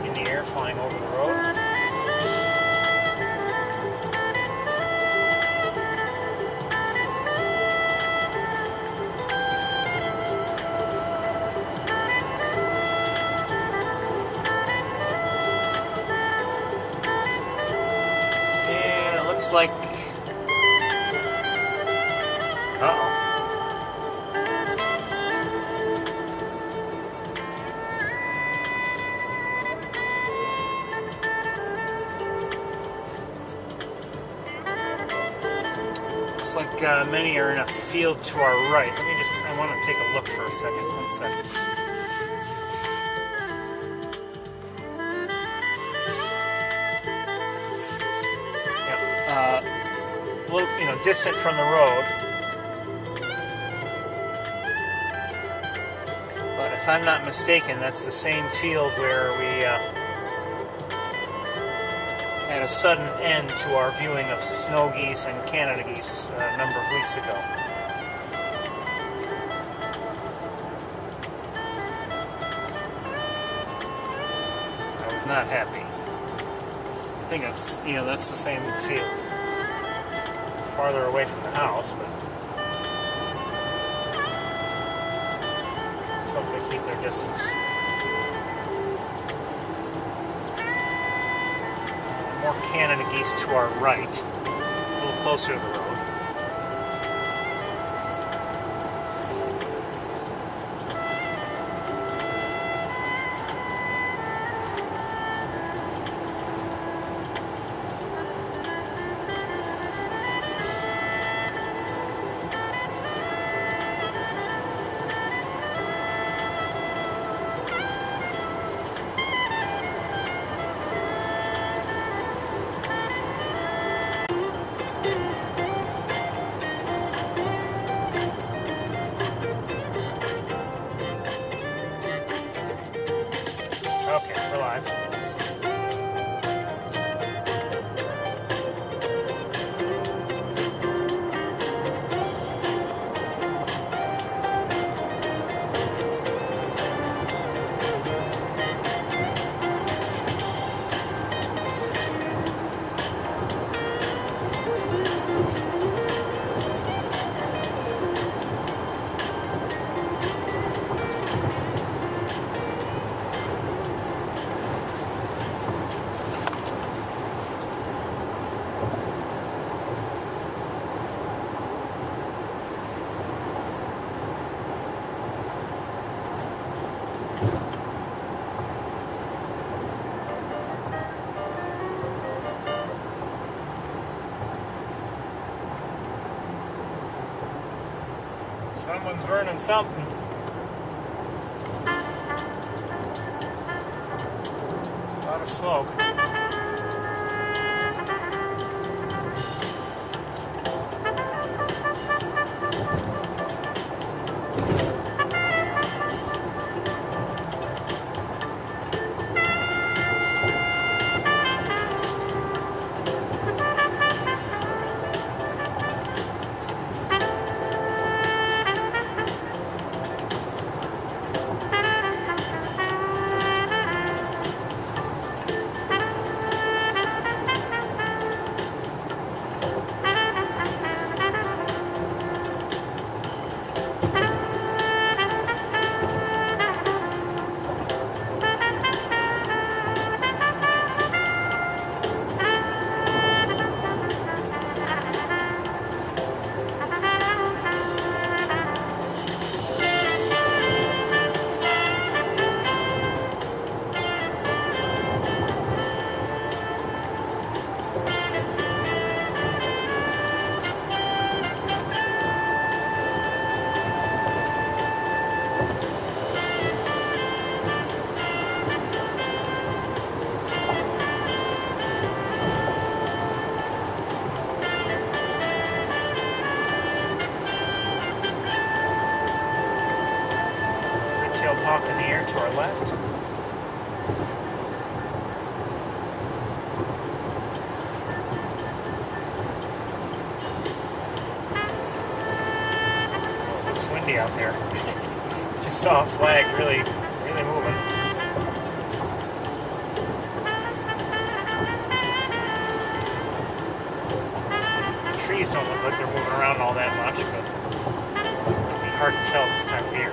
in the air, flying over the road. And it looks like. Uh-oh. Looks like many are in a field to our right. I want to take a look for a second. 1 second. Yep. A little, distant from the road. But if I'm not mistaken, that's the same field where we had a sudden end to our viewing of snow geese and Canada geese a number of weeks ago. I was not happy. I think that's the same field. Farther away from the house, but let's hope they keep their distance. More Canada geese to our right, a little closer to the road. Okay, we're live. Someone's burning something. A lot of smoke. Hawk in the air to our left. Looks windy out there. Just saw a flag really moving. The trees don't look like they're moving around all that much, but it can be hard to tell this time of year.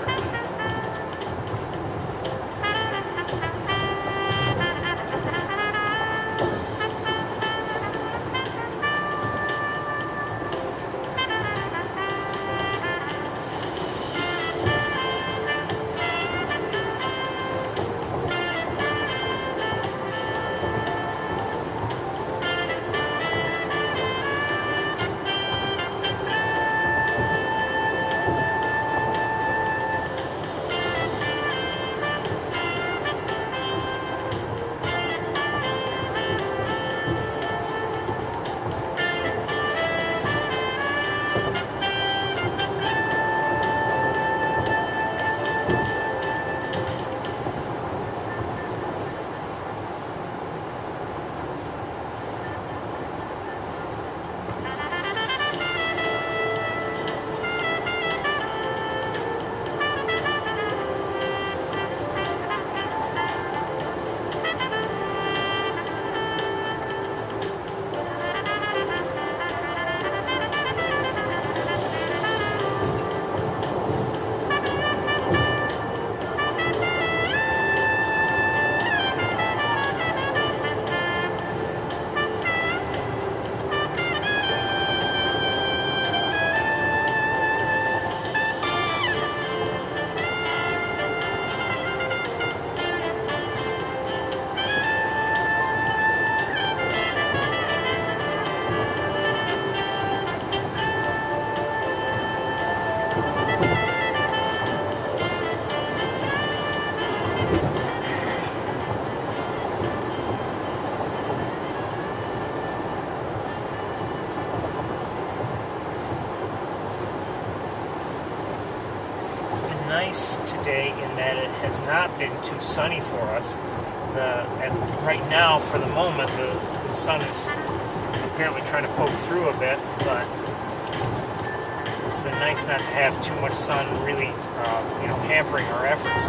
Nice today in that it has not been too sunny for us. And right now, for the moment, the sun is apparently trying to poke through a bit, but it's been nice not to have too much sun really, hampering our efforts.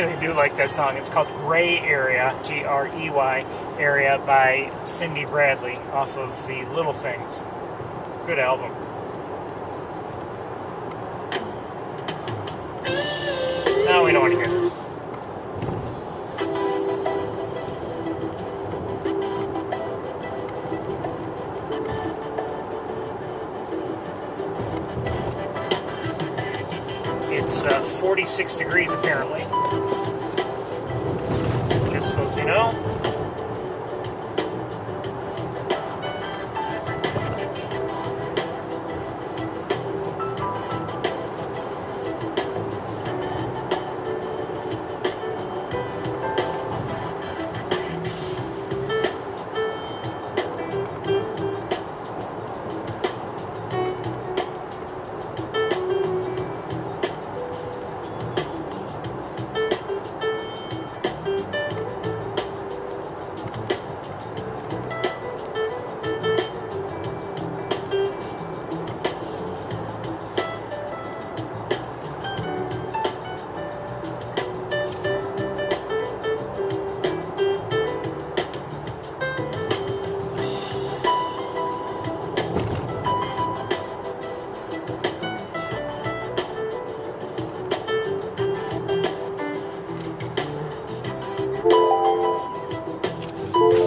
really do like that song. It's called Gray Area, Grey Area, by Cindy Bradley off of the Little Things. Good album. No, we don't want to hear this. It's 46 degrees apparently. Just so as you know.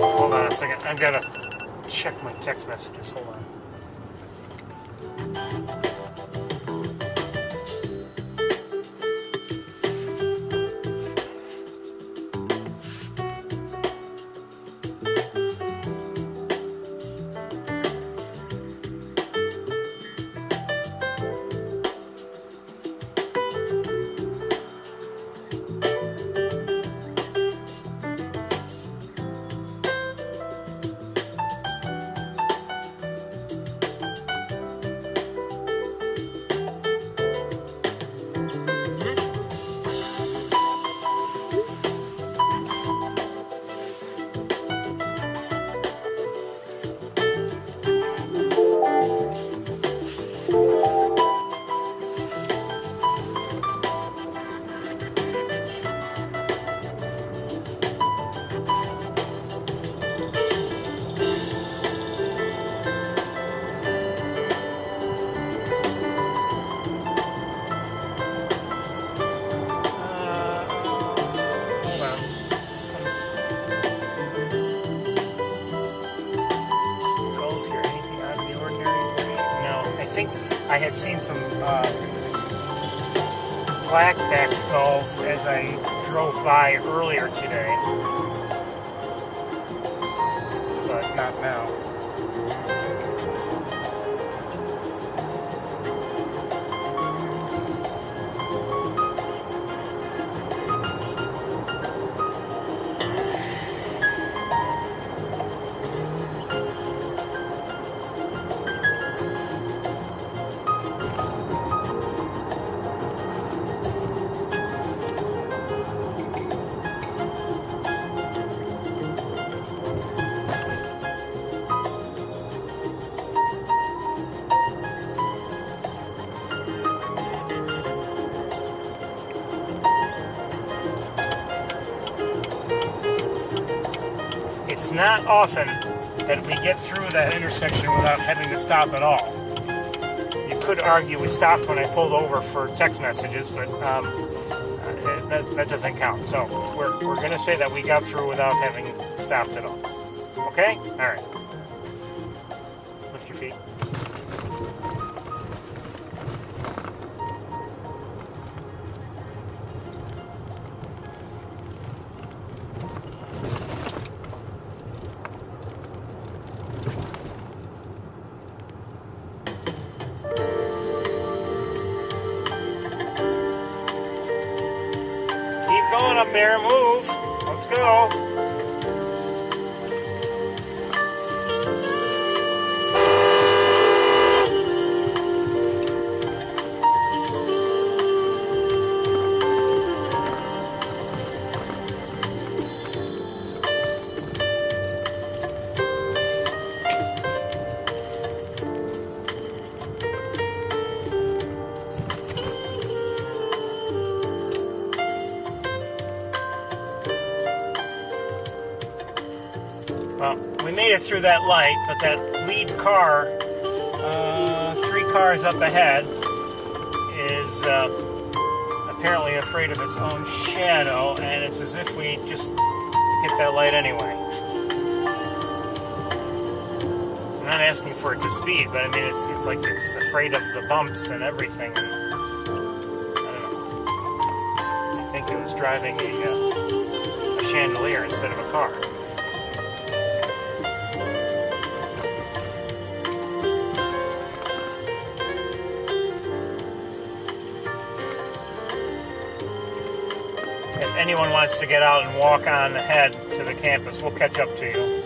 Hold on a second. I've got to check my text messages. Hold on. I had seen some black-backed gulls as I drove by earlier today, but not now. It's not often that we get through that intersection without having to stop at all. You could argue we stopped when I pulled over for text messages, but that doesn't count. So we're going to say that we got through without having stopped at all. Okay? All right. Lift your feet. Going up there, move. Let's go. Well, we made it through that light, but that lead car, 3 cars up ahead, is apparently afraid of its own shadow, and it's as if we just hit that light anyway. I'm not asking for it to speed, but I mean, it's like it's afraid of the bumps and everything. And, I don't know. I think it was driving a chandelier instead of a car. If anyone wants to get out and walk on ahead to the campus, we'll catch up to you.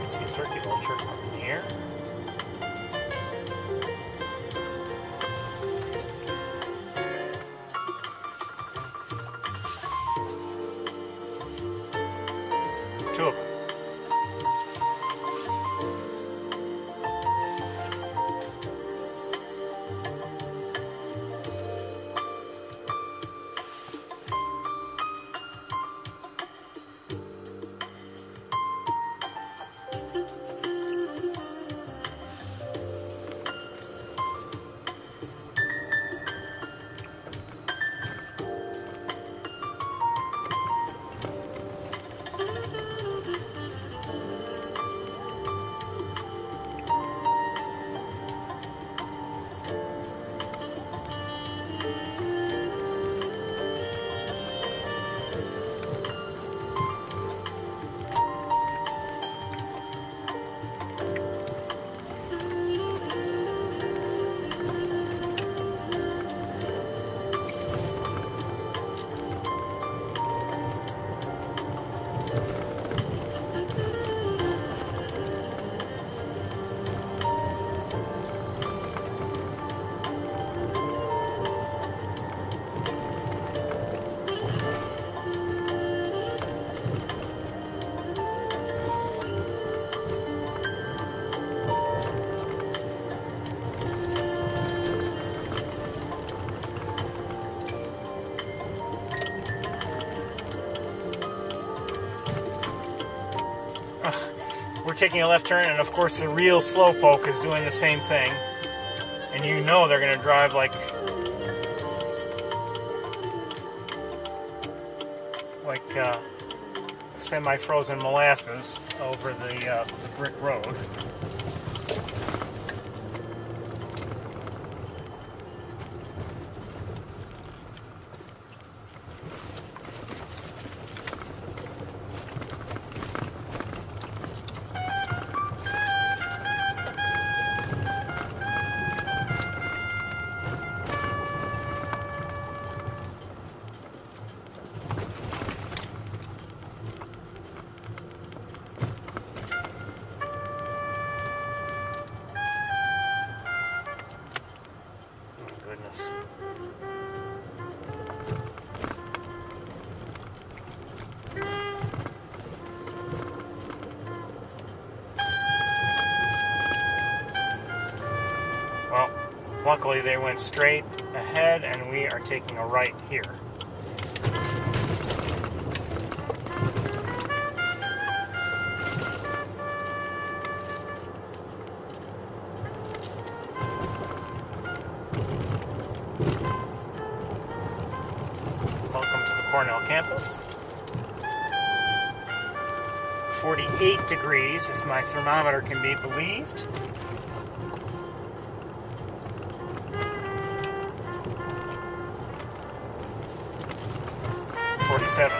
See a turkey vulture up in the air. Two of them. We're taking a left turn, and of course the real slowpoke is doing the same thing. And you know they're going to drive like semi-frozen molasses over the brick road. Luckily they went straight ahead, and we are taking a right here. Cornell campus. 48 degrees, if my thermometer can be believed. '47.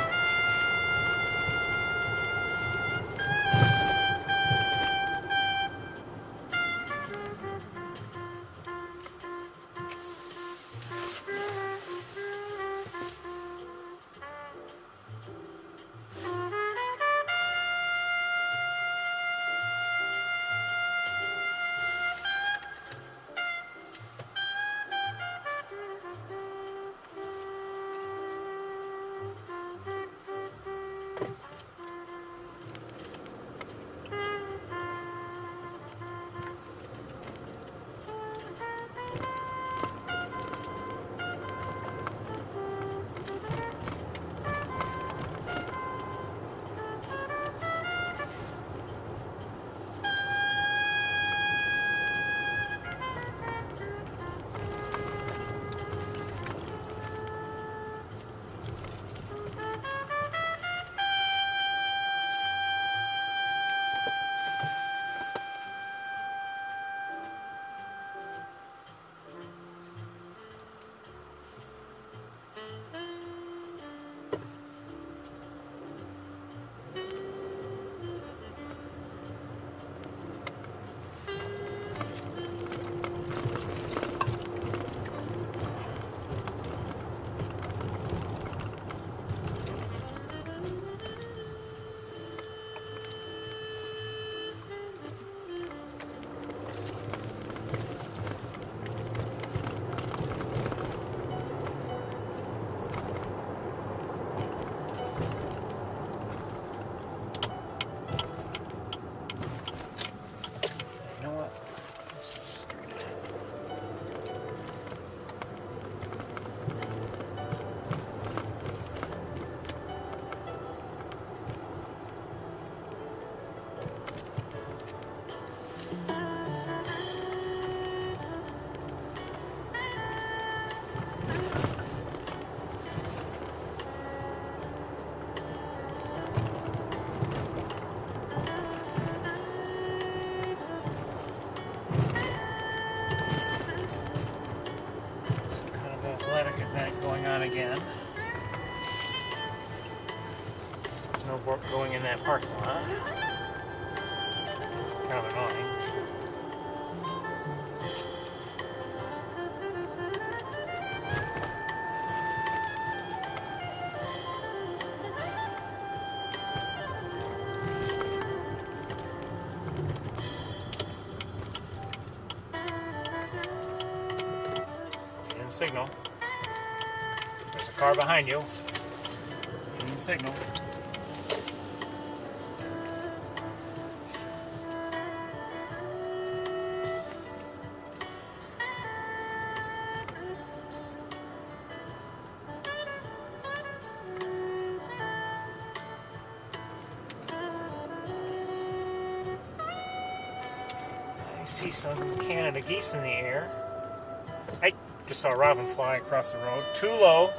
Going on again. So there's no going in that parking lot. Kind of annoying. And signal. Car behind you. Green signal. I see some Canada geese in the air. I just saw a robin fly across the road. Too low.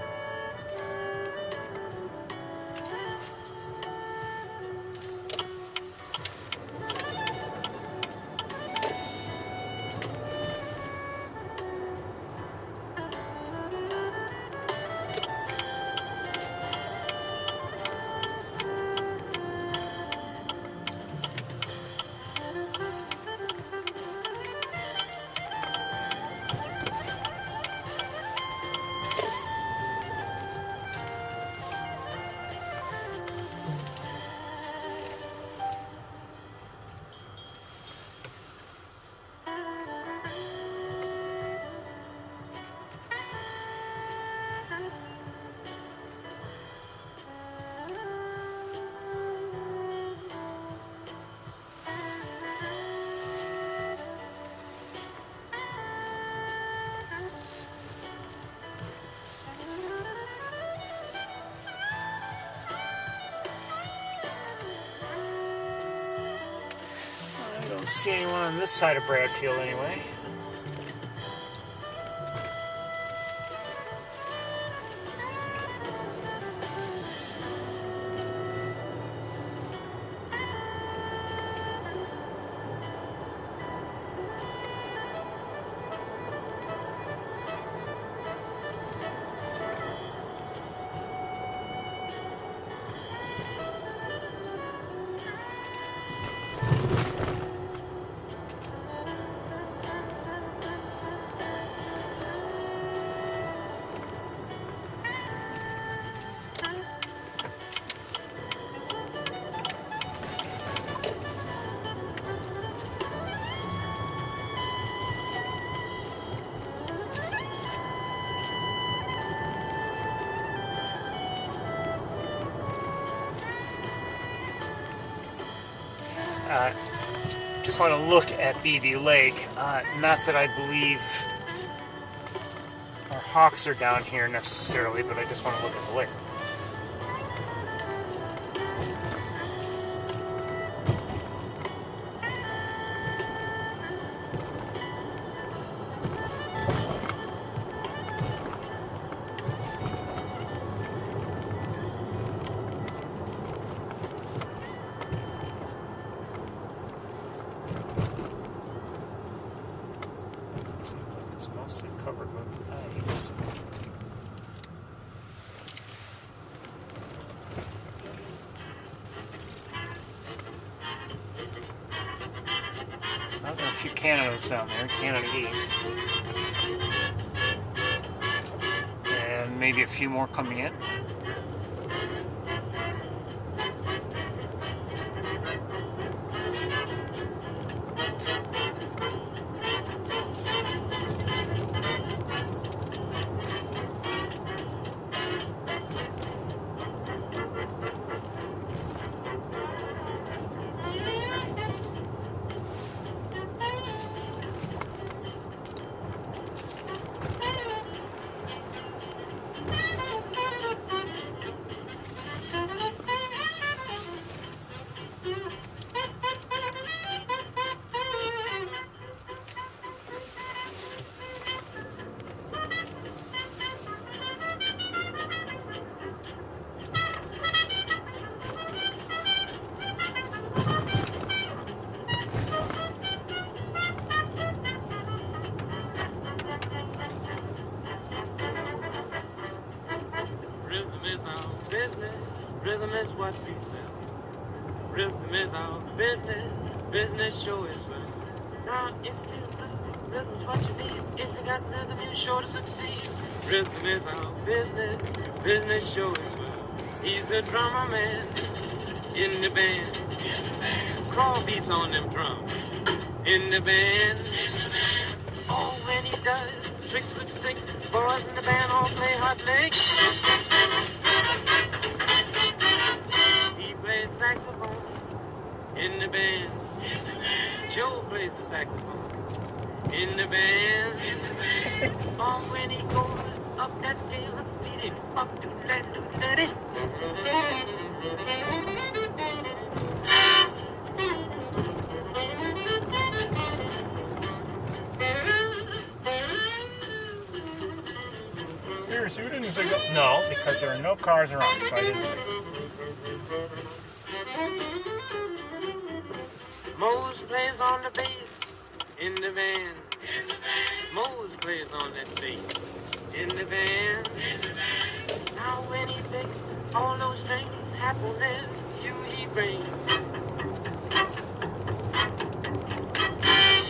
Don't see anyone on this side of Bradfield anyway. just want to look at BB Lake. Not that I believe our hawks are down here necessarily, but I just want to look at the lake. It's mostly covered with ice. I've got a few Canadas down there, Canada geese. And maybe a few more coming in. Rhythm is what we sell. Rhythm is our business. Business show is well. Now, if you rhythm's what you need. If you got rhythm, you're sure to succeed. Rhythm is our business. Business show is well. He's the drummer man in the band. Crawl beats on them drums in the band. Oh, when he does tricks with the sticks, boys in the band all play hot licks. He plays saxophone in the band. Joe plays the saxophone in the band. Oh, when he goes up that scale, up beat it, up to that, Ferris, you didn't say no, because there are no cars around, so I didn't say. Mose plays on the bass in the band. Mose plays on that bass in the band. Now when he picks all those strings, happiness you he brings.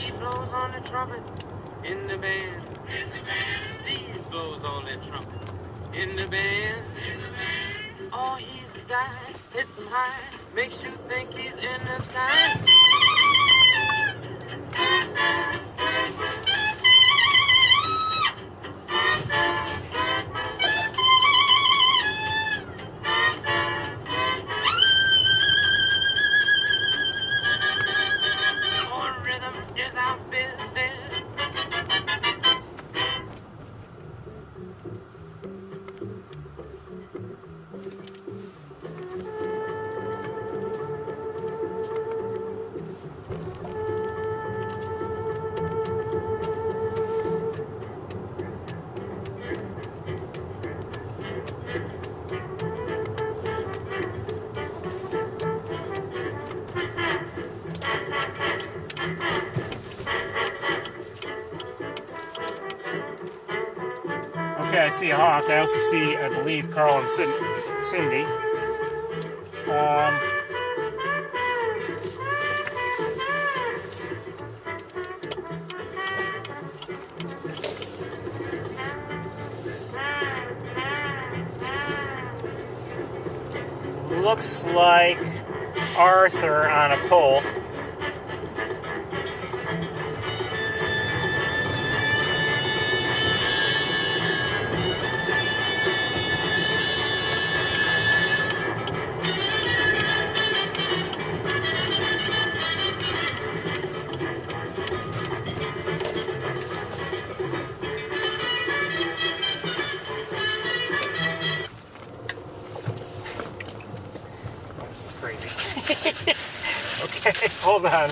He blows on the trumpet in the band. Steve blows on that trumpet in the band. Oh, he's the guy, hits him high, makes you think he's in the sky. Oh, rhythm is our business. Okay, I see a hawk. I also see, I believe, Carl and Cindy. Looks like Arthur on a pole. hold on.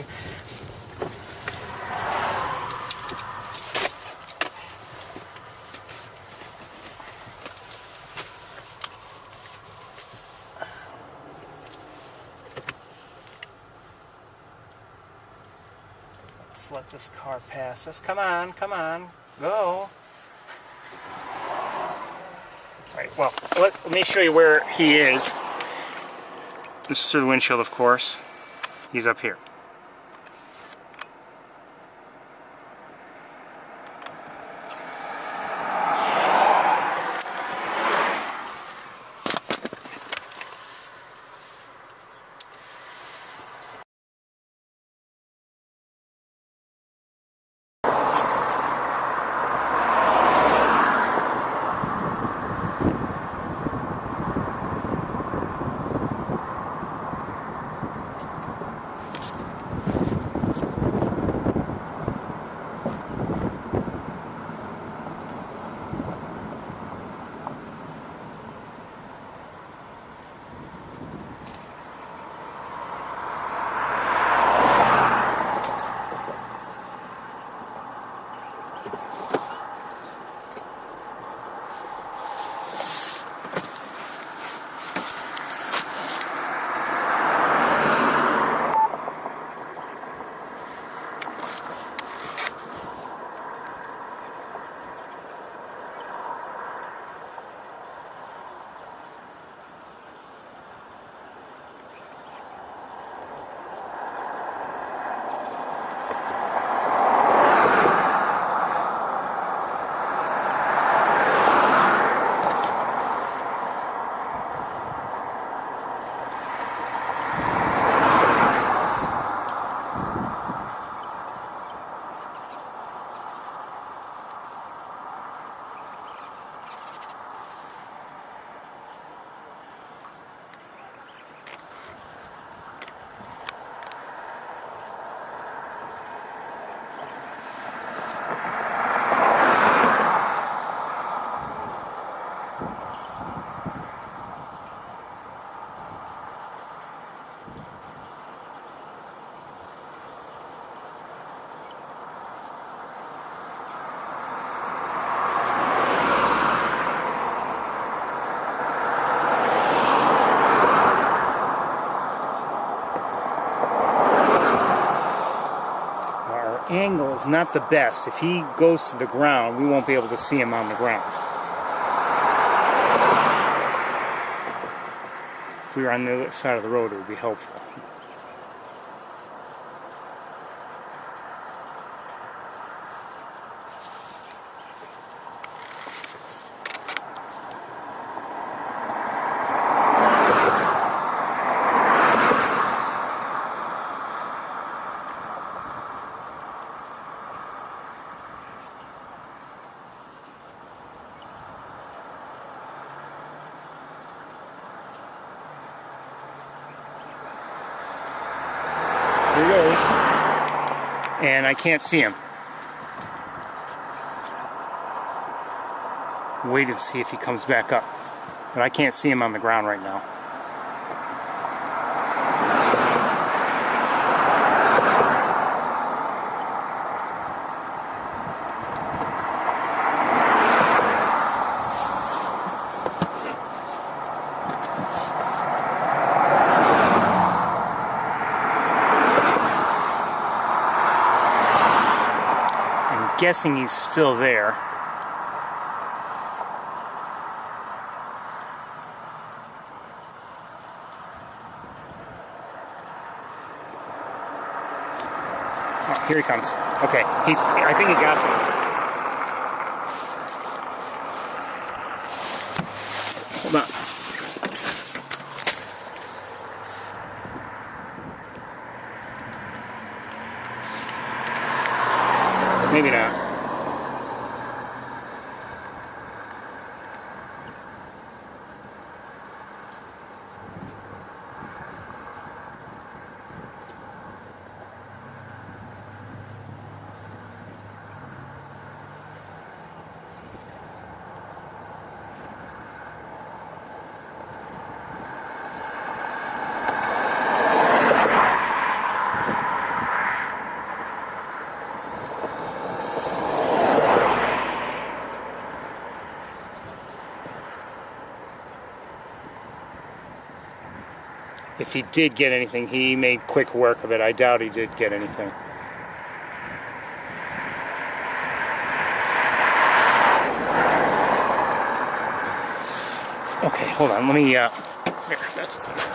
Let's let this car pass us. Come on, go. Right, well, let me show you where he is. This is through the windshield, of course. He's up here. Angle is not the best. If he goes to the ground, we won't be able to see him on the ground. If we were on the other side of the road, it would be helpful. Here he goes. And I can't see him. Wait to see if he comes back up. But I can't see him on the ground right now. Guessing he's still there. Oh, here he comes. Okay, I think he got something. Hold on. Maybe not. if he did get anything, he made quick work of it. I doubt he did get anything. Okay, hold on. Let me, there, that's better.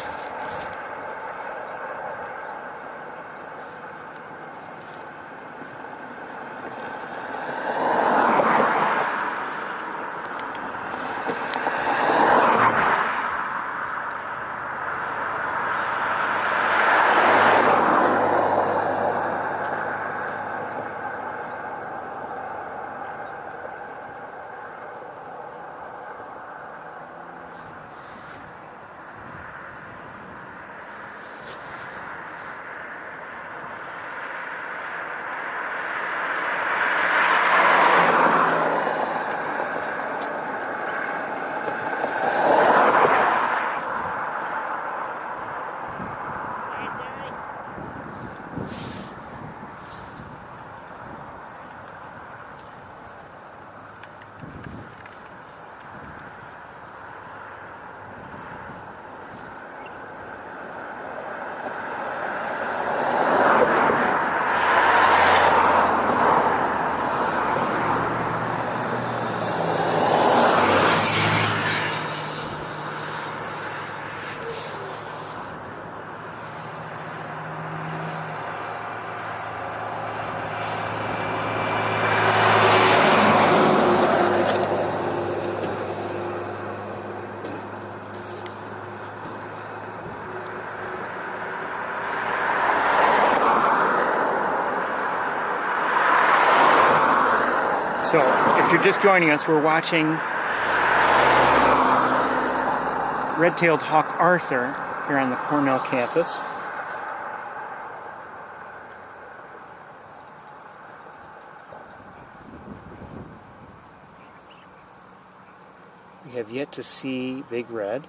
So, if you're just joining us, we're watching red-tailed hawk Arthur here on the Cornell campus. We have yet to see Big Red.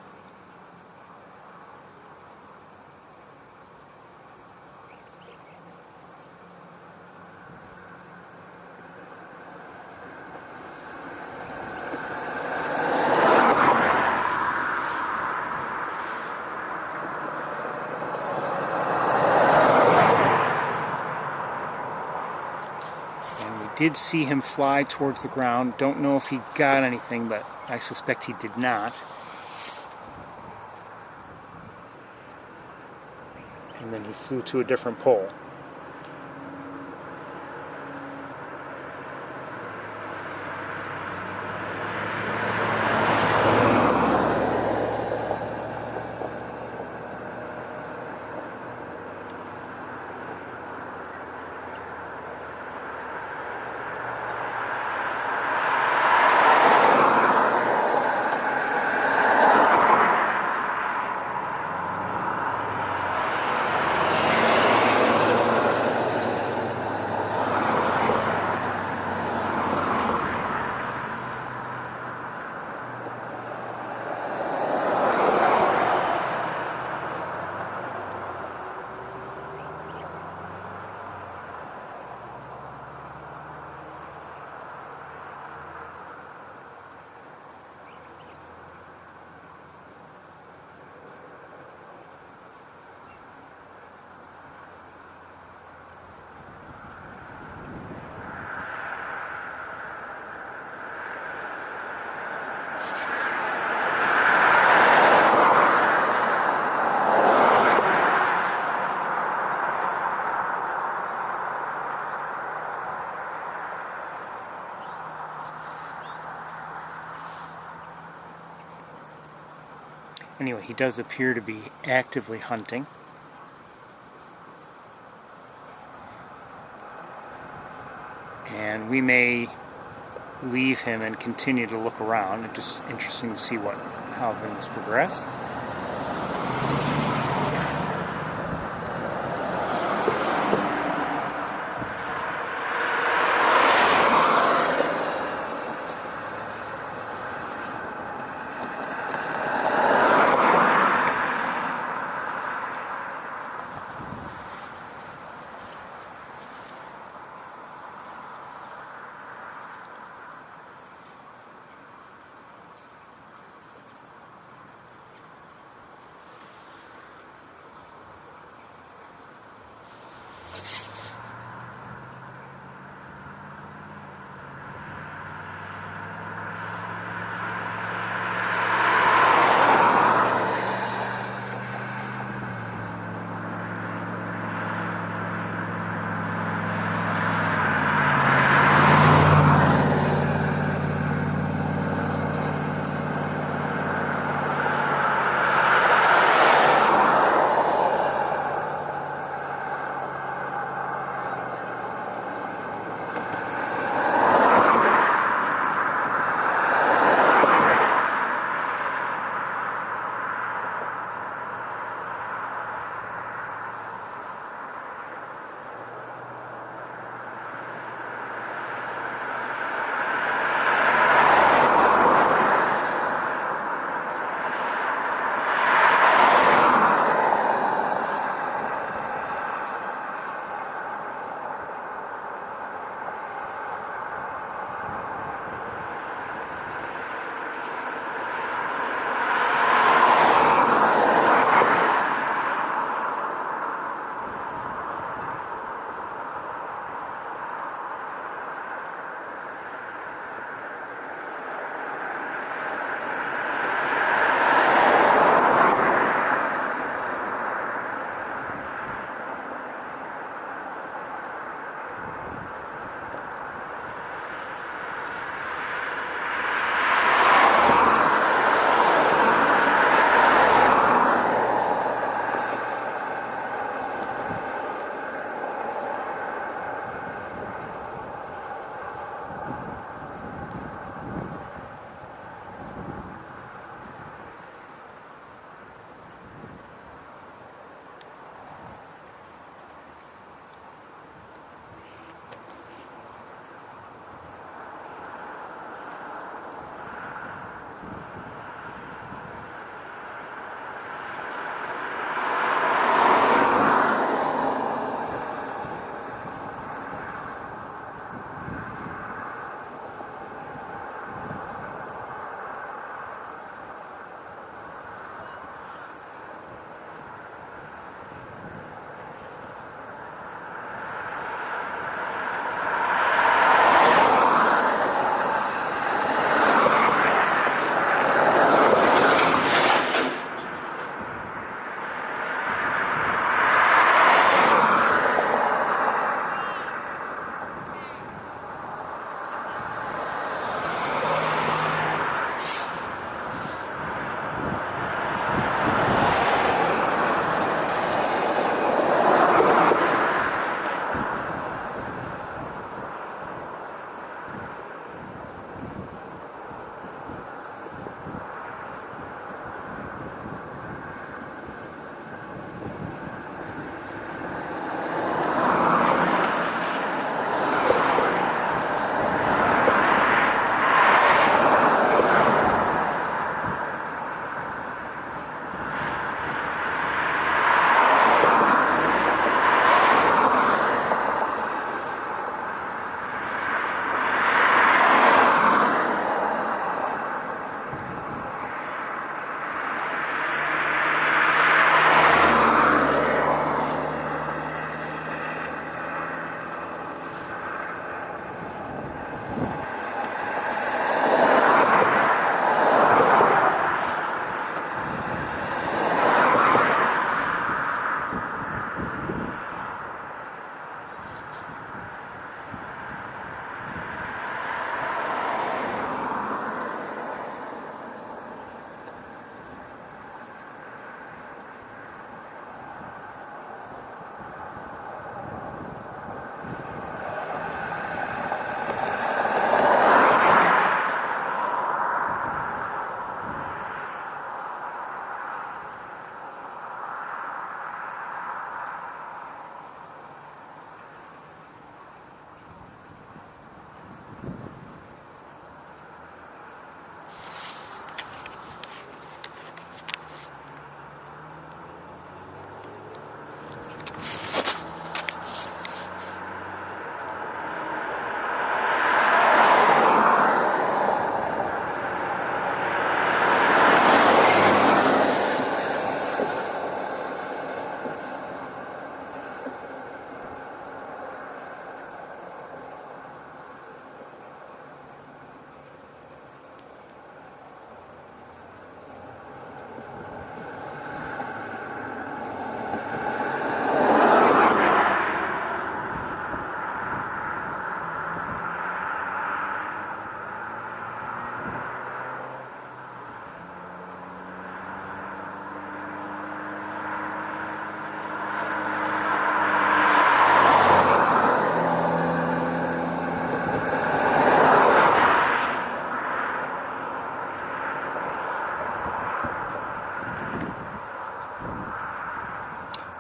Did see him fly towards the ground. Don't know if he got anything, but I suspect he did not. And then he flew to a different pole. Anyway, he does appear to be actively hunting. And we may leave him and continue to look around. It's just interesting to see how things progress.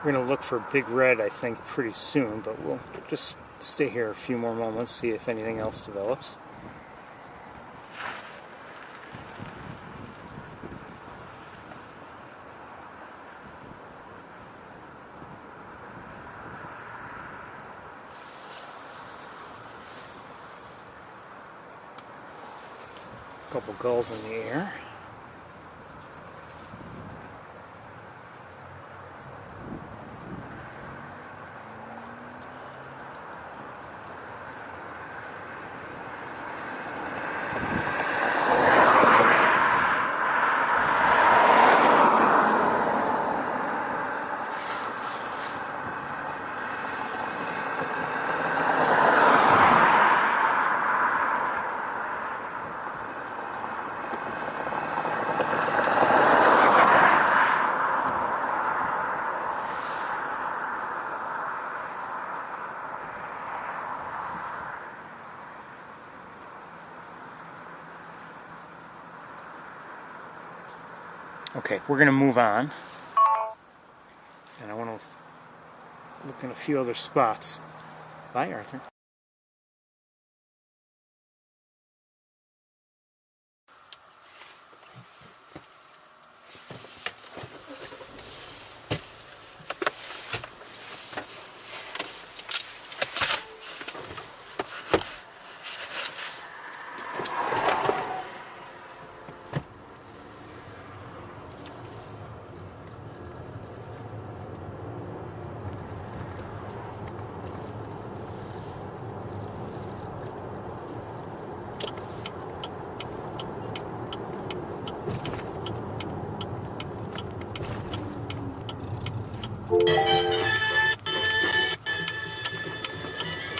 We're going to look for big red, I think, pretty soon, but we'll just stay here a few more moments, see if anything else develops. A couple gulls in the air. Okay, we're going to move on, and I want to look in a few other spots. Bye, Arthur.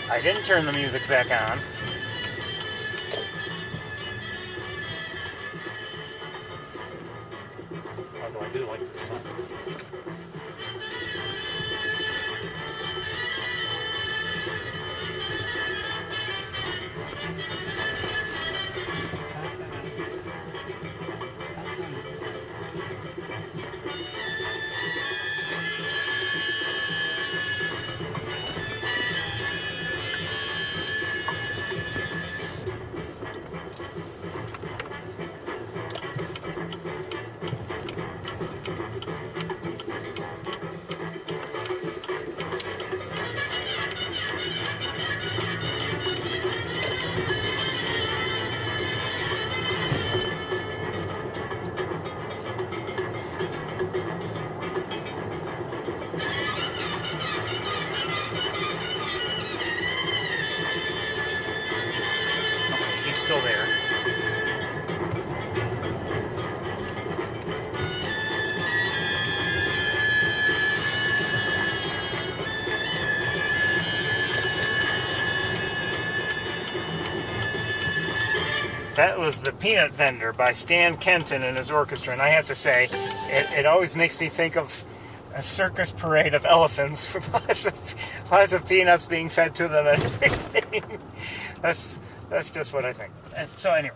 I didn't turn the music back on. Although I do like the sun. Still there. That was The Peanut Vendor by Stan Kenton and his orchestra, and I have to say, it always makes me think of a circus parade of elephants with lots of peanuts being fed to them and everything. That's just what I think. And so anyway.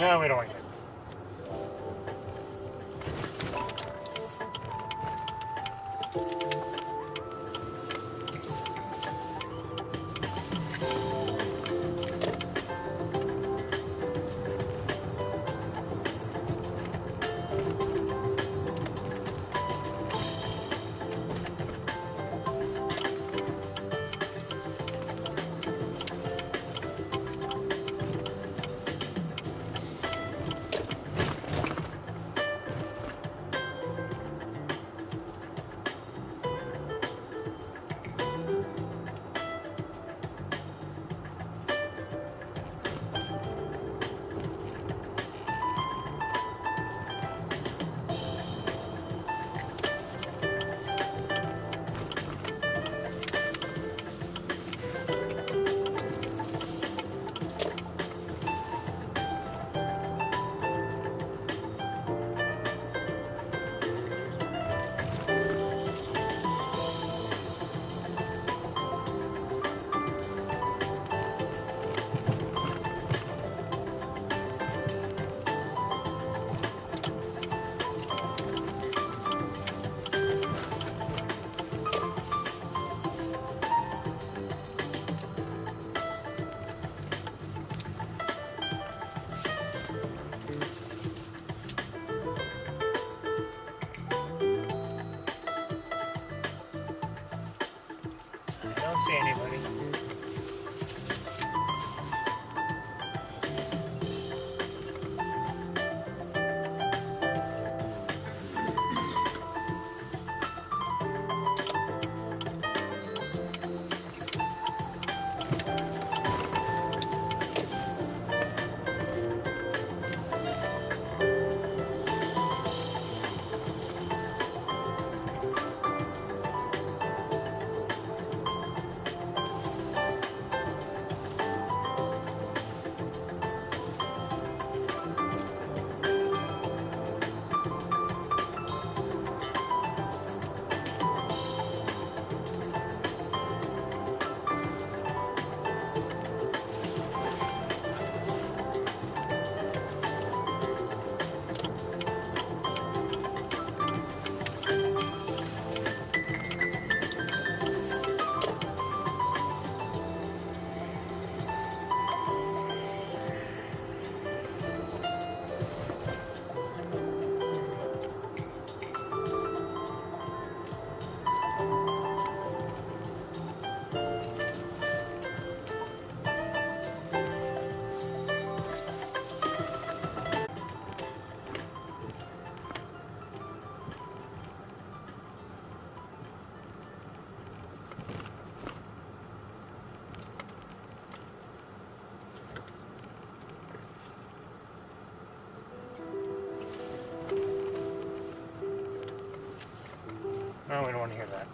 No, we don't want to hear this. I don't see anybody. No, we don't want to hear that.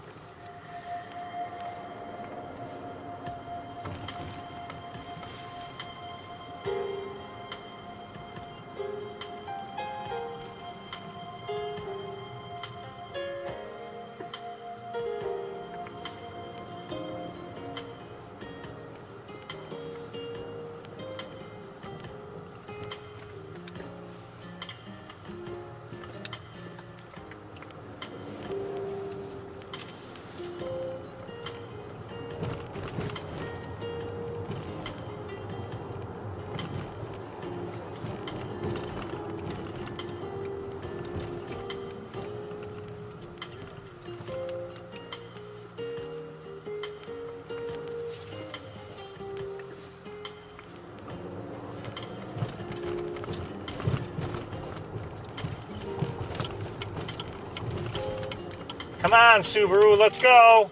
Come on, Subaru, let's go.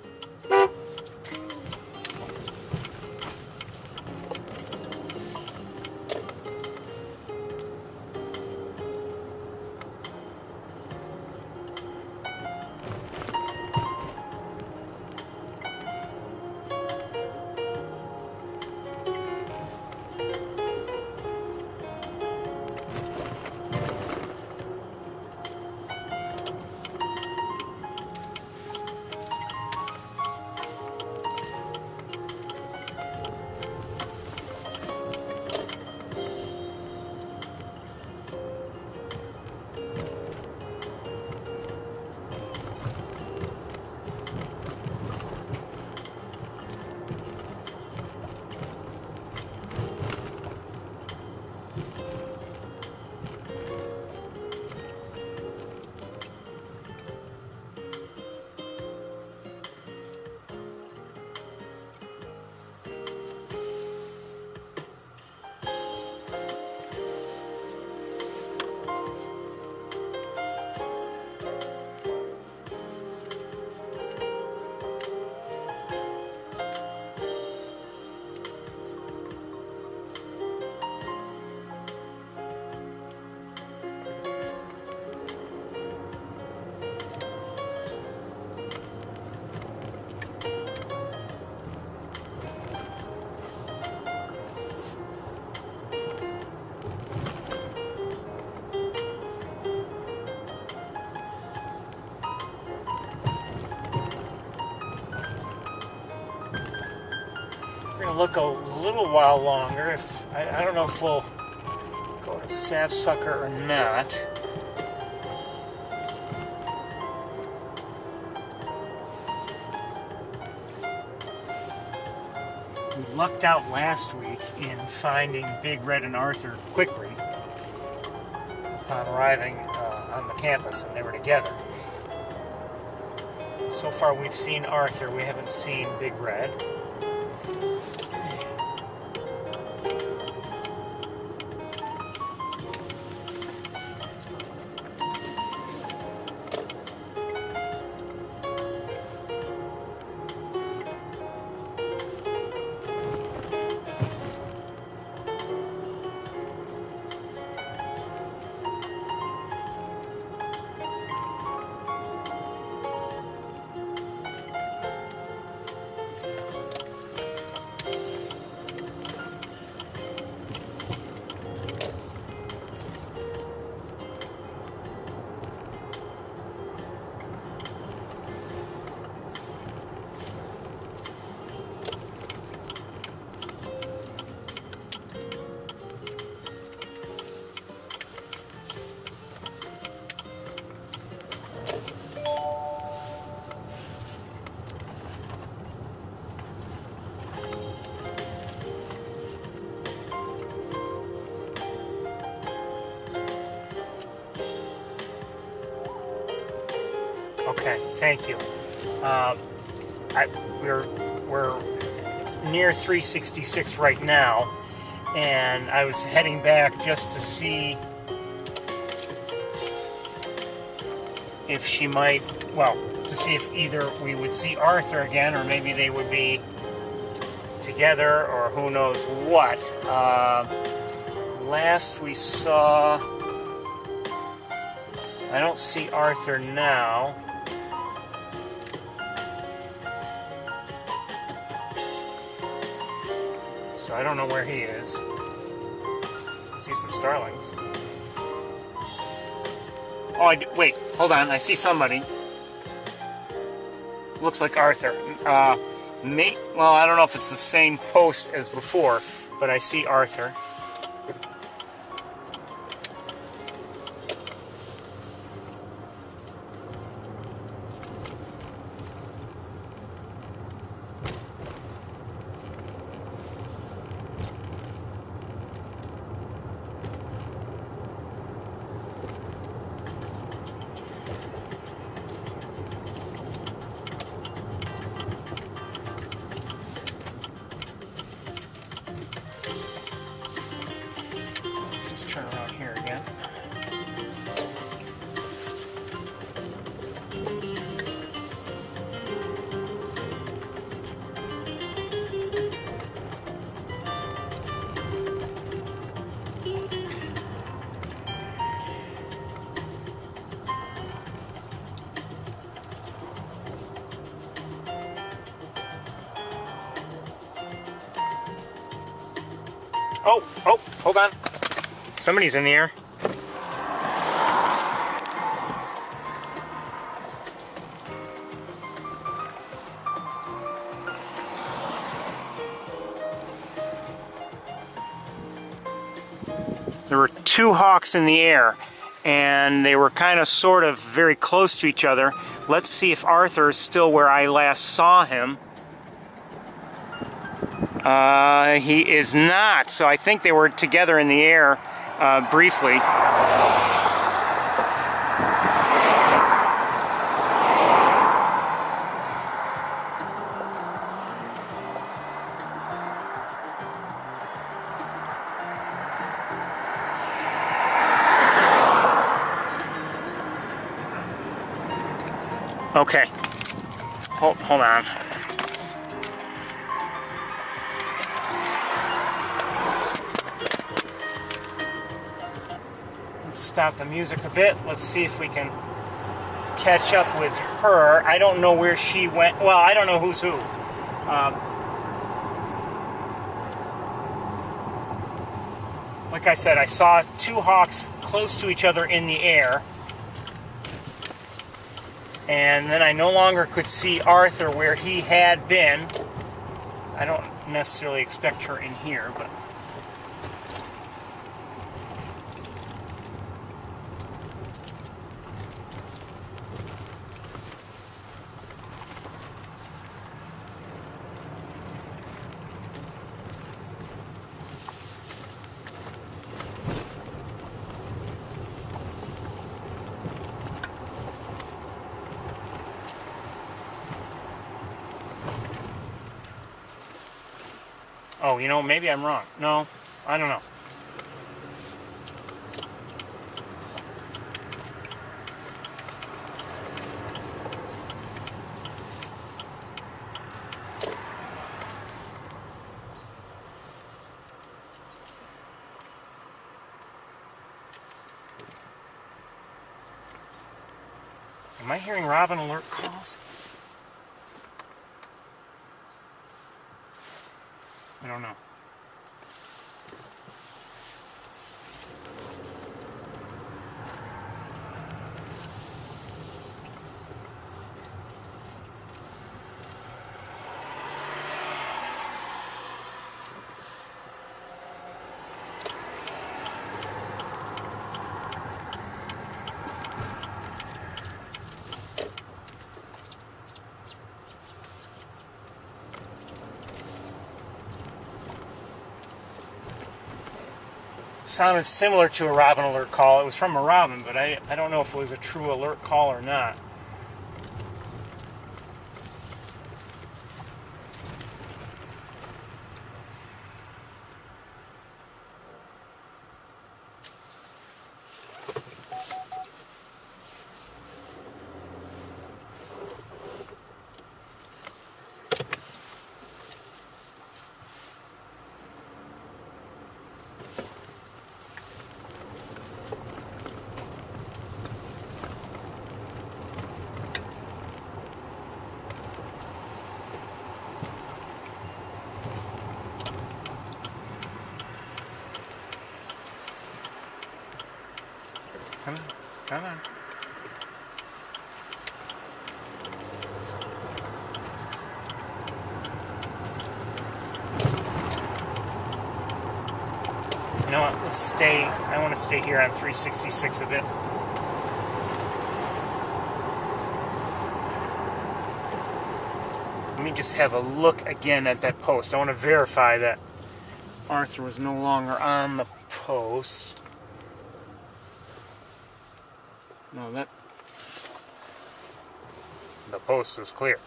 look a little while longer. If I don't know if we'll go to sapsucker or not. We lucked out last week in finding Big Red and Arthur quickly upon arriving on the campus, and they were together. So far we've seen Arthur, we haven't seen Big Red. Okay, thank you. We're near 366 right now, and I was heading back just to see if she might, well, to see if either we would see Arthur again, or maybe they would be together, or who knows what. Last we saw, I don't see Arthur now. So I don't know where he is. I see some starlings. Oh, wait, hold on. I see somebody. Looks like Arthur. Well, I don't know if it's the same post as before, but I see Arthur. Let's turn around here again. Oh, hold on. Somebody's in the air. There were two hawks in the air, and they were kind of sort of very close to each other. Let's see if Arthur is still where I last saw him. He is not, so I think they were together in the air briefly. Okay, hold on. Stop the music a bit. Let's see if we can catch up with her. I don't know where she went. Well, I don't know who's who. Like I said, I saw two hawks close to each other in the air. And then I no longer could see Arthur where he had been. I don't necessarily expect her in here, but oh, you know, maybe I'm wrong. No, I don't know. Am I hearing robin alert calls? I don't know. Sounded similar to a robin alert call. It was from a robin, but I don't know if it was a true alert call or not. Come on, come on. You know what? Let's stay. I want to stay here on 366 a bit. Let me just have a look again at that post. I want to verify that Arthur was no longer on the post. No, the post is clear.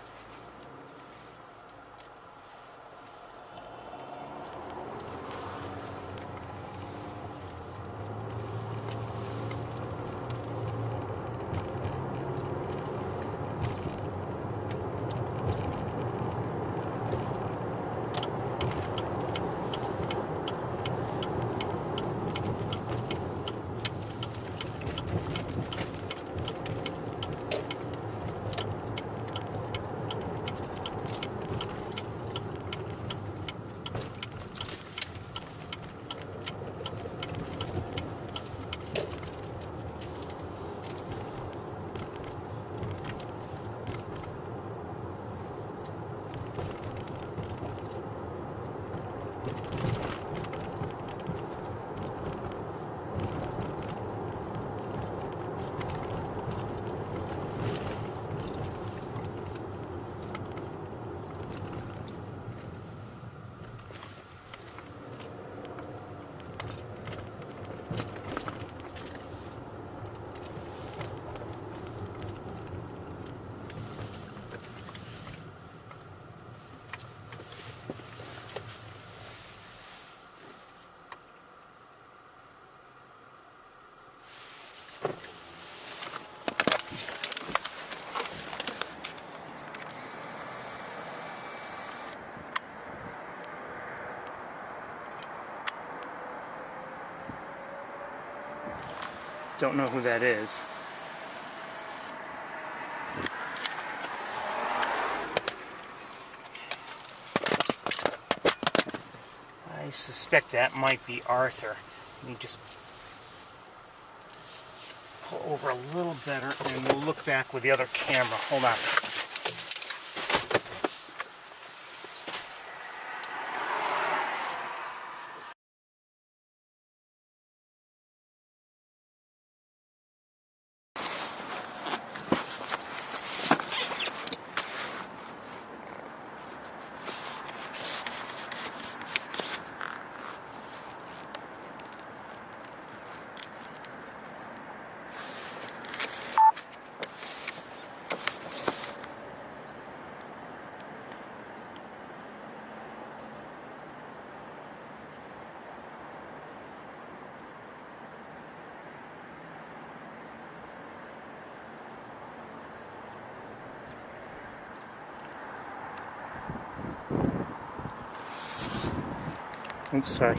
Don't know who that is. I suspect that might be Arthur. Let me just pull over a little better and we'll look back with the other camera. Hold on. Oops, sorry.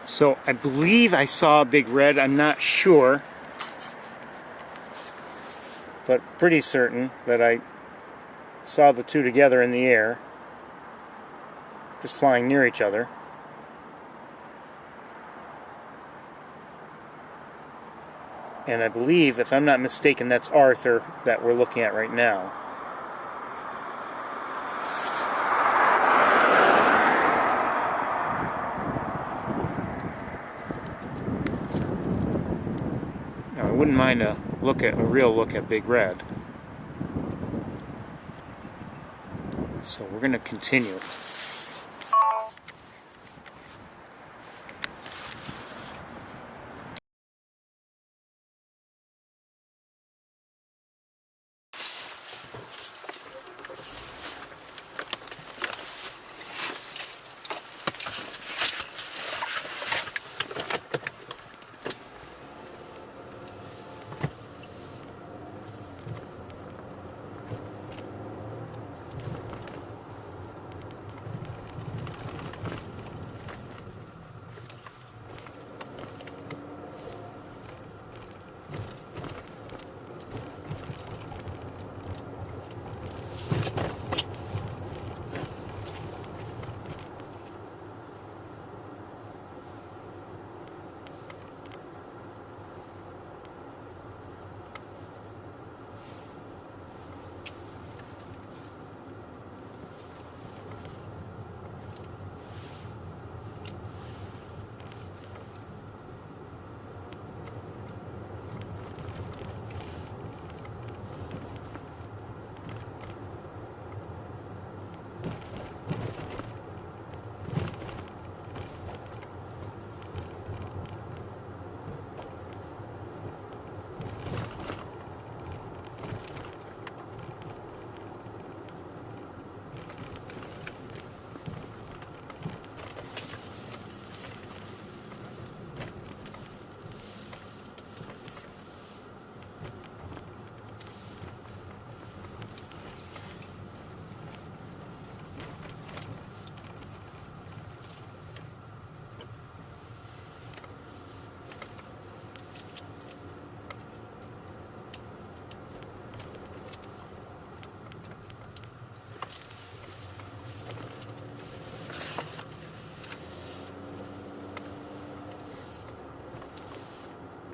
So I believe I saw a big red. I'm not sure, but pretty certain that I saw the two together in the air, just flying near each other. And I believe, if I'm not mistaken, that's Arthur that we're looking at right now. Now, I wouldn't mind a real look at Big Red. So we're going to continue.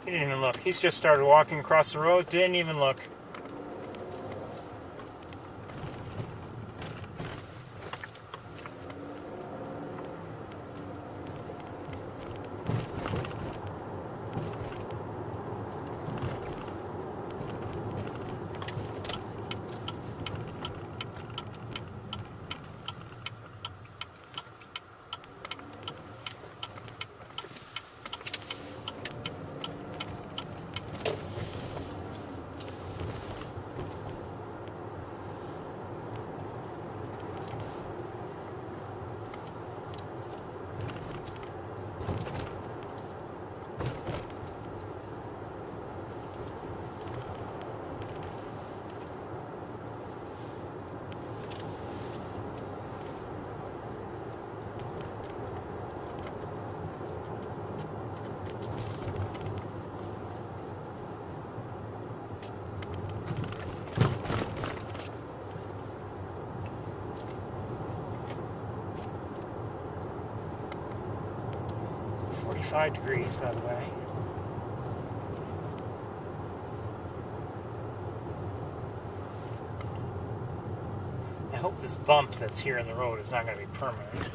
He didn't even look. He's just started walking across the road, didn't even look. 5 degrees, by the way. I hope this bump that's here in the road is not going to be permanent.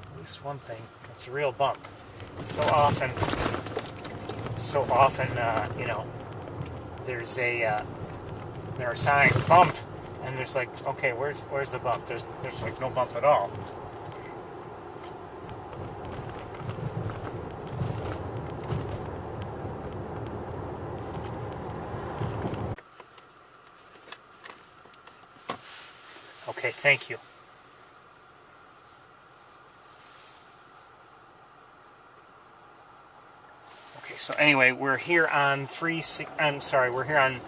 At least one thing, it's a real bump. So often, you know, there are signs, bump, and there's like, okay, where's the bump? There's like no bump at all. Okay, thank you. Okay, so anyway, we're here on we're here on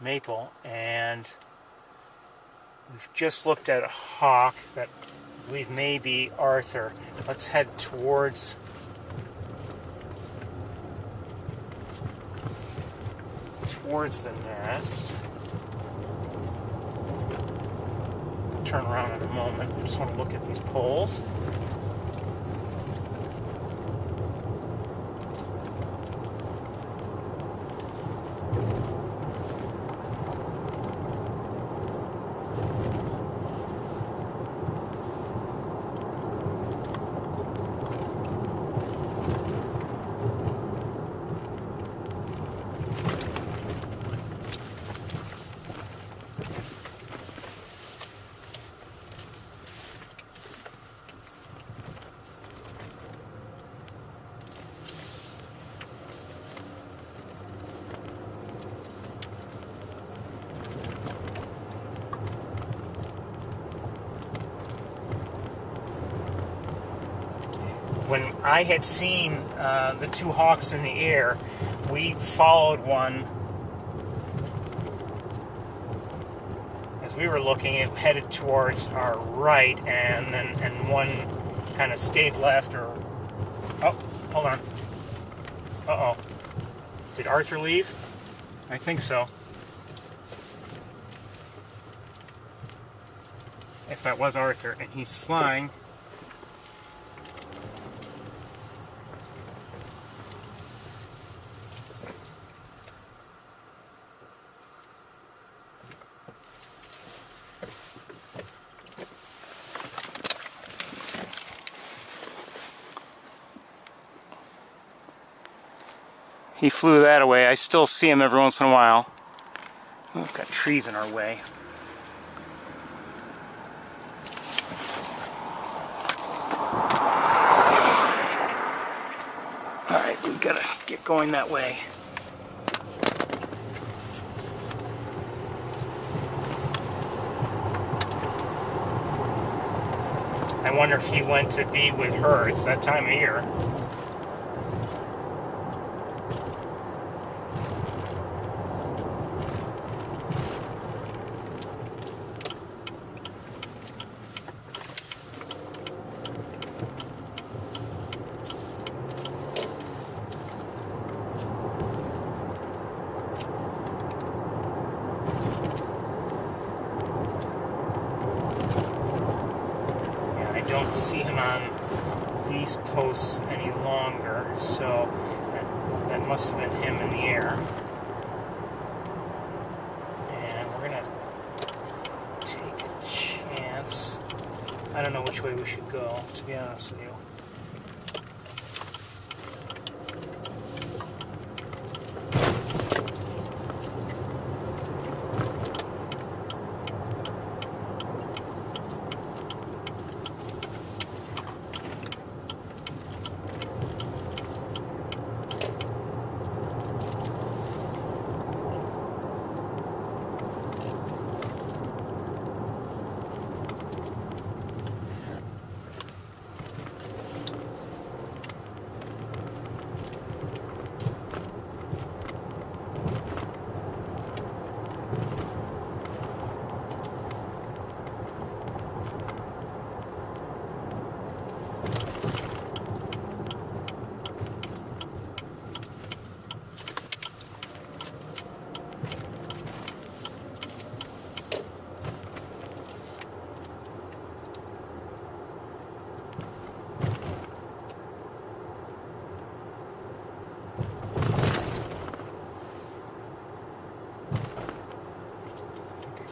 Maple, and we've just looked at a hawk that I believe may be Arthur. Let's head towards the nest. Turn around in a moment. I just want to look at these poles. When I had seen the two hawks in the air, we followed one. As we were looking, it headed towards our right, and one kind of stayed left. Or oh, hold on. Uh-oh. Did Arthur leave? I think so. If that was Arthur, and he's flying. He flew that away. I still see him every once in a while. We've got trees in our way. Alright, we gotta get going that way. I wonder if he went to be with her. It's that time of year. Don't see him on these posts any longer, so that must have been him in the air. And we're gonna take a chance. I don't know which way we should go, to be honest with you.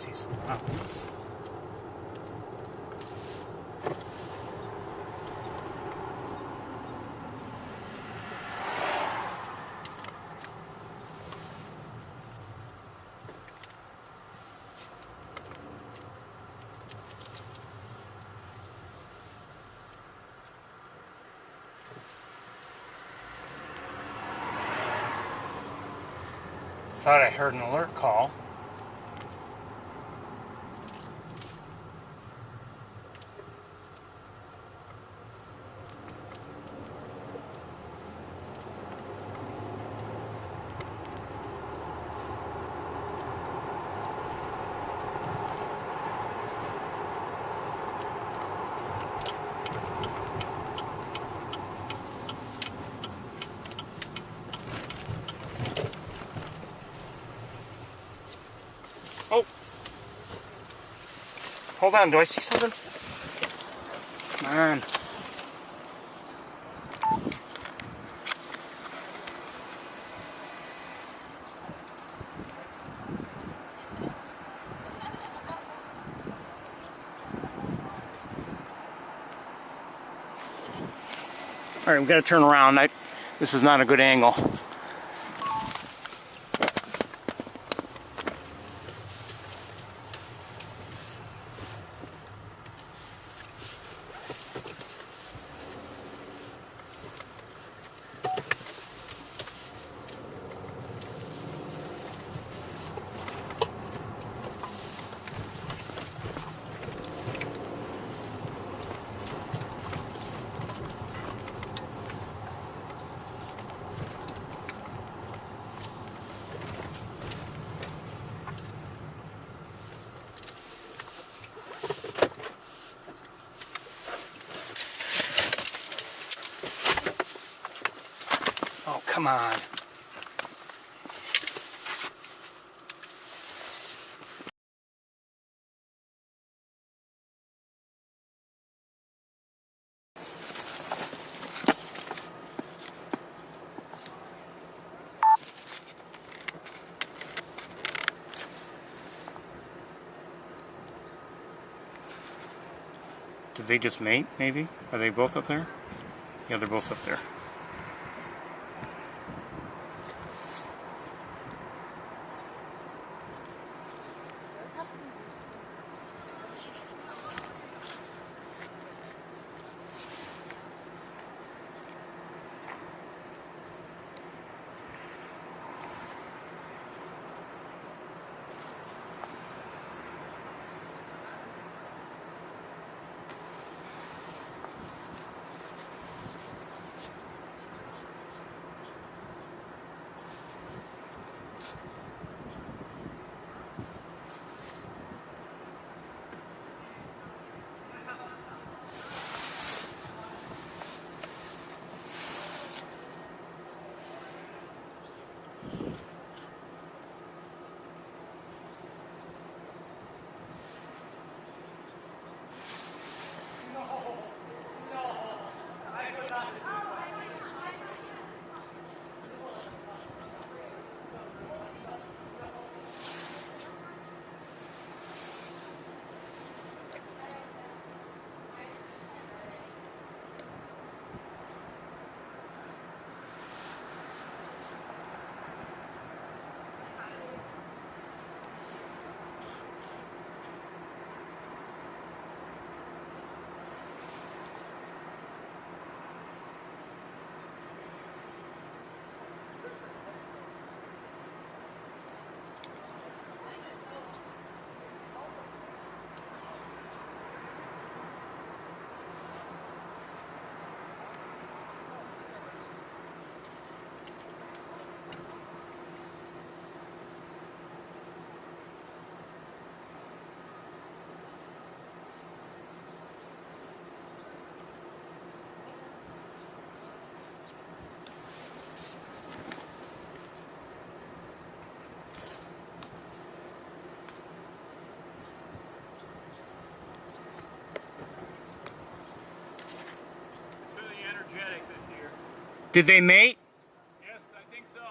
see some owls. Thought I heard an alert call. Oh! Hold on, do I see something? Come on. Alright, I'm gonna turn around. This is not a good angle. Oh, come on. Did they just mate, maybe? Are they both up there? Yeah, they're both up there. Did they mate? Yes, I think so.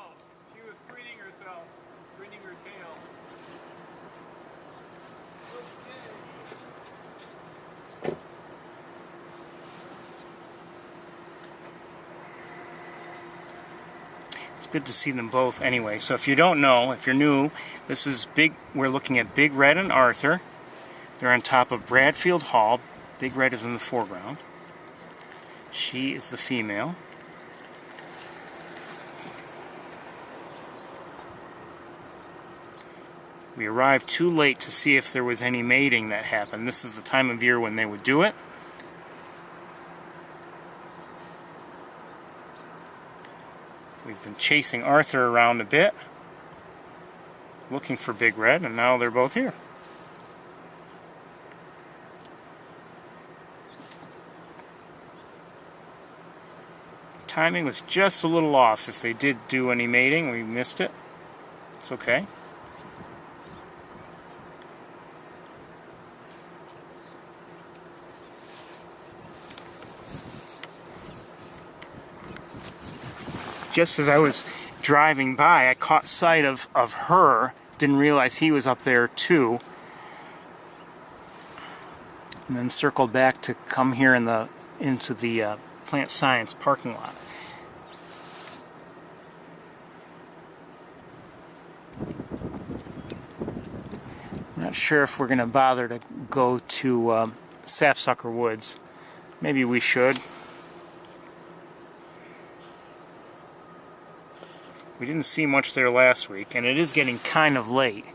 She was preening herself, preening her tail. good to see them both anyway. So if you don't know, if you're new, this is we're looking at Big Red and Arthur. They're on top of Bradfield Hall. Big Red is in the foreground. She is the female. We arrived too late to see if there was any mating that happened. This is the time of year when they would do it. We've been chasing Arthur around a bit, looking for Big Red, and now they're both here. Timing was just a little off. If they did do any mating, we missed it. It's okay. Just as I was driving by, I caught sight of her. Didn't realize he was up there too. And then circled back to come here into the plant science parking lot. I'm not sure if we're going to bother to go to Sapsucker Woods. Maybe we should. We didn't see much there last week, and it is getting kind of late.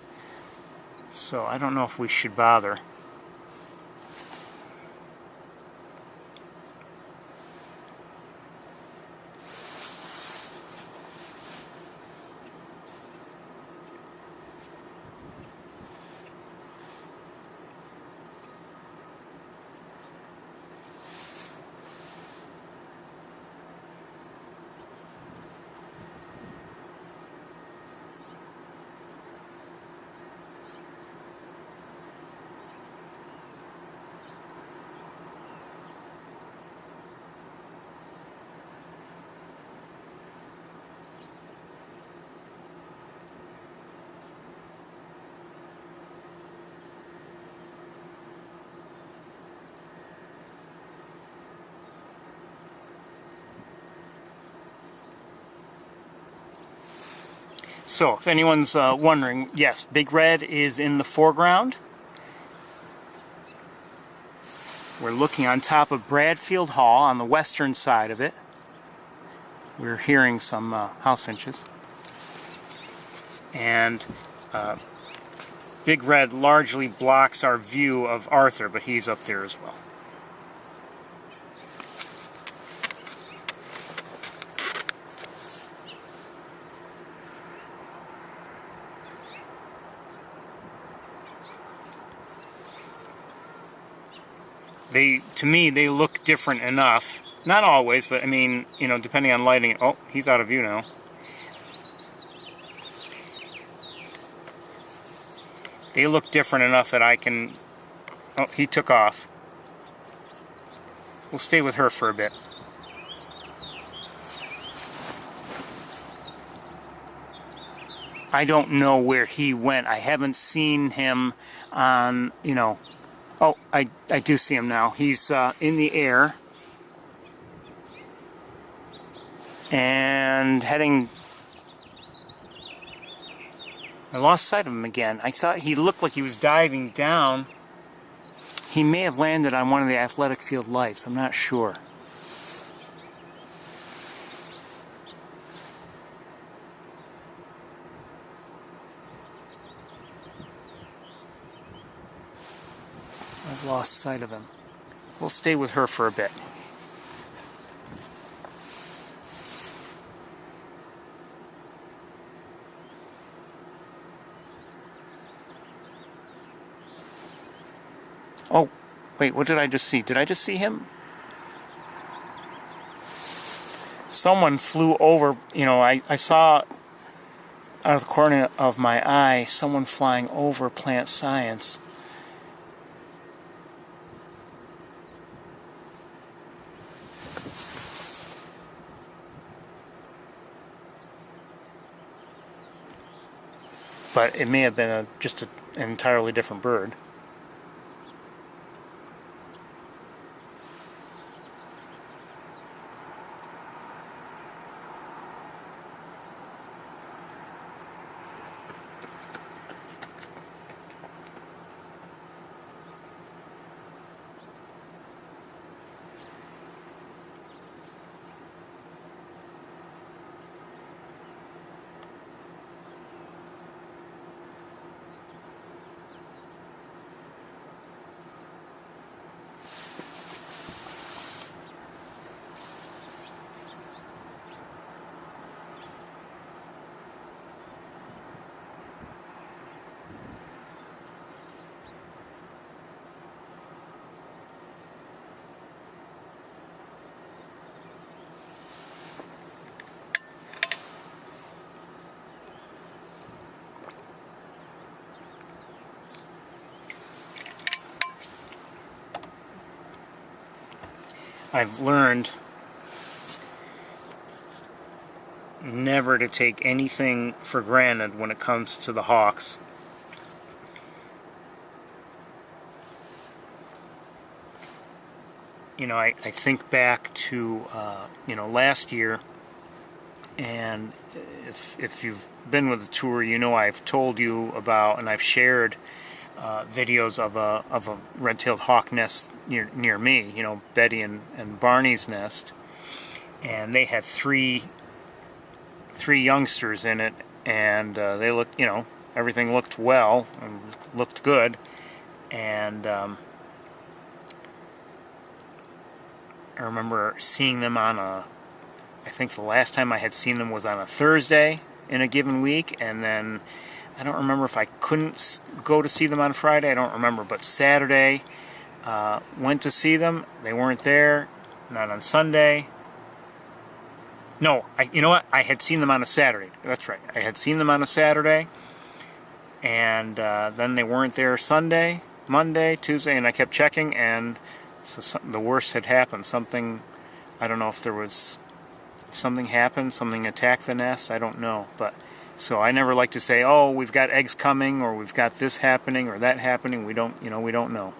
So I don't know if we should bother. So, if anyone's wondering, yes, Big Red is in the foreground. We're looking on top of Bradfield Hall on the western side of it. We're hearing some house finches. And Big Red largely blocks our view of Arthur, but he's up there as well. To me, they look different enough. Not always, but I mean, you know, depending on lighting. Oh, he's out of view now. They look different enough that I can... Oh, he took off. We'll stay with her for a bit. I don't know where he went. I haven't seen him on, you know... Oh, I do see him now. He's in the air and heading... I lost sight of him again. I thought he looked like he was diving down. He may have landed on one of the athletic field lights. I'm not sure. I've lost sight of him. We'll stay with her for a bit. Oh, wait, what did I just see? Did I just see him? Someone flew over, you know, I saw out of the corner of my eye someone flying over plant science. But it may have been just an entirely different bird. I've learned never to take anything for granted when it comes to the hawks. You know, I think back to, last year, and if you've been with the tour, you know I've told you about, and I've shared videos of a red-tailed hawk nest near me, you know, Betty and Barney's nest, and they had three youngsters in it, and they looked, everything looked well and looked good, and I remember seeing them I think the last time I had seen them was on a Thursday in a given week, and then I don't remember if I couldn't go to see them on Friday, I don't remember, but Saturday, went to see them, they weren't there, not on Sunday. No, you know what, I had seen them on a Saturday, that's right, I had seen them on a Saturday, and then they weren't there Sunday, Monday, Tuesday, and I kept checking, and so the worst had happened. Something, I don't know if something happened, something attacked the nest, I don't know. But so I never like to say, oh, we've got eggs coming, or we've got this happening or that happening. We don't know.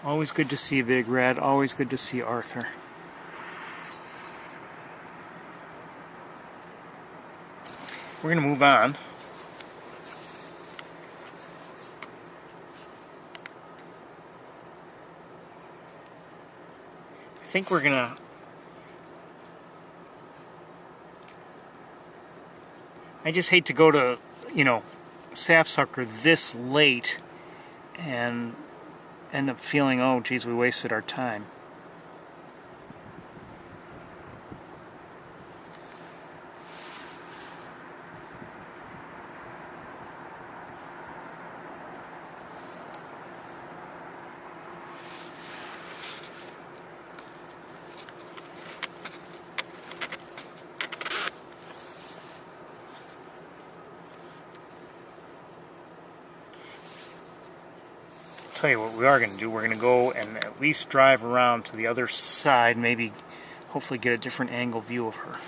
Always good to see Big Red, always good to see Arthur. We're going to move on. I think we're going to... I just hate to go to, sapsucker this late and end up feeling, oh geez, we wasted our time. Tell you what we are going to do, we're going to go and at least drive around to the other side, maybe hopefully get a different angle view of her.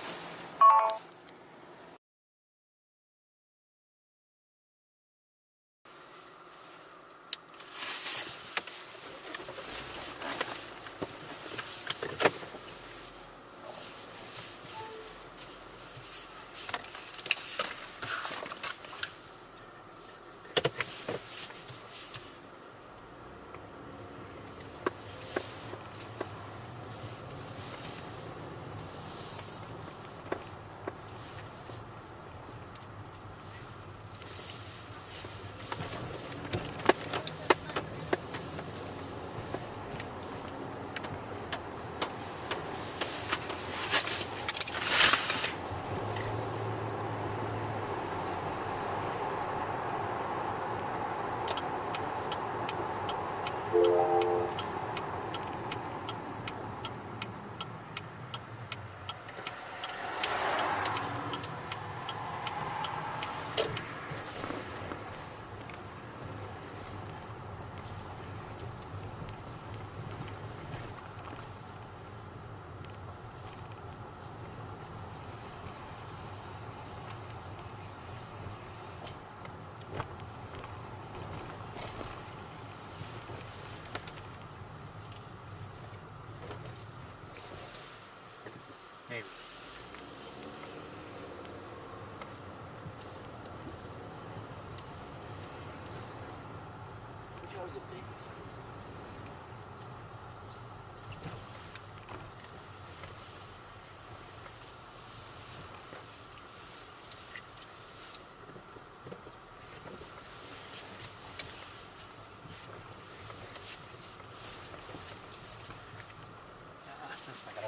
Maybe.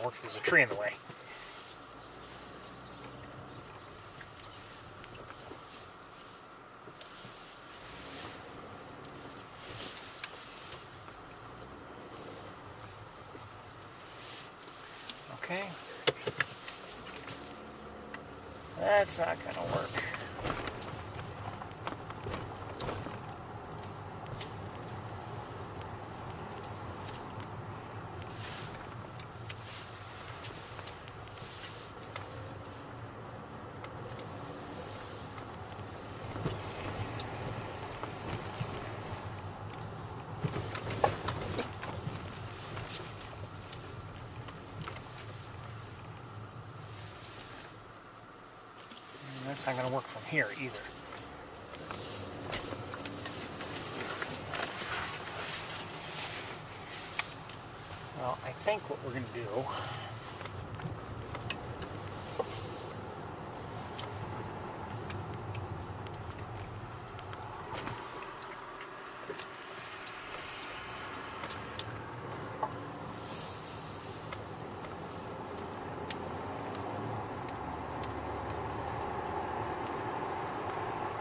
work. There's a tree in the way. Okay. That's not going to work. That's not going to work from here either. Well, I think what we're going to do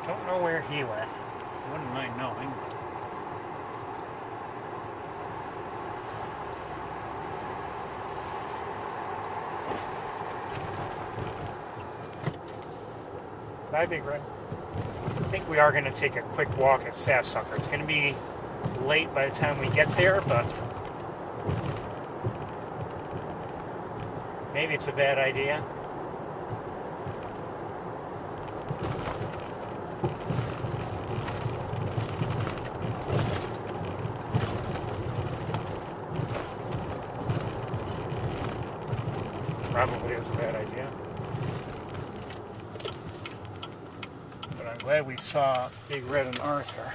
don't know where he went. Wouldn't mind knowing. Bye, Big Red. I think we are going to take a quick walk at Sapsucker. It's going to be late by the time we get there, but maybe it's a bad idea. Probably is a bad idea. But I'm glad we saw Big Red and Arthur.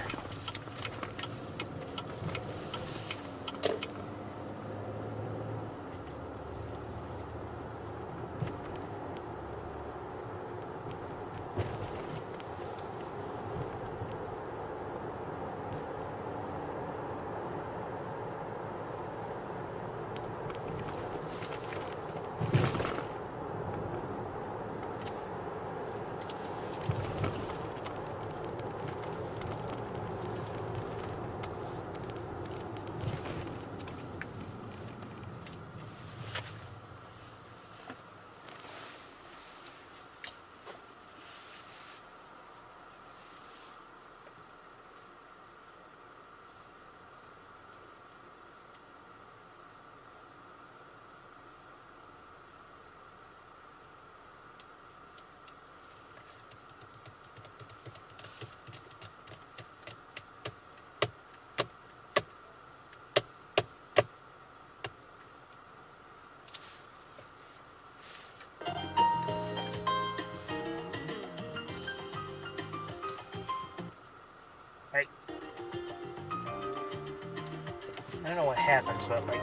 I don't know what happens, but like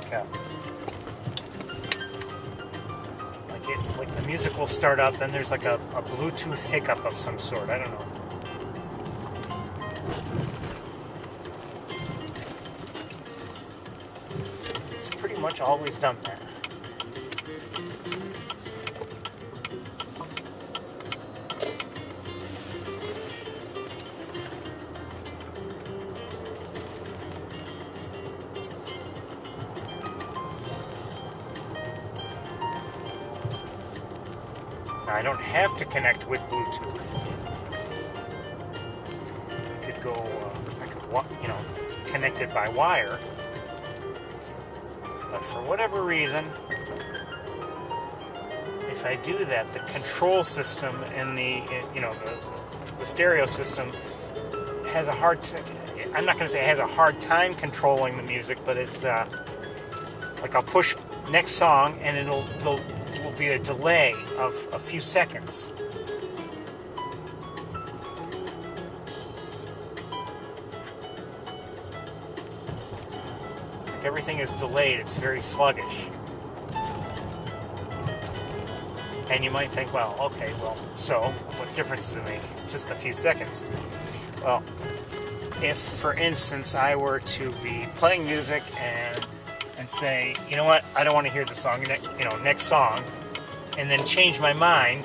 the music will start up, then there's like a Bluetooth hiccup of some sort. I don't know. It's pretty much always done that. I don't have to connect with Bluetooth. I could go, connect it by wire. But for whatever reason, if I do that, the control system and the stereo system has a hard time. I'm not going to say it has a hard time controlling the music, but it's like I'll push next song and it'll be a delay of a few seconds. Like everything is delayed, it's very sluggish. And you might think, well, okay, so what difference does it make? It's just a few seconds. Well, if, for instance, I were to be playing music and and say, you know what, I don't want to hear the song, next song, and then change my mind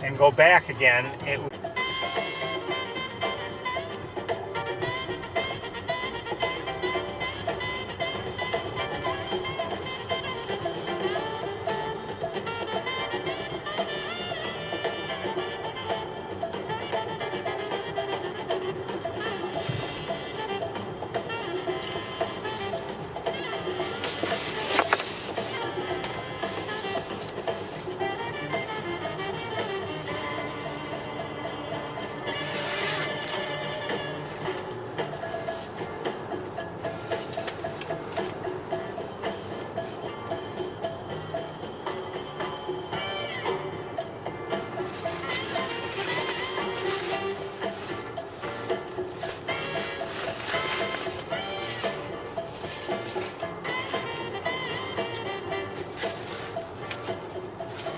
and go back again, it would.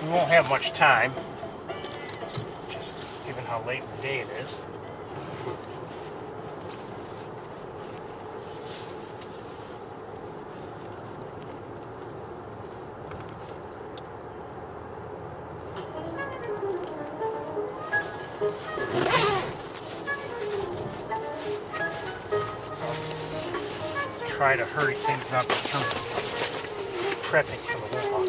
We won't have much time, just given how late in the day it is. Try to hurry things up in terms of prepping for the walk.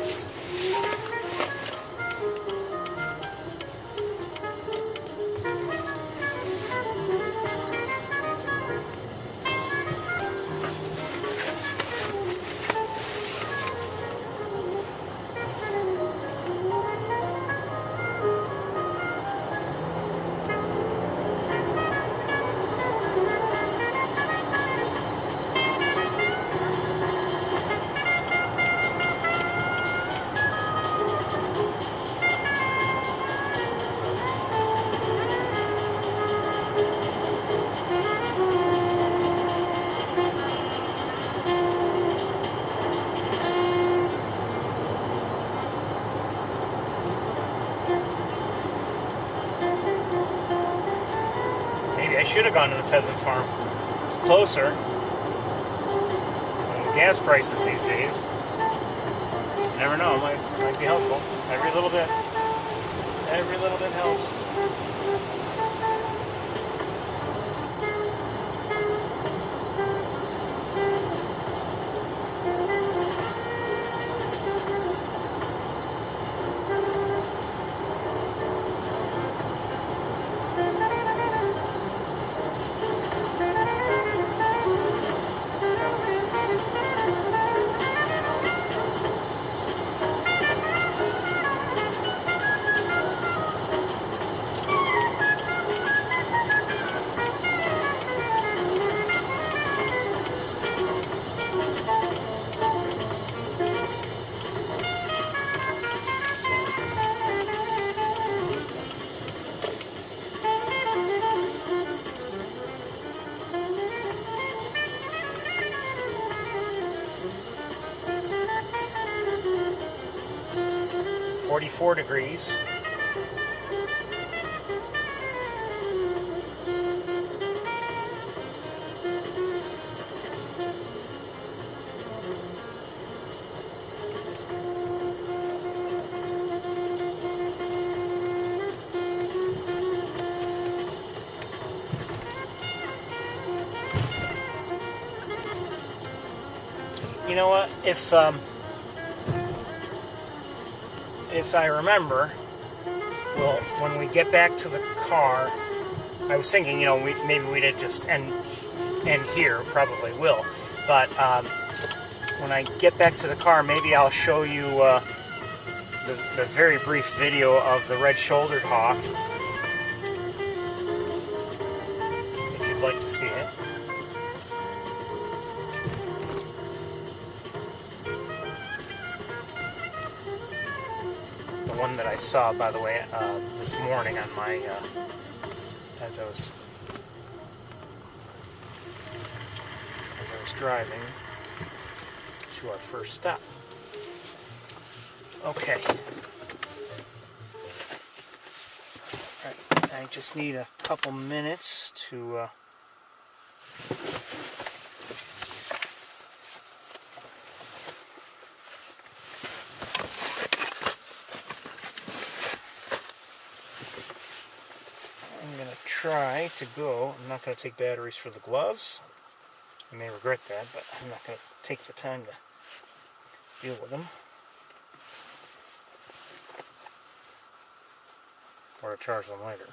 I should have gone to the pheasant farm. It's closer. And the gas prices these days, you never know, it might be helpful. Every little bit helps. .44 degrees. You know what? If I remember, well, when we get back to the car, I was thinking, maybe we'd just end here, probably will. But when I get back to the car, maybe I'll show you the very brief video of the red-shouldered hawk, if you'd like to see it. One that I saw, by the way, this morning on my as I was driving to our first stop. Okay. All right. I just need a couple minutes to try to go. I'm not going to take batteries for the gloves. I may regret that, but I'm not going to take the time to deal with them. Or to charge them later.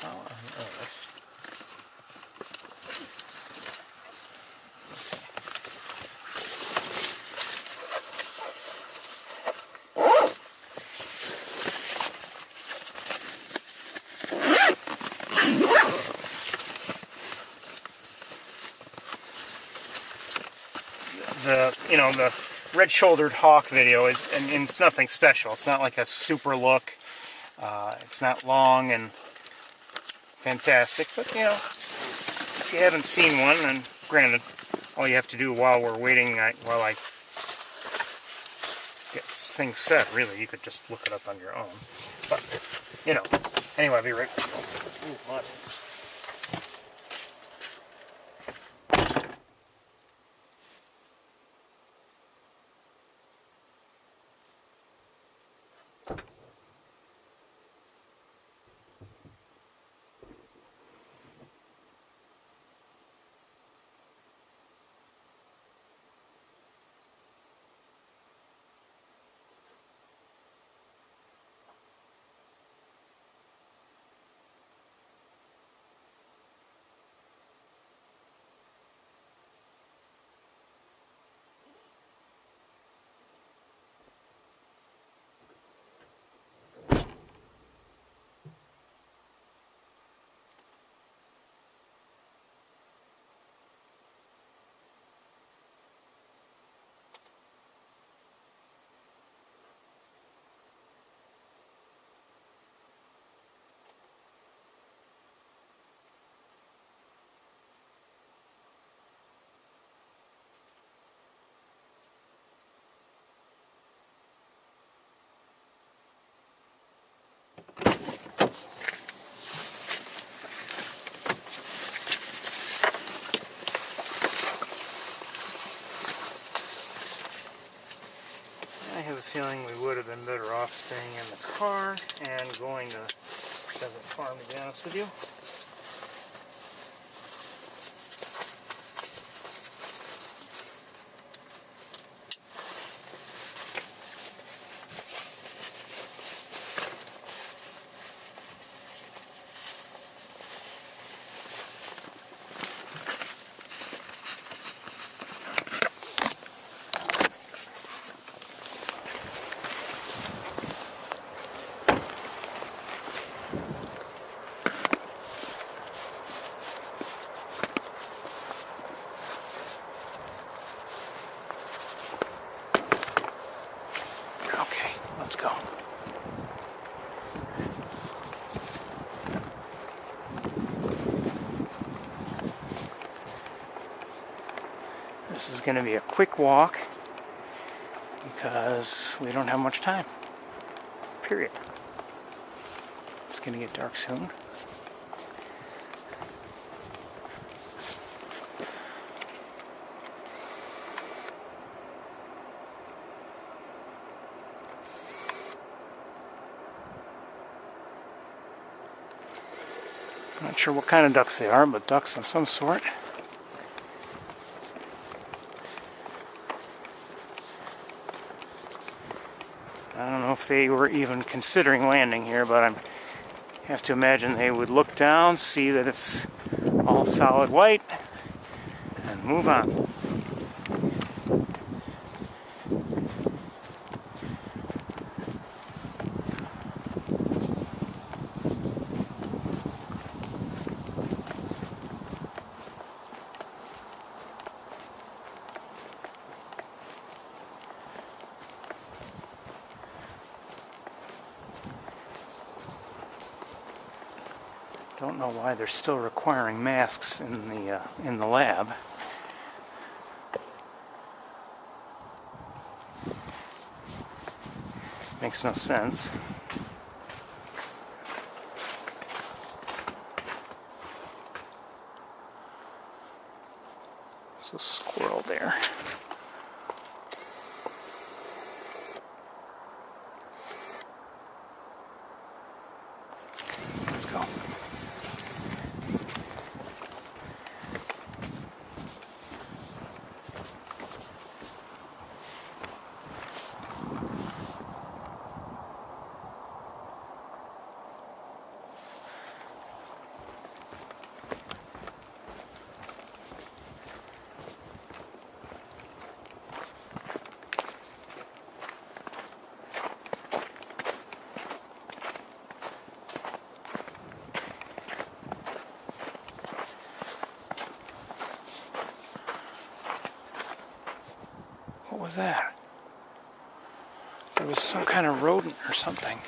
How on earth? The red-shouldered hawk video is, and it's nothing special. It's not like a super look. It's not long and fantastic, but if you haven't seen one, and granted, all you have to do while we're waiting, while I get things set, really, you could just look it up on your own. But anyway, I'll be right back. Ooh, mud. I have a feeling we would have been better off staying in the car and going to Desert Farm, to be honest with you. Let's go. This is going to be a quick walk because we don't have much time. Period. It's going to get dark soon. Not sure what kind of ducks they are, but ducks of some sort. I don't know if they were even considering landing here, but I have to imagine they would look down, see that it's all solid white, and move on. Don't know why they're still requiring masks in the lab. Makes no sense. There's a squirrel there. Let's go. What was that? There was some kind of rodent or something.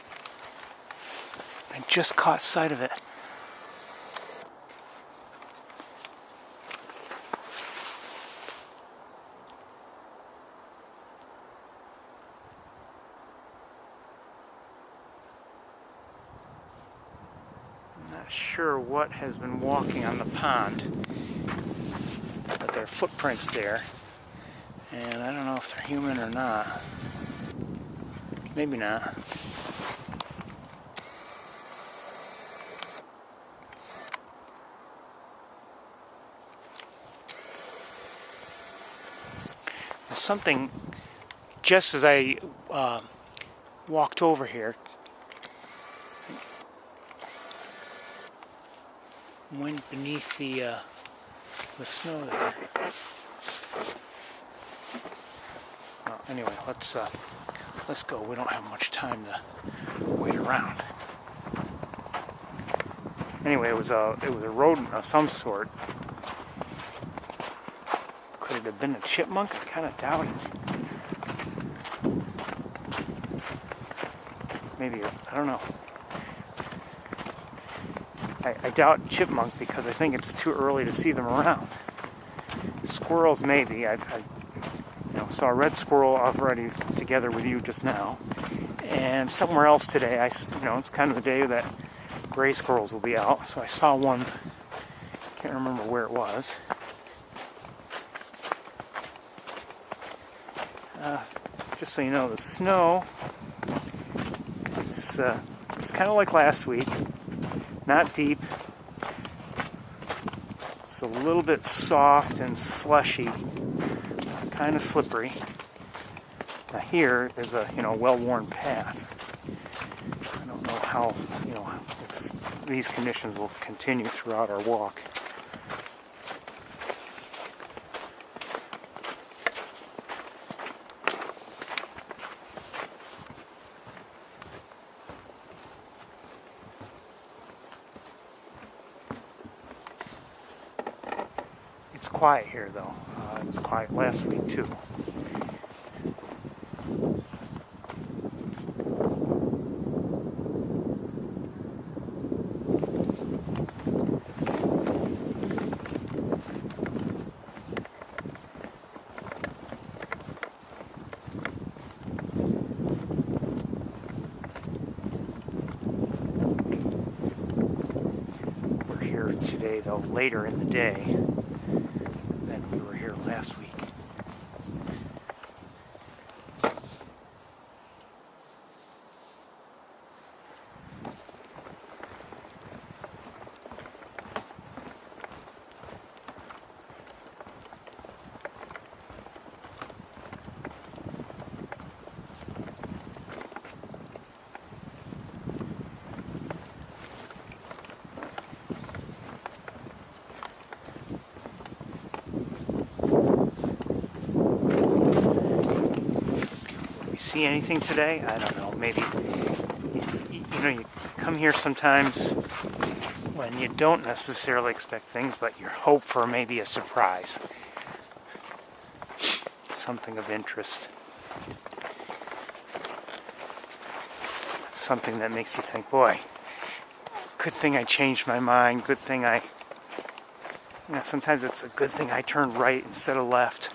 I just caught sight of it. I'm not sure what has been walking on the pond, but there are footprints there. And I don't know if they're human or not. Maybe not. There's something, just as I walked over here, went beneath the snow there. Anyway, let's go. We don't have much time to wait around. Anyway, it was a rodent of some sort. Could it have been a chipmunk? I kind of doubt it. Maybe, I don't know. I doubt chipmunk because I think it's too early to see them around. Squirrels, maybe. I saw a red squirrel already together with you just now, and somewhere else today. It's kind of the day that gray squirrels will be out. So I saw one. Can't remember where it was. Just so you know, the snow. It's kind of like last week. Not deep. It's a little bit soft and slushy. Kind of slippery. Now here is a well-worn path. I don't know how if these conditions will continue throughout our walk. It's quiet here though. It was quiet last week too. We're here today though, later in the day than we were here last week. See anything today? I don't know. Maybe you come here sometimes when you don't necessarily expect things, but you hope for maybe a surprise, something of interest, something that makes you think, boy, good thing I changed my mind. Good thing sometimes it's a good thing I turned right instead of left.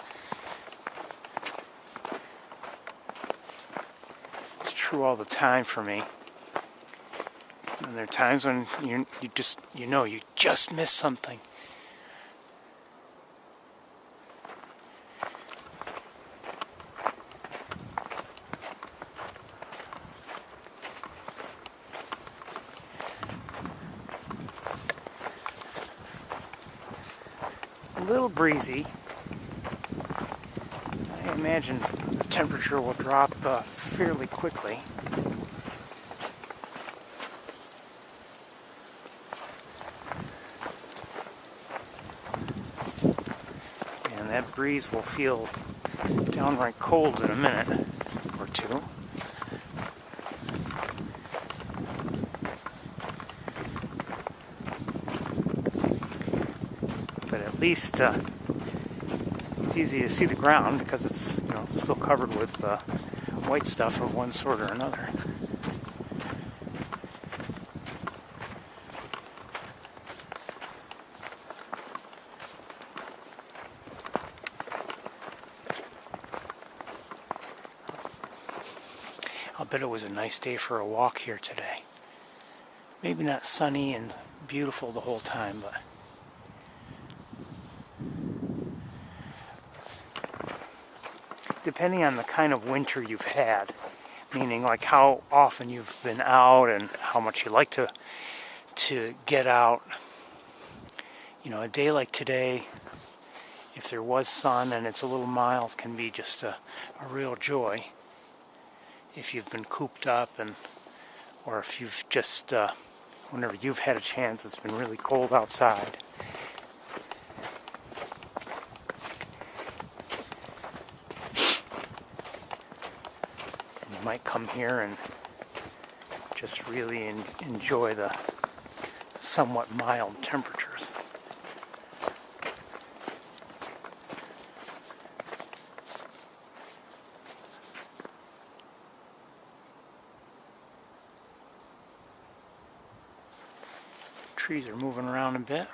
True all the time for me. And there are times when you just miss something. little breezy. I imagine the temperature will drop fairly quickly. And that breeze will feel downright cold in a minute or two. But at least it's easy to see the ground because it's still covered with white stuff of one sort or another. I'll bet it was a nice day for a walk here today. Maybe not sunny and beautiful the whole time, but depending on the kind of winter you've had, meaning like how often you've been out and how much you like to get out, a day like today, if there was sun and it's a little mild, can be just a real joy. If you've been cooped up or if you've just, whenever you've had a chance, it's been really cold outside. You might come here and just really enjoy the somewhat mild temperatures. Trees are moving around a bit.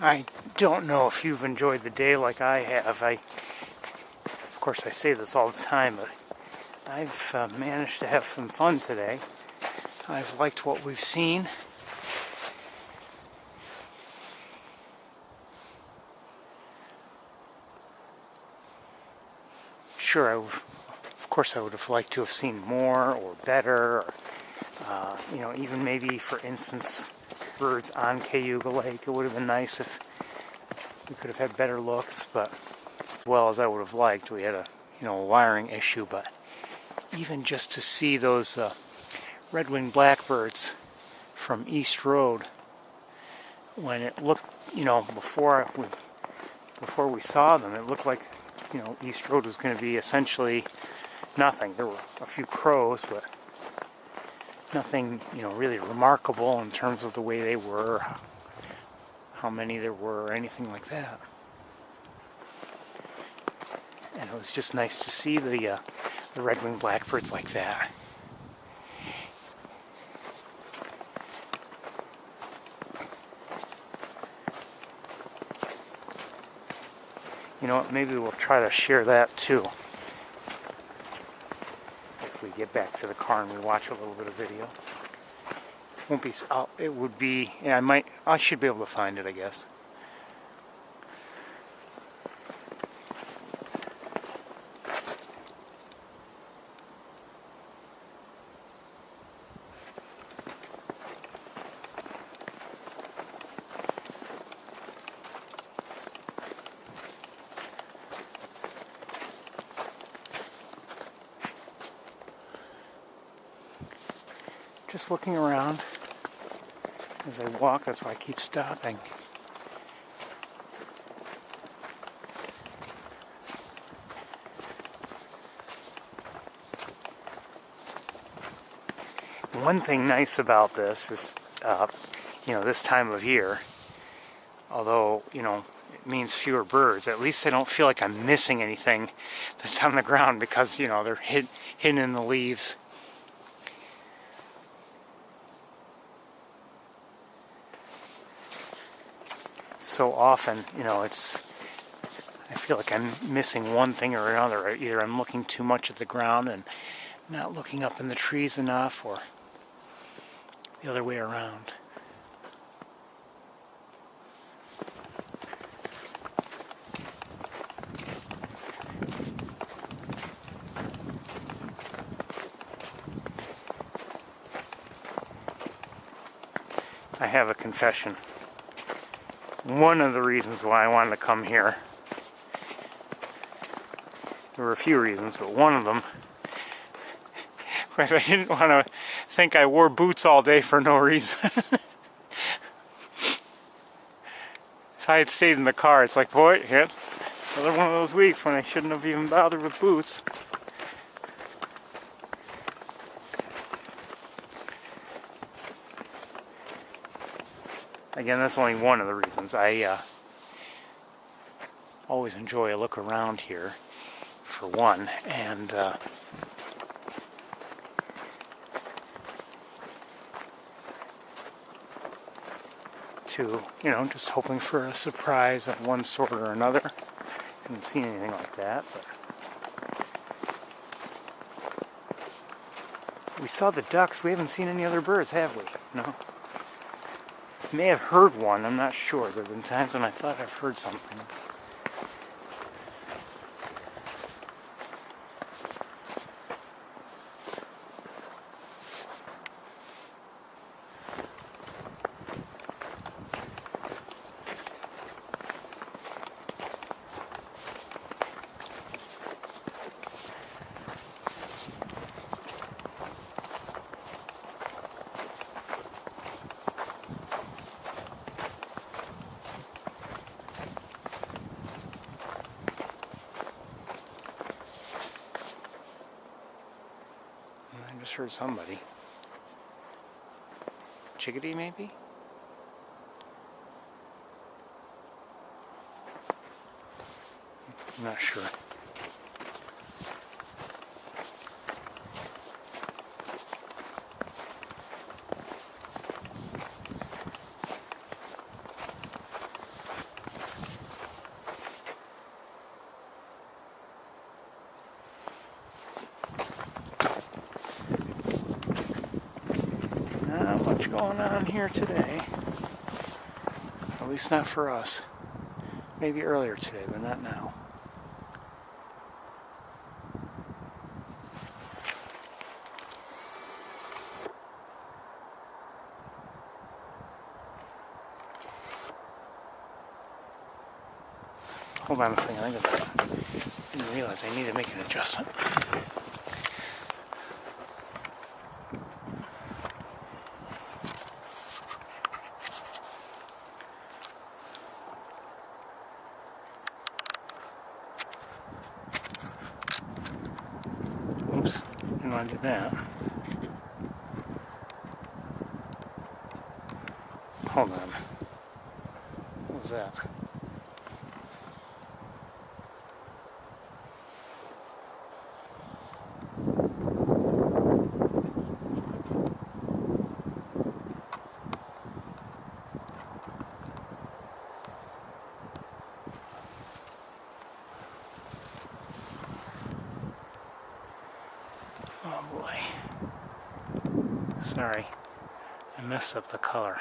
I don't know if you've enjoyed the day like I have. Of course, I say this all the time, but I've managed to have some fun today. I've liked what we've seen. Sure, of course I would have liked to have seen more or better, or, even maybe, for instance, birds on Cayuga Lake. It would have been nice if we could have had better looks, but as well as I would have liked, we had a wiring issue. But even just to see those red-winged blackbirds from East Road, when it looked, before we saw them, it looked like East Road was going to be essentially nothing. There were a few crows, but nothing, really remarkable in terms of the way they were, how many there were, or anything like that. And it was just nice to see the red-winged blackbirds like that. You know what, maybe we'll try to share that too. If we get back to the car and we watch a little bit of video. Won't be. It would be. Yeah, I should be able to find it, I guess. Just looking around as I walk, that's why I keep stopping. One thing nice about this is, this time of year, although, it means fewer birds, at least I don't feel like I'm missing anything that's on the ground because, they're hidden in the leaves. So often, I feel like I'm missing one thing or another. Either I'm looking too much at the ground and not looking up in the trees enough, or the other way around. I have a confession. One of the reasons why I wanted to come here, there were a few reasons, but one of them was I didn't want to think I wore boots all day for no reason. If I had stayed in the car, it's like, boy, yeah, another one of those weeks when I shouldn't have even bothered with boots. Again, that's only one of the reasons. I always enjoy a look around here, for one, and two, just hoping for a surprise of one sort or another. Haven't seen anything like that, but we saw the ducks. We haven't seen any other birds, have we? No. May have heard one, I'm not sure. There have been times when I thought I've heard something. I just heard somebody. Chickadee, maybe? I'm not sure. Not much going on here today. At least not for us. Maybe earlier today, but not now. Hold on a second, I didn't realize I need to make an adjustment. Oops, didn't want to do that. Hold on. What was that? Oh boy. Sorry. I messed up the color.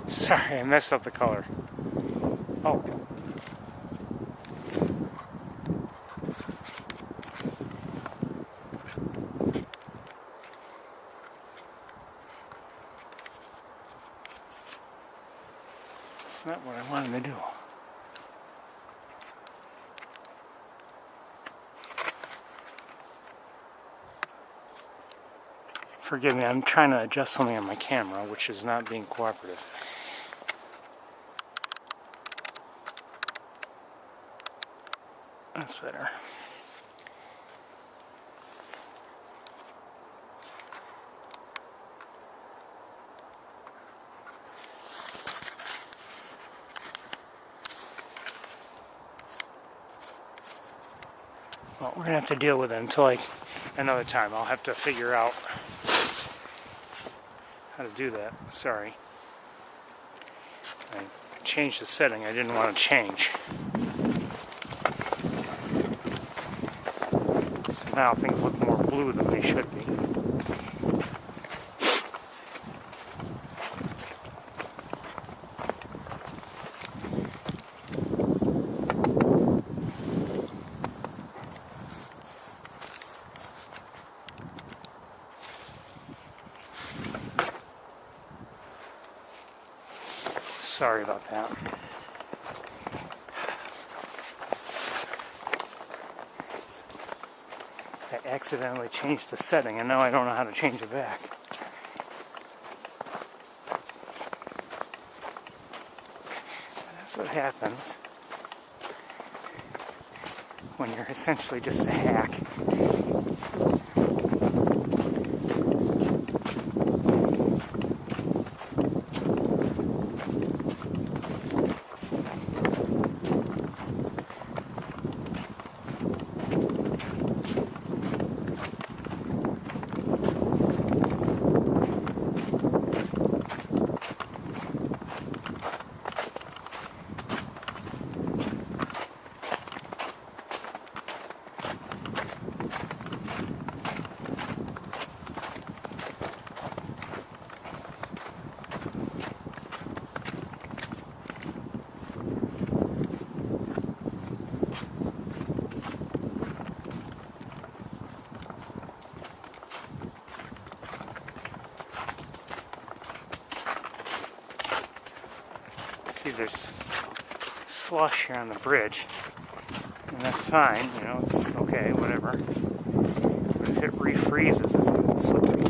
Sorry, I messed up the color. Oh. That's not what I wanted to do. Forgive me, I'm trying to adjust something on my camera, which is not being cooperative. That's better. Well, we're gonna have to deal with it until another time. I'll have to figure out how to do that. Sorry. I changed the setting I didn't want to change. So now things look more blue than they should be. Sorry about that. I accidentally changed the setting and now I don't know how to change it back. That's what happens when you're essentially just a hack. See, there's slush here on the bridge, and that's fine, you know, it's okay, whatever. But if it refreezes, it's going to be slippery.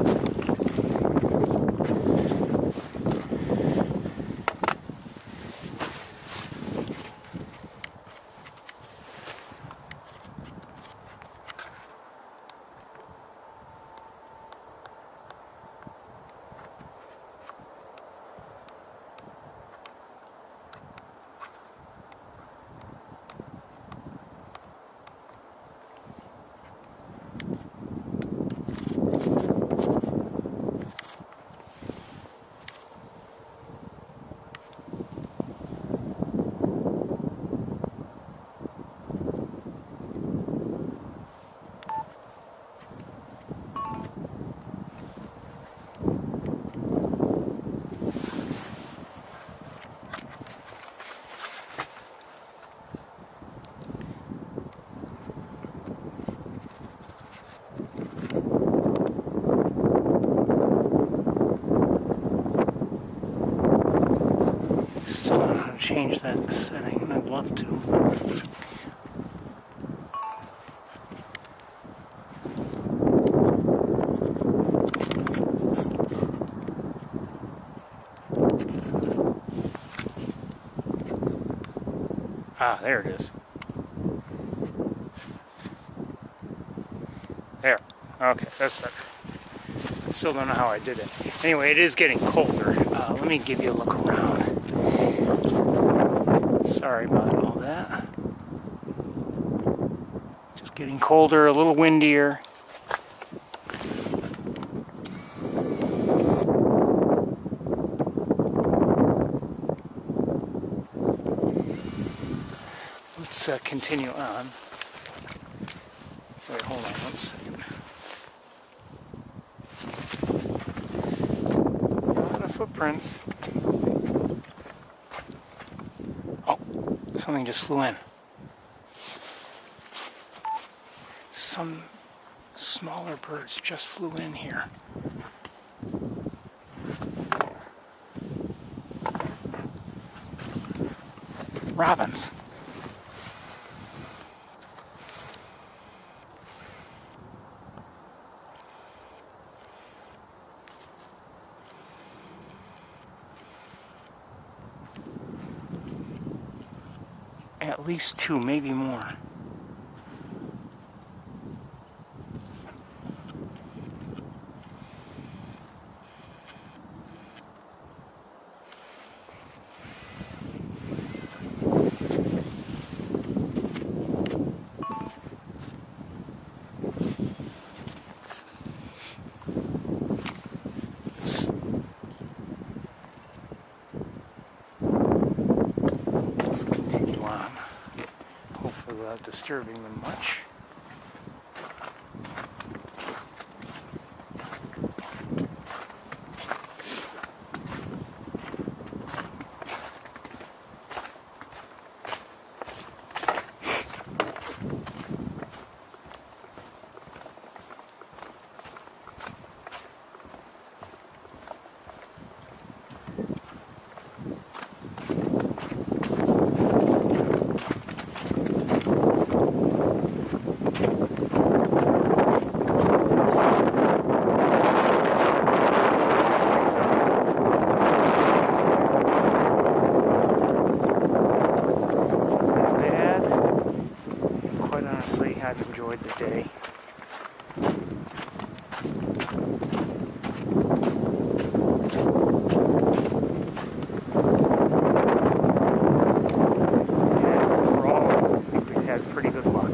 Still don't know how to change that setting, and I'd love to. Ah, there it is. There. Okay, that's better. I still don't know how I did it. Anyway, it is getting colder. Let me give you a look around. Sorry about all that. Just getting colder, a little windier. Let's continue on. Wait, hold on 1 second. A lot of footprints. Oh, something just flew in. Some smaller birds just flew in here. Robins. At least 2, maybe more. Let's continue on. Hopefully without disturbing them much. I've enjoyed the day. And overall, I think we've had pretty good luck.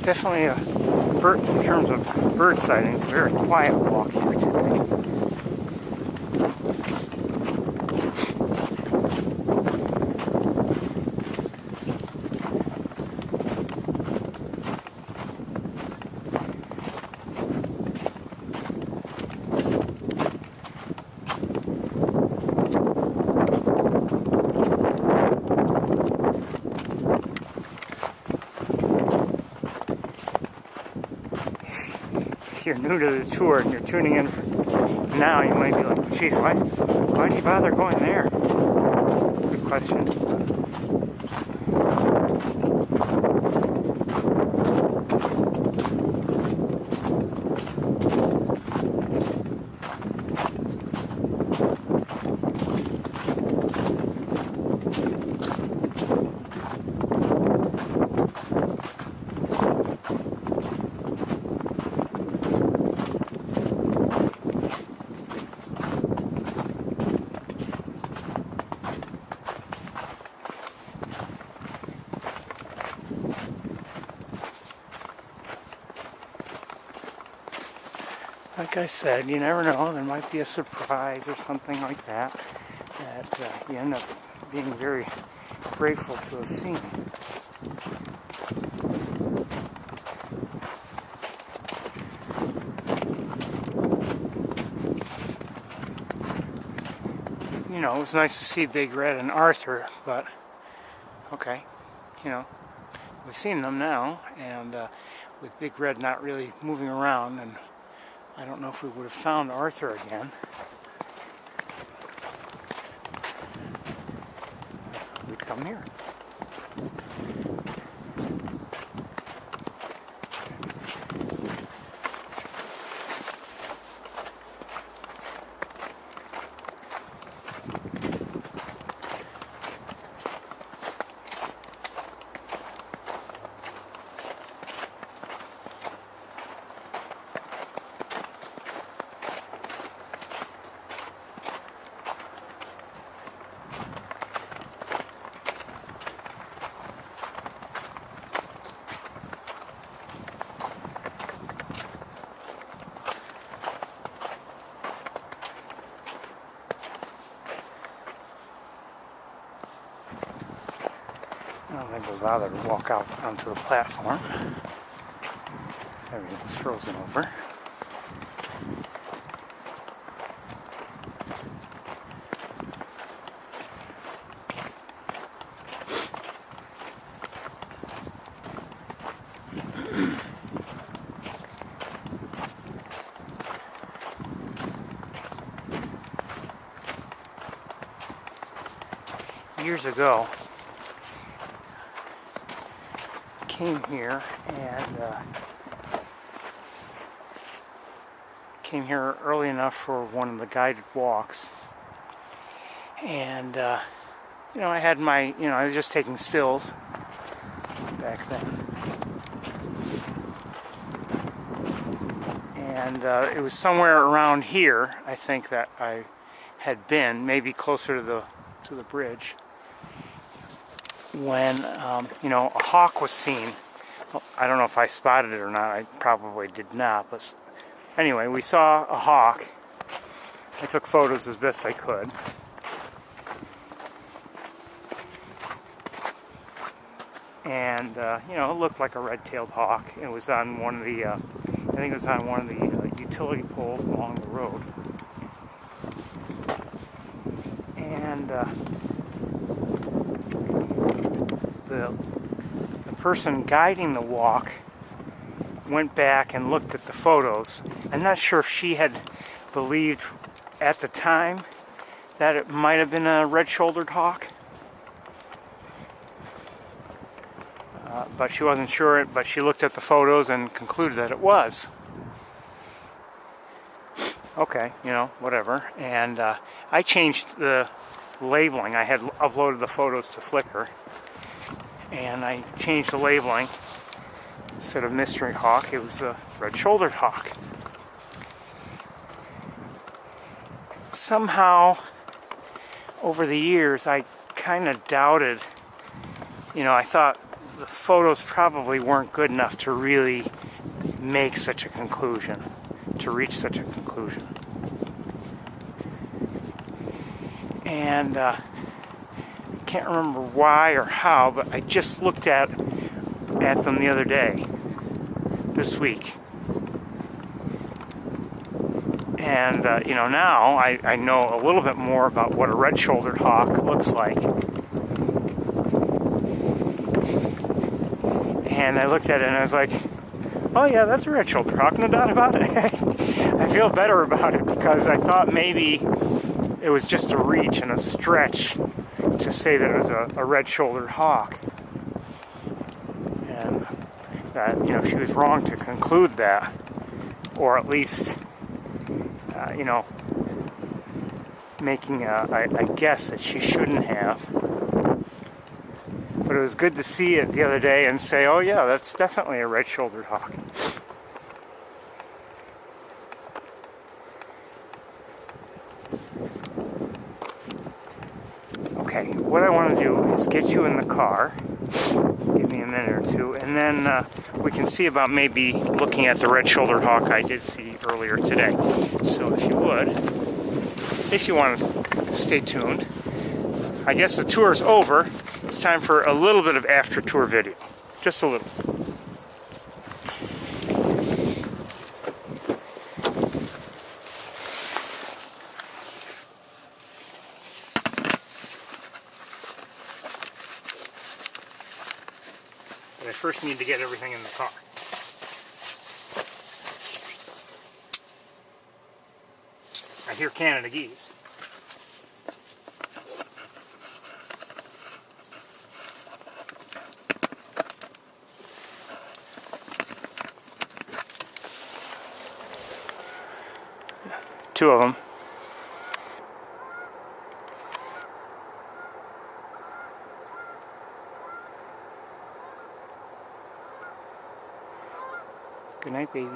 Definitely a bird, in terms of bird sightings, a very quiet walk here today. you're new to the tour and you're tuning in now, you might be like, geez, why'd you bother going there? Good question. Like I said, you never know, there might be a surprise or something like that you end up being very grateful to have seen. You know, it was nice to see Big Red and Arthur, but okay, you know, we've seen them now, and with Big Red not really moving around, and I don't know if we would have found Arthur again. We'd come here. I don't think we'll bother to walk out onto the platform. Everything's frozen over. Years ago, came here and came here early enough for one of the guided walks, and you know, I had my, you know, I was just taking stills back then, and it was somewhere around here, I think, that I had been, maybe closer to the bridge, when you know, a hawk was seen. I don't know if I spotted it or not. I probably did not, but anyway, we saw a hawk. I took photos as best I could. And you know, it looked like a red-tailed hawk. It was on one of the I think it was on one of the utility poles along the road. And the person guiding the walk went back and looked at the photos. I'm not sure if she had believed at the time that it might have been a red-shouldered hawk, but she wasn't sure. But she looked at the photos and concluded that it was. Okay, you know, whatever. And I changed the labeling. I had uploaded the photos to Flickr, and I changed the labeling. Instead of mystery hawk, it was a red-shouldered hawk. Somehow, over the years, I kind of doubted, you know, I thought the photos probably weren't good enough to really make such a conclusion, to reach such a conclusion. And I can't remember why or how, but I just looked at them the other day, this week. And, you know, now I know a little bit more about what a red-shouldered hawk looks like. And I looked at it and I was like, Oh yeah, that's a red-shouldered hawk, no doubt about it. I feel better about it because I thought maybe it was just a reach and a stretch to say that it was a red-shouldered hawk. And that, you know, she was wrong to conclude that, or at least, you know, making a guess that she shouldn't have. But it was good to see it the other day and say, oh yeah, that's definitely a red-shouldered hawk. Okay, what I want to do is get you in the car. Give me a minute or two, and then we can see about maybe looking at the red-shouldered hawk I did see earlier today. So if you would, if you want to stay tuned. I guess the tour's over. It's time for a little bit of after-tour video. Just a little. But I first need to get everything in the car. I hear Canada geese. Two of them. Good night, babies.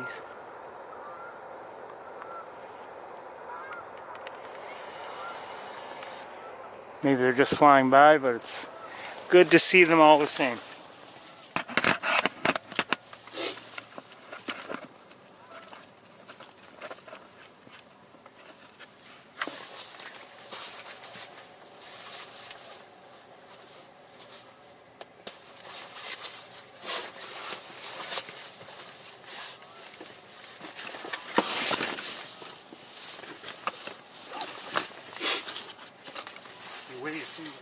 Maybe they're just flying by, but it's good to see them all the same. With your fingers.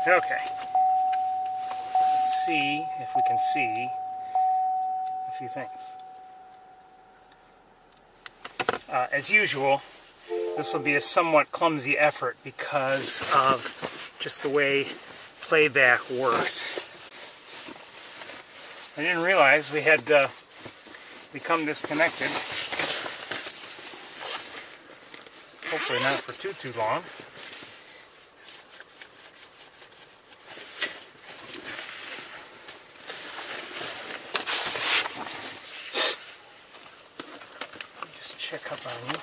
Okay. Let's see if we can see a few things. As usual, this will be a somewhat clumsy effort because of just the way playback works. I didn't realize we had become disconnected. Hopefully not for too long. Check up on you.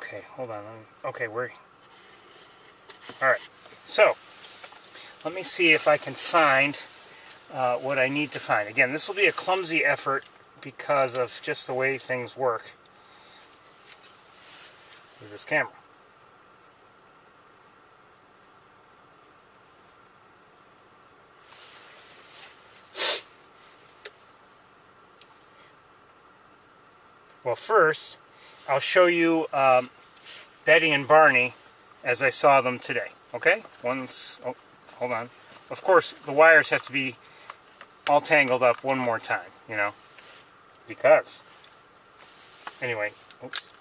Okay, hold on. Okay, we're... Alright, so let me see if I can find what I need to find. Again, this will be a clumsy effort because of just the way things work with this camera. Well, first, I'll show you Betty and Barney as I saw them today. Okay? Once, oh, hold on. Of course, the wires have to be all tangled up one more time, you know, because, anyway, oops.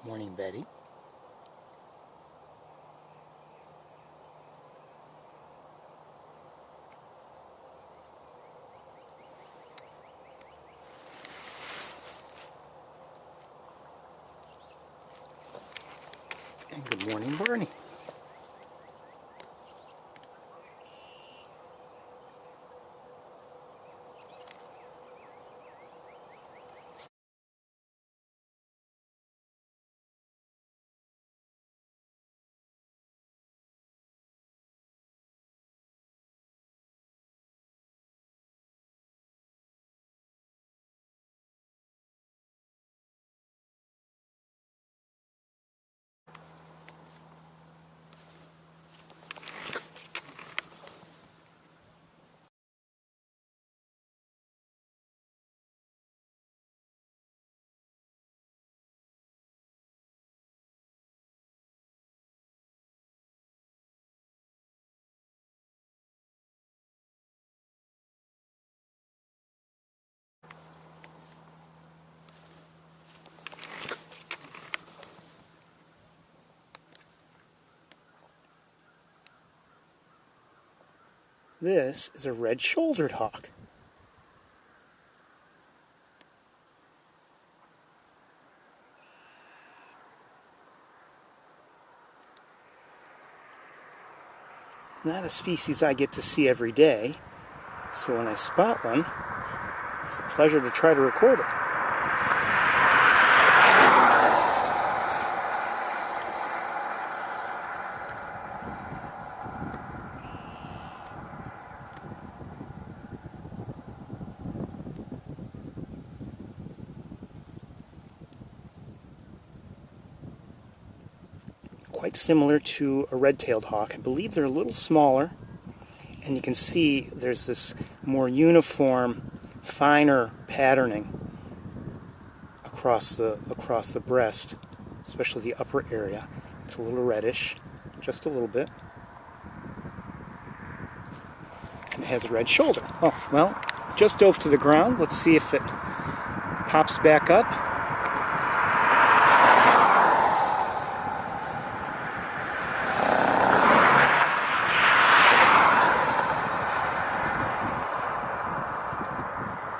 Good morning, Betty. And good morning, Barney. This is a red-shouldered hawk. Not a species I get to see every day, so when I spot one, it's a pleasure to try to record it. Quite similar to a red-tailed hawk. I believe they're a little smaller, and you can see there's this more uniform, finer patterning across the breast, especially the upper area. It's a little reddish, just a little bit. And it has a red shoulder. Oh, well, just dove to the ground. Let's see if it pops back up.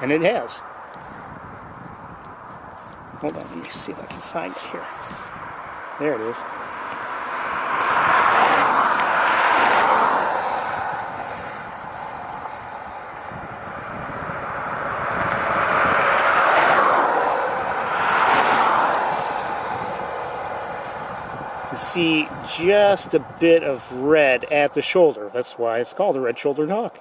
And it has. Hold on, let me see if I can find it here. There it is. To see just a bit of red at the shoulder. That's why it's called a red-shouldered hawk.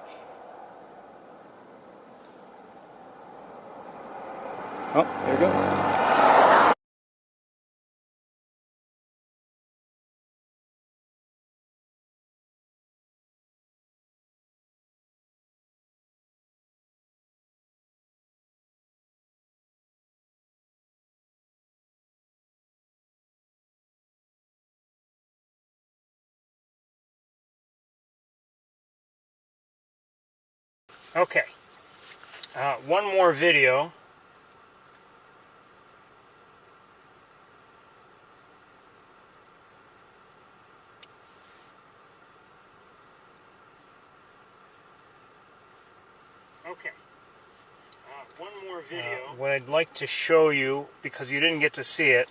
Oh, there it goes. Okay, one more video. Okay, one more video. What I'd like to show you, because you didn't get to see it,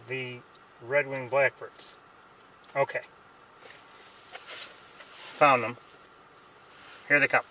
the red-winged blackbirds. Okay. Found them. Here they come.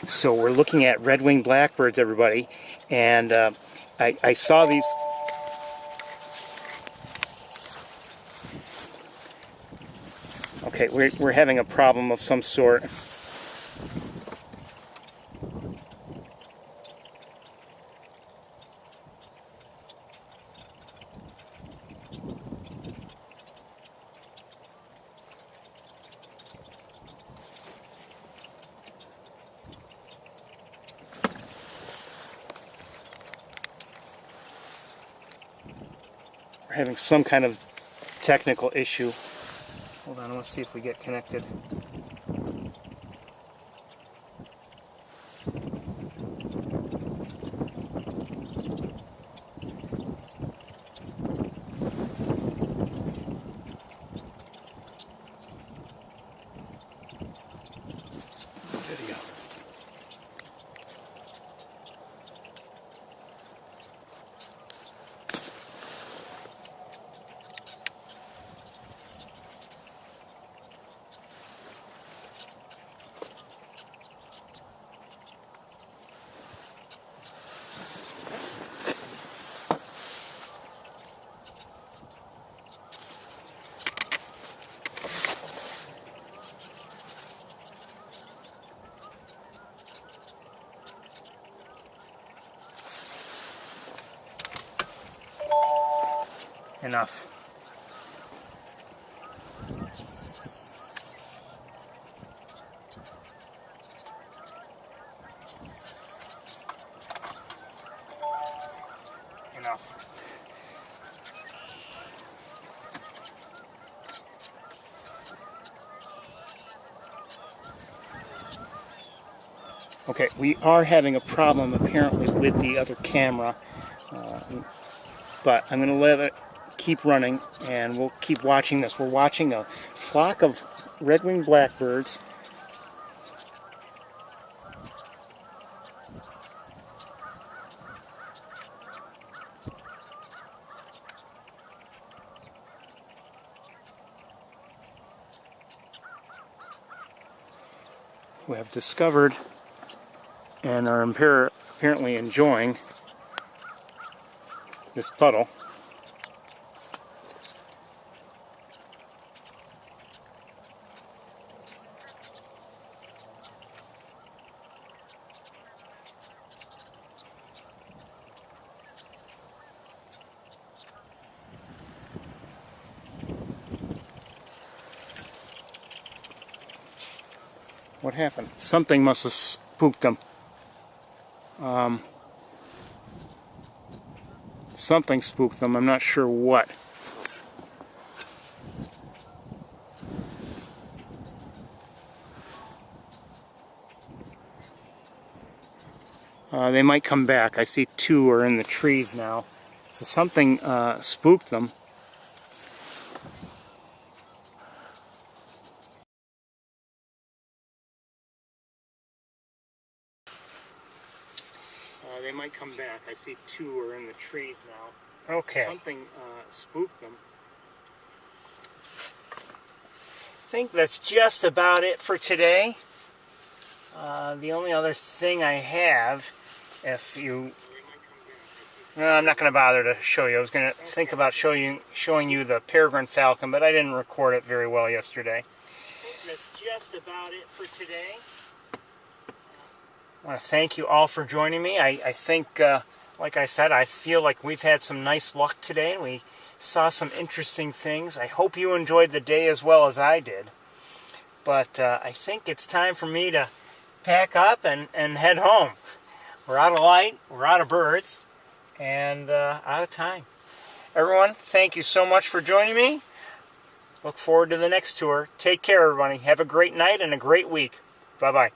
So we're looking at red-winged blackbirds, everybody, and I saw these. Okay, we're having a problem of some sort. We're having some kind of technical issue. Hold on, let's see if we get connected. There we go. Enough. Enough. Okay, we are having a problem apparently with the other camera, but I'm going to let it keep running and we'll keep watching this. We're watching a flock of red-winged blackbirds. who have discovered and are apparently enjoying this puddle. What happened? Something must have spooked them. Something spooked them. I'm not sure what. They might come back. I see two are in the trees now. So something spooked them. They might come back. I see two are in the trees now. Okay. Something spooked them. I think that's just about it for today. The only other thing I have, if you... No, I'm not going to bother to show you. I was going to think about showing you the peregrine falcon, but I didn't record it very well yesterday. I think that's just about it for today. I want to thank you all for joining me. I think, like I said, I feel like we've had some nice luck today. We saw some interesting things. I hope you enjoyed the day as well as I did. But I think it's time for me to pack up and head home. We're out of light, we're out of birds, and out of time. Everyone, thank you so much for joining me. Look forward to the next tour. Take care, everybody. Have a great night and a great week. Bye-bye.